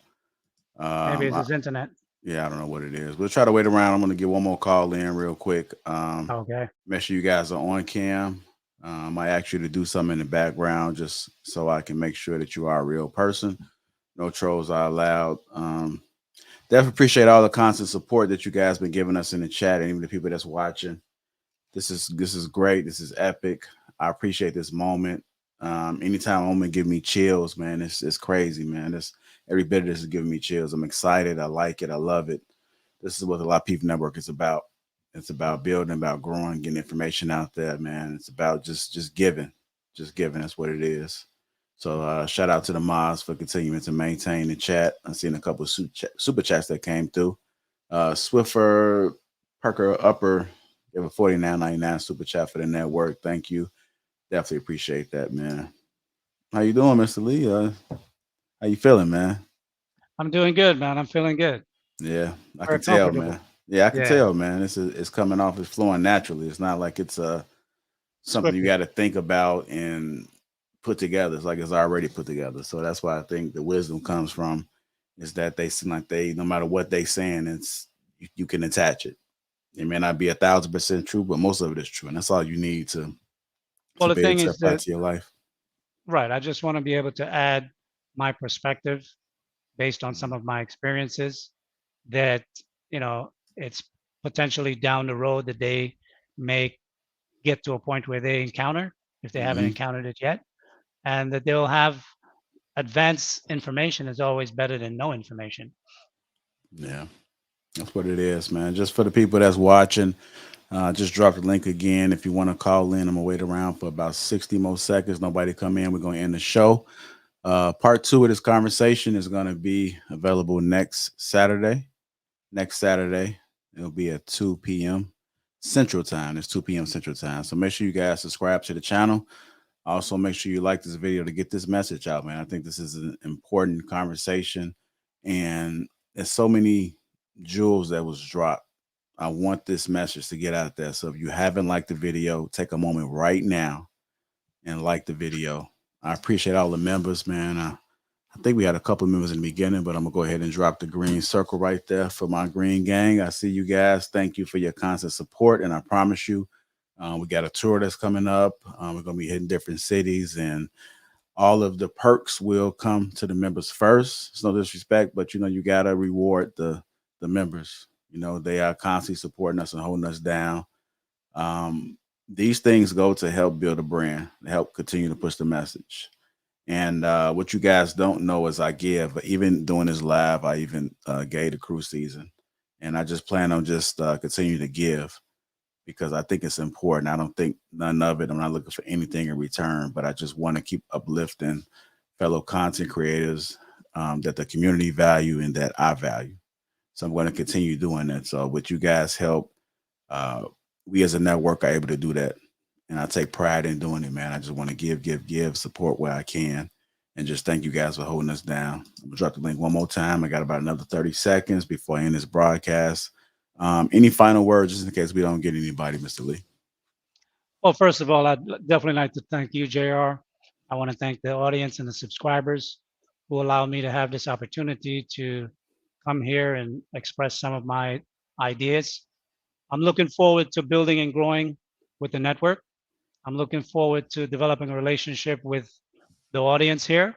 Maybe it's I, his internet. yeah, I don't know what it is. We'll try to wait around. I'm gonna get one more call in real quick. Okay. Make sure you guys are on cam. I ask you to do something in the background just so I can make sure that you are a real person. No trolls are allowed. Definitely appreciate all the constant support that you guys been giving us in the chat, and even the people that's watching. This is great. This is epic. I appreciate this moment. Anytime a moment give me chills, man, it's crazy, man. This every bit of this is giving me chills. I'm excited. I like it. I love it. This is what the Lapeef Network is about. It's about building, about growing, getting information out there, man. It's about just giving, just giving. That's what it is. So shout out to the mods for continuing to maintain the chat. I've seen a couple of super chats that came through. Swiffer Parker Upper gave a $49.99 super chat for the network. Thank you. Definitely appreciate that, man. How you doing, Mr. Lee? How you feeling, man? I'm doing good, man. I'm feeling good. Yeah, I Very can tell, comfortable. man. Yeah, I can Yeah. tell, man. It's coming off. It's flowing naturally. It's not like it's something you Scripted. got to think about and put together. It's like it's already put together. So that's why I think the wisdom comes from is that they seem like no matter what they saying, it's you can attach it. It may not be 1,000% true, but most of it is true, and that's all you need to Well, the be able thing to is apply that, to your life. right, I just want to be able to add my perspective based on some of my experiences that, it's potentially down the road that they may get to a point where they encounter, if they haven't Hmm. encountered it yet, and that they'll have advanced information is always better than no information. Yeah, that's what it is, man. Just for the people that's watching, just drop the link again. If you want to call in, I'm gonna wait around for about 60 more seconds. Nobody come in. We're gonna end the show. Part 2 of this conversation is gonna be available next Saturday. Next Saturday, it'll be at 2 p.m. Central Time. It's 2 p.m. Central Time. So make sure you guys subscribe to the channel. Also, make sure you like this video to get this message out, man. I think this is an important conversation, and there's so many jewels that was dropped. I want this message to get out there. So if you haven't liked the video, take a moment right now and like the video. I appreciate all the members, man. I think we had a couple of members in the beginning, but I'm gonna go ahead and drop the green circle right there for my green gang. I see you guys. Thank you for your constant support, and I promise you, we got a tour that's coming up. We're gonna be hitting different cities, and all of the perks will come to the members first. It's no disrespect, but you gotta reward the members. They are constantly supporting us and holding us down. These things go to help build a brand, to help continue to push the message. And what you guys don't know is I give. Even doing this live, I even gave the cruise season, and I just plan on just continue to give because I think it's important. I don't think none of it. I'm not looking for anything in return, but I just want to keep uplifting fellow content creators that the community value and that I value. So I'm going to continue doing that. So with you guys' help, uh, we as a network are able to do that. And I take pride in doing it, man. I just want to give, support where I can. And just thank you guys for holding us down. I'm gonna drop the link one more time. I got about another 30 seconds before I end this broadcast. Any final words, just in case we don't get anybody, Mr. Lee? Well, first of all, I'd definitely like to thank you, JR. I want to thank the audience and the subscribers who allow me to have this opportunity to come here and express some of my ideas. I'm looking forward to building and growing with the network. I'm looking forward to developing a relationship with the audience here.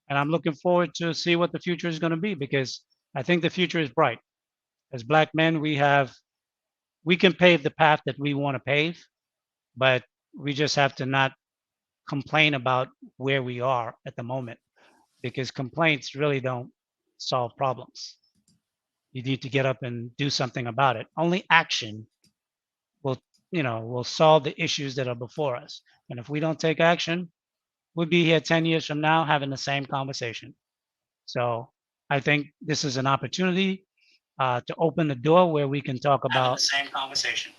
And I'm looking forward to see what the future is going to be because I think the future is bright. As Black men, we can pave the path that we want to pave, but we just have to not complain about where we are at the moment because complaints really don't solve problems. You need to get up and do something about it. Only action will, will solve the issues that are before us. And if we don't take action, we'll be here 10 years from now having the same conversation. So I think this is an opportunity to open the door where we can talk about the same conversation.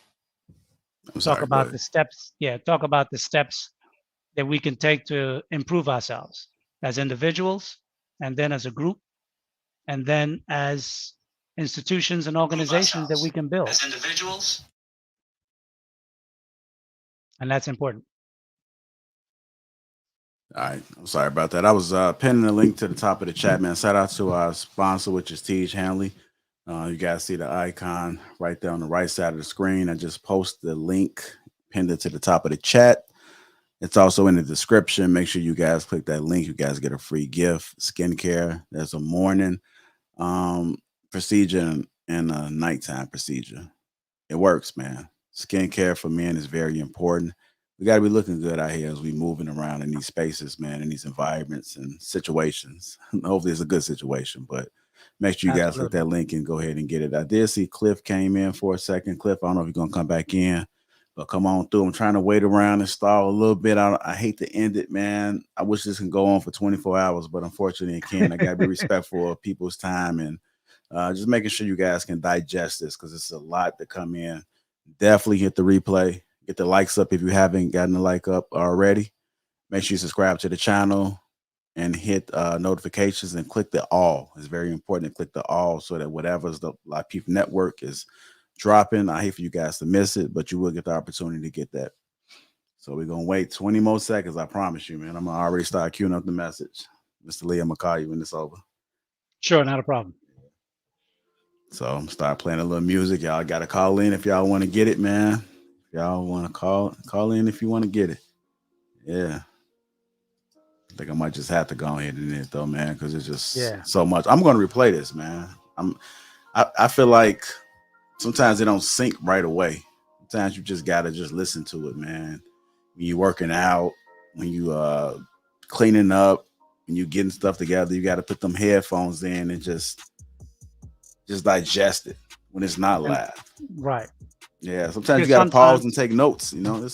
talk about the steps. Yeah, talk about the steps that we can take to improve ourselves as individuals, and then as a group, and then as institutions and organizations that we can build. As individuals. And that's important. All right. I'm sorry about that. I was pinning the link to the top of the chat, man. Shout out to our sponsor, which is Tej Hanley. You guys see the icon right there on the right side of the screen. I just posted the link, pinned it to the top of the chat. It's also in the description. Make sure you guys click that link. You guys get a free gift. Skincare. There's a morning procedure and a nighttime procedure. It works, man. Skincare for men is very important. We got to be looking good out here as we moving around in these spaces, man, in these environments and situations. Hopefully it's a good situation, but make sure you guys click that link and go ahead and get it. I did see Cliff came in for a second. Cliff, I don't know if you're going to come back in, but come on through. I'm trying to wait around and stall a little bit. I hate to end it, man. I wish this can go on for 24 hours, but unfortunately it can't. I got to be respectful of people's time and just making sure you guys can digest this because it's a lot to come in. Definitely hit the replay. Get the likes up if you haven't gotten the like up already. Make sure you subscribe to the channel and hit notifications and click the all. It's very important to click the all so that whatever's the Lapeef Network is dropping, I hate for you guys to miss it, but you will get the opportunity to get that. So we're going to wait 20 more seconds. I promise you, man. I'm going to already start queuing up the message. Mr. Lee, I'm going to call you when it's over. Sure, not a problem. So I'm start playing a little music. Y'all got to call in if y'all want to get it, man. Y'all want to call in if you want to get it. Yeah. I think I might just have to go ahead and it though, man, because it's just so much. I'm going to replay this, man. I feel like sometimes it don't sync right away. Sometimes you just got to just listen to it, man. When you're working out, when you cleaning up, when you getting stuff together, you got to put them headphones in and just digest it when it's not live. Right. Yeah, sometimes you got to pause and take notes, you know.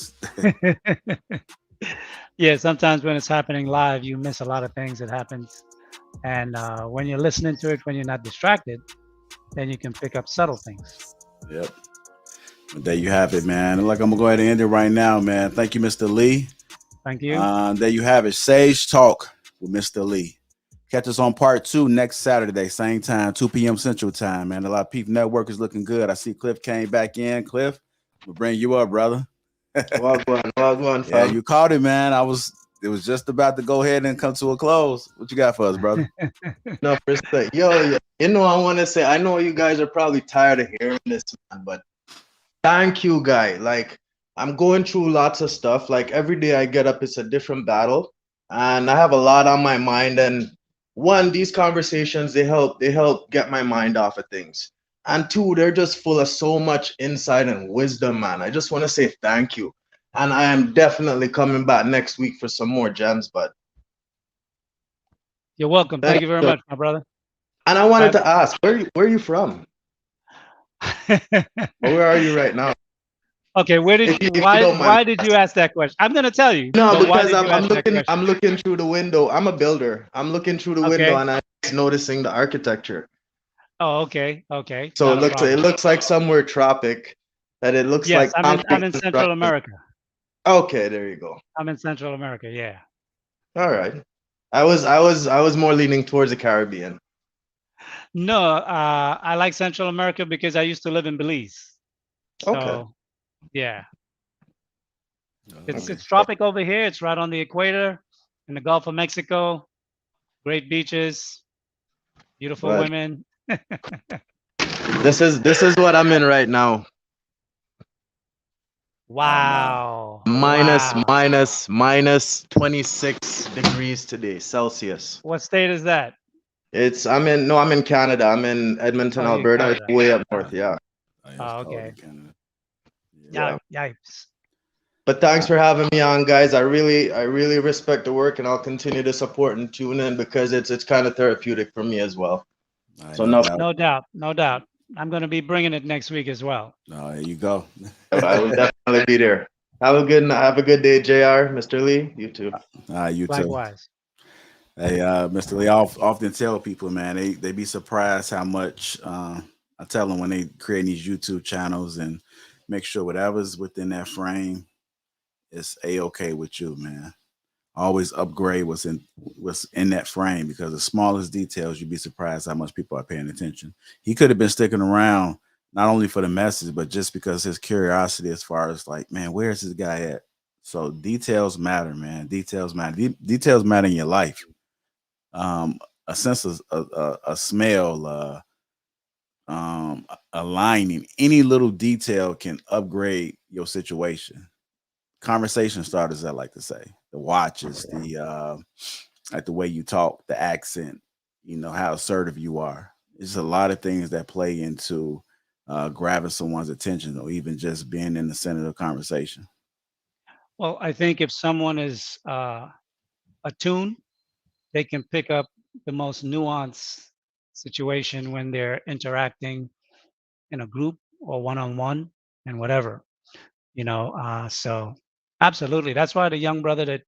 Yeah, sometimes when it's happening live, you miss a lot of things that happens. And when you're listening to it, when you're not distracted, then you can pick up subtle things. Yep. But there you have it, man. Like I'm going to go ahead and end it right now, man. Thank you, Mr. Lee. Thank you. There you have it. Sage Talk with Mr. Lee. Catch us on part 2 next Saturday, same time, 2 p.m. Central Time, man. The Lapeef Network is looking good. I see Cliff came back in. Cliff, we'll bring you up, brother. Wagwan, yeah, you caught it, man. It was just about to go ahead and come to a close. What you got for us, brother? No, respect. Yo, you know, I want to say, I know you guys are probably tired of hearing this, man, but thank you, guy. Like, I'm going through lots of stuff. Like, every day I get up, it's a different battle. And I have a lot on my mind. And one, these conversations, they help get my mind off of things. And two, they're just full of so much insight and wisdom, man. I just want to say thank you. And I am definitely coming back next week for some more gems, but you're welcome. Thank you very much, my brother. And I wanted to ask, where are you from? Where are you right now? Okay, why did you ask that question? I'm gonna tell you. No, because I'm looking through the window. I'm a builder. I'm looking through the window and I'm noticing the architecture. Oh, okay. So it looks like somewhere tropic. That it looks like I'm in Central America. Okay, there you go. I'm in Central America, yeah. All right. I was more leaning towards the Caribbean. No, I like Central America because I used to live in Belize. So, okay. Yeah. It's tropic over here. It's right on the equator in the Gulf of Mexico. Great beaches, beautiful women. This is what I'm in right now. Wow. Minus 26 degrees today, Celsius. What state is that? I'm in Canada. I'm in Edmonton, Alberta. It's way up north, yeah. Oh, okay. Yeah. Yikes. But thanks for having me on, guys. I really respect the work, and I'll continue to support and tune in because it's kind of therapeutic for me as well. So no doubt. I'm going to be bringing it next week as well. Oh, there you go. I will definitely be there. Have a good day, JR, Mr. Lee. You too. You too. Likewise. Hey, Mr. Lee, I often tell people, man, they be surprised how much I tell them when they create these YouTube channels and make sure whatever's within that frame is a-okay with you, man. Always upgrade what's in that frame, because the smallest details, you'd be surprised how much people are paying attention. He could have been sticking around not only for the message, but just because his curiosity as far as like, man, where's this guy at? So details matter, man. Details matter. Details matter in your life. A sense of a smell, aligning, any little detail can upgrade your situation. Conversation starters, I like to say. The watches, the like the way you talk, the accent, how assertive you are. There's a lot of things that play into grabbing someone's attention, or even just being in the center of the conversation. Well, I think if someone is attuned, they can pick up the most nuanced situation when they're interacting in a group or one-on-one and whatever, so absolutely. That's why the young brother that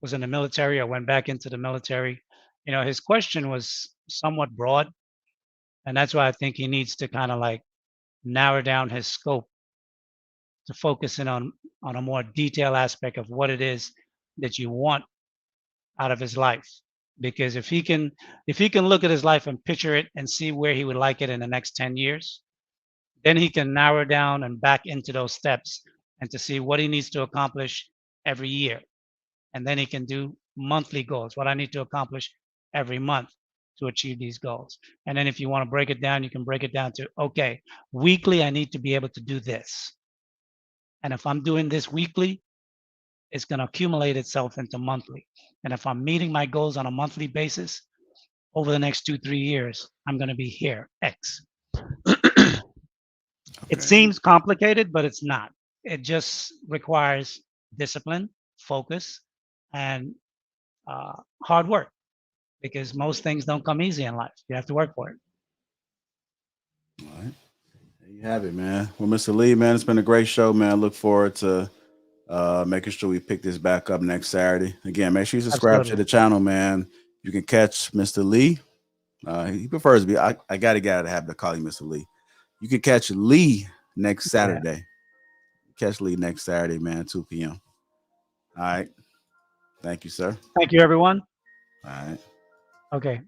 was in the military or went back into the military, his question was somewhat broad. And that's why I think he needs to kind of like narrow down his scope to focus in on a more detailed aspect of what it is that you want out of his life. Because if he can look at his life and picture it and see where he would like it in the next 10 years, then he can narrow down and back into those steps and to see what he needs to accomplish every year. And then he can do monthly goals, what I need to accomplish every month to achieve these goals. And then if you want to break it down, you can break it down to, okay, weekly, I need to be able to do this. And if I'm doing this weekly, it's going to accumulate itself into monthly. And if I'm meeting my goals on a monthly basis, over the next 2-3 years, I'm going to be here, X. It seems complicated, but it's not. It just requires discipline, focus, and hard work, because most things don't come easy in life. You have to work for it. All right. There you have it, man. Well, Mr. Lee, man, it's been a great show, man. I look forward to making sure we pick this back up next Saturday. Again, make sure you subscribe to the channel, man. You can catch Mr. Lee. He prefers to be, I got to have to call you Mr. Lee. You can catch Lee next Saturday. Yeah. Catch Lee next Saturday, man, 2 p.m. All right. Thank you, sir. Thank you, everyone. All right. Okay.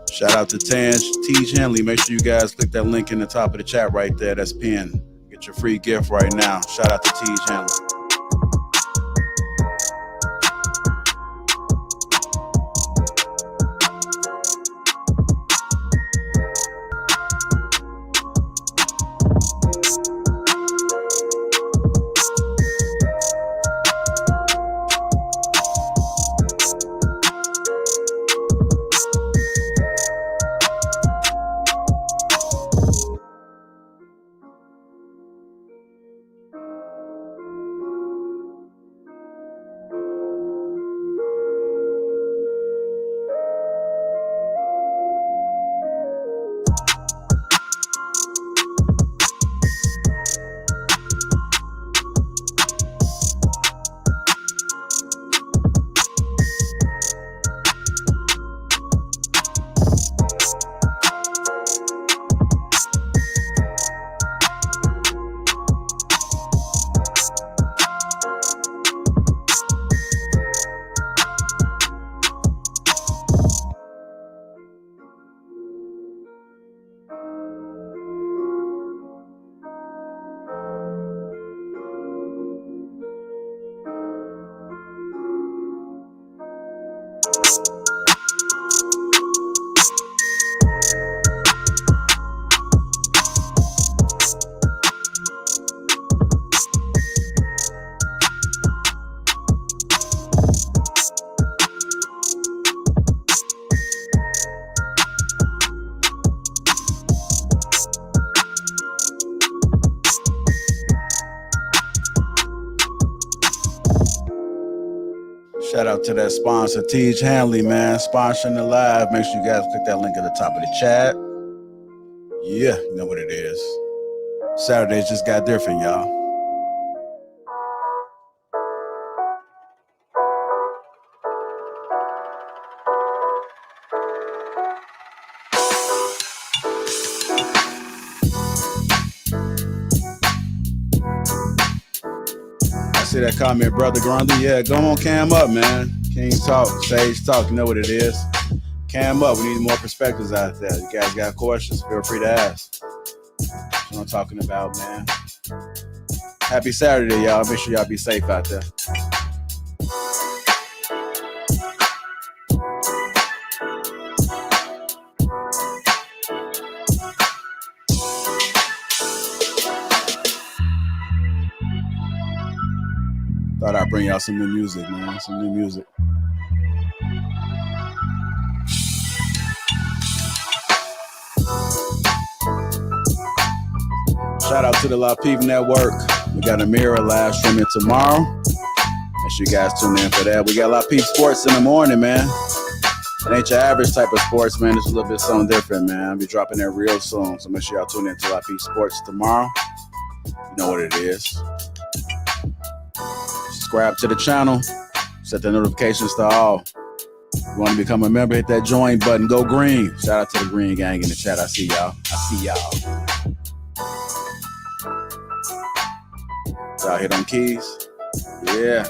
Shout out to Tej Henley. Make sure you guys click that link in the top of the chat right there. That's pinned. Get your free gift right now. Shout out to Tej Henley. Shout out to that sponsor, Tej Hanley, man, sponsoring the live. Make sure you guys click that link at the top of the chat. Yeah, you know what it is. Saturdays just got different, y'all. I see that comment, Brother Grundy. Yeah, go on, cam up, man. King Talk, Sage Talk, you know what it is. Cam up, we need more perspectives out there. You guys got questions, feel free to ask. That's what I'm talking about, man. Happy Saturday, y'all. Make sure y'all be safe out there. Thought I'd bring y'all some new music, man. Some new music. Shout out to the Lapeef Network. We got a mirror live streaming tomorrow. Make sure you guys tune in for that. We got Lapeef Sports in the morning, man. It ain't your average type of sports, man. It's a little bit something different, man. I'll be dropping that real soon. So make sure y'all tune in to Lapeef Sports tomorrow. You know what it is. Subscribe to the channel. Set the notifications to all. If you want to become a member, hit that join button. Go green. Shout out to the green gang in the chat. I see y'all. Y'all hit on keys. Yeah.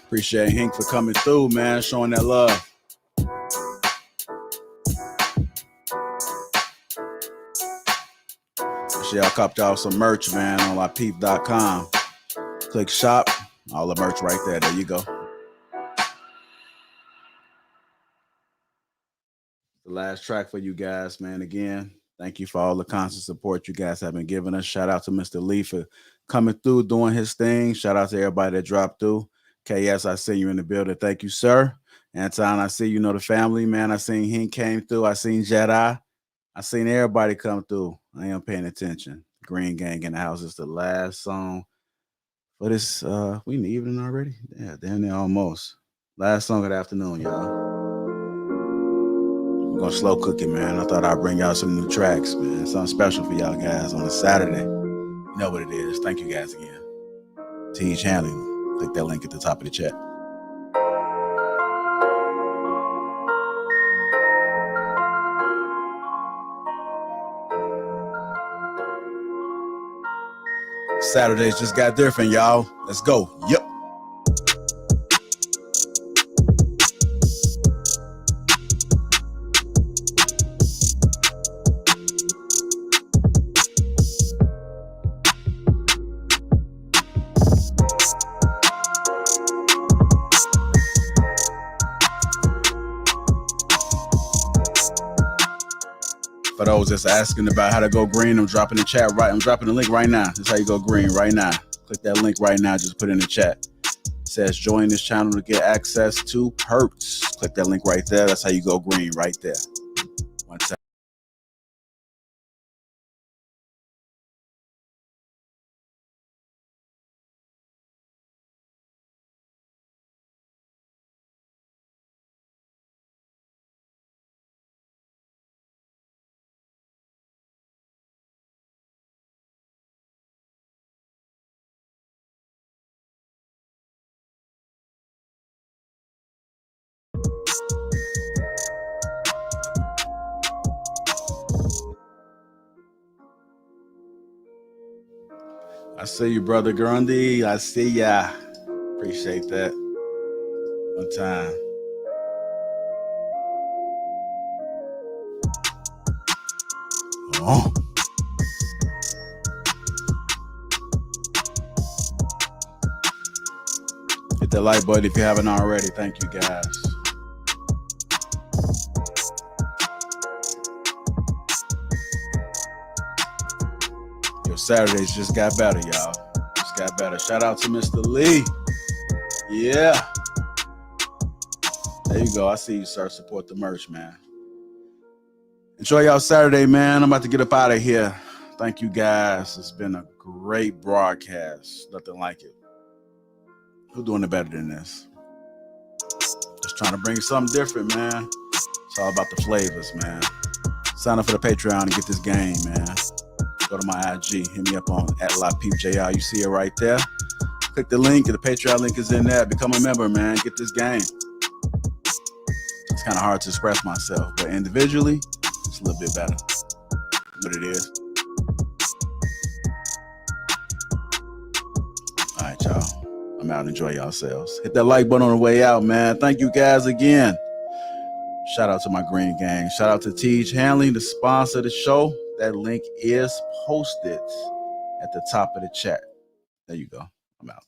Appreciate Hank for coming through, man, showing that love. Y'all copped off some merch, man, on lapeef.com. Click shop, all the merch right there. There you go. The last track for you guys, man. Again, thank you for all the constant support you guys have been giving us. Shout out to Mr. Lee for coming through, doing his thing. Shout out to everybody that dropped through. KS, I see you in the building. Thank you, sir. Anton, I see you know the family, man. I seen Hink came through. I seen Jedi. I seen everybody come through. I am paying attention. Green Gang in the House is the last song for this. We in the evening already? Yeah, damn near almost. Last song of the afternoon, y'all. We're gonna slow cook it, man. I thought I'd bring y'all some new tracks, man. Something special for y'all guys on a Saturday. You know what it is. Thank you guys again. Tej Hanley. Click that link at the top of the chat. Saturdays just got different, y'all. Let's go. Yep. For those that's asking about how to go green, I'm dropping the chat right. I'm dropping the link right now. That's how you go green right now. Click that link right now. Just put it in the chat. It says join this channel to get access to perks. Click that link right there. That's how you go green right there. One time. I see you, Brother Grundy. I see ya. Appreciate that. One time. Oh. Hit that like button if you haven't already. Thank you, guys. Your Saturdays just got better, y'all. Just got better. Shout out to Mr. Lee. Yeah. There you go. I see you, sir. Support the merch, man. Enjoy y'all Saturday, man. I'm about to get up out of here. Thank you guys. It's been a great broadcast. Nothing like it. Who's doing it better than this? Just trying to bring something different, man. It's all about the flavors, man. Sign up for the Patreon and get this game, man. Go to my IG. Hit me up on @LapeefJR. You see it right there. Click the link. The Patreon link is in there. Become a member, man. Get this game. It's kind of hard to express myself, but individually, it's a little bit better. But it is. All right, y'all. I'm out. Enjoy yourselves. Hit that like button on the way out, man. Thank you guys again. Shout out to my Green Gang. Shout out to Teach Handling, the sponsor of the show. That link is posted at the top of the chat. There you go. I'm out.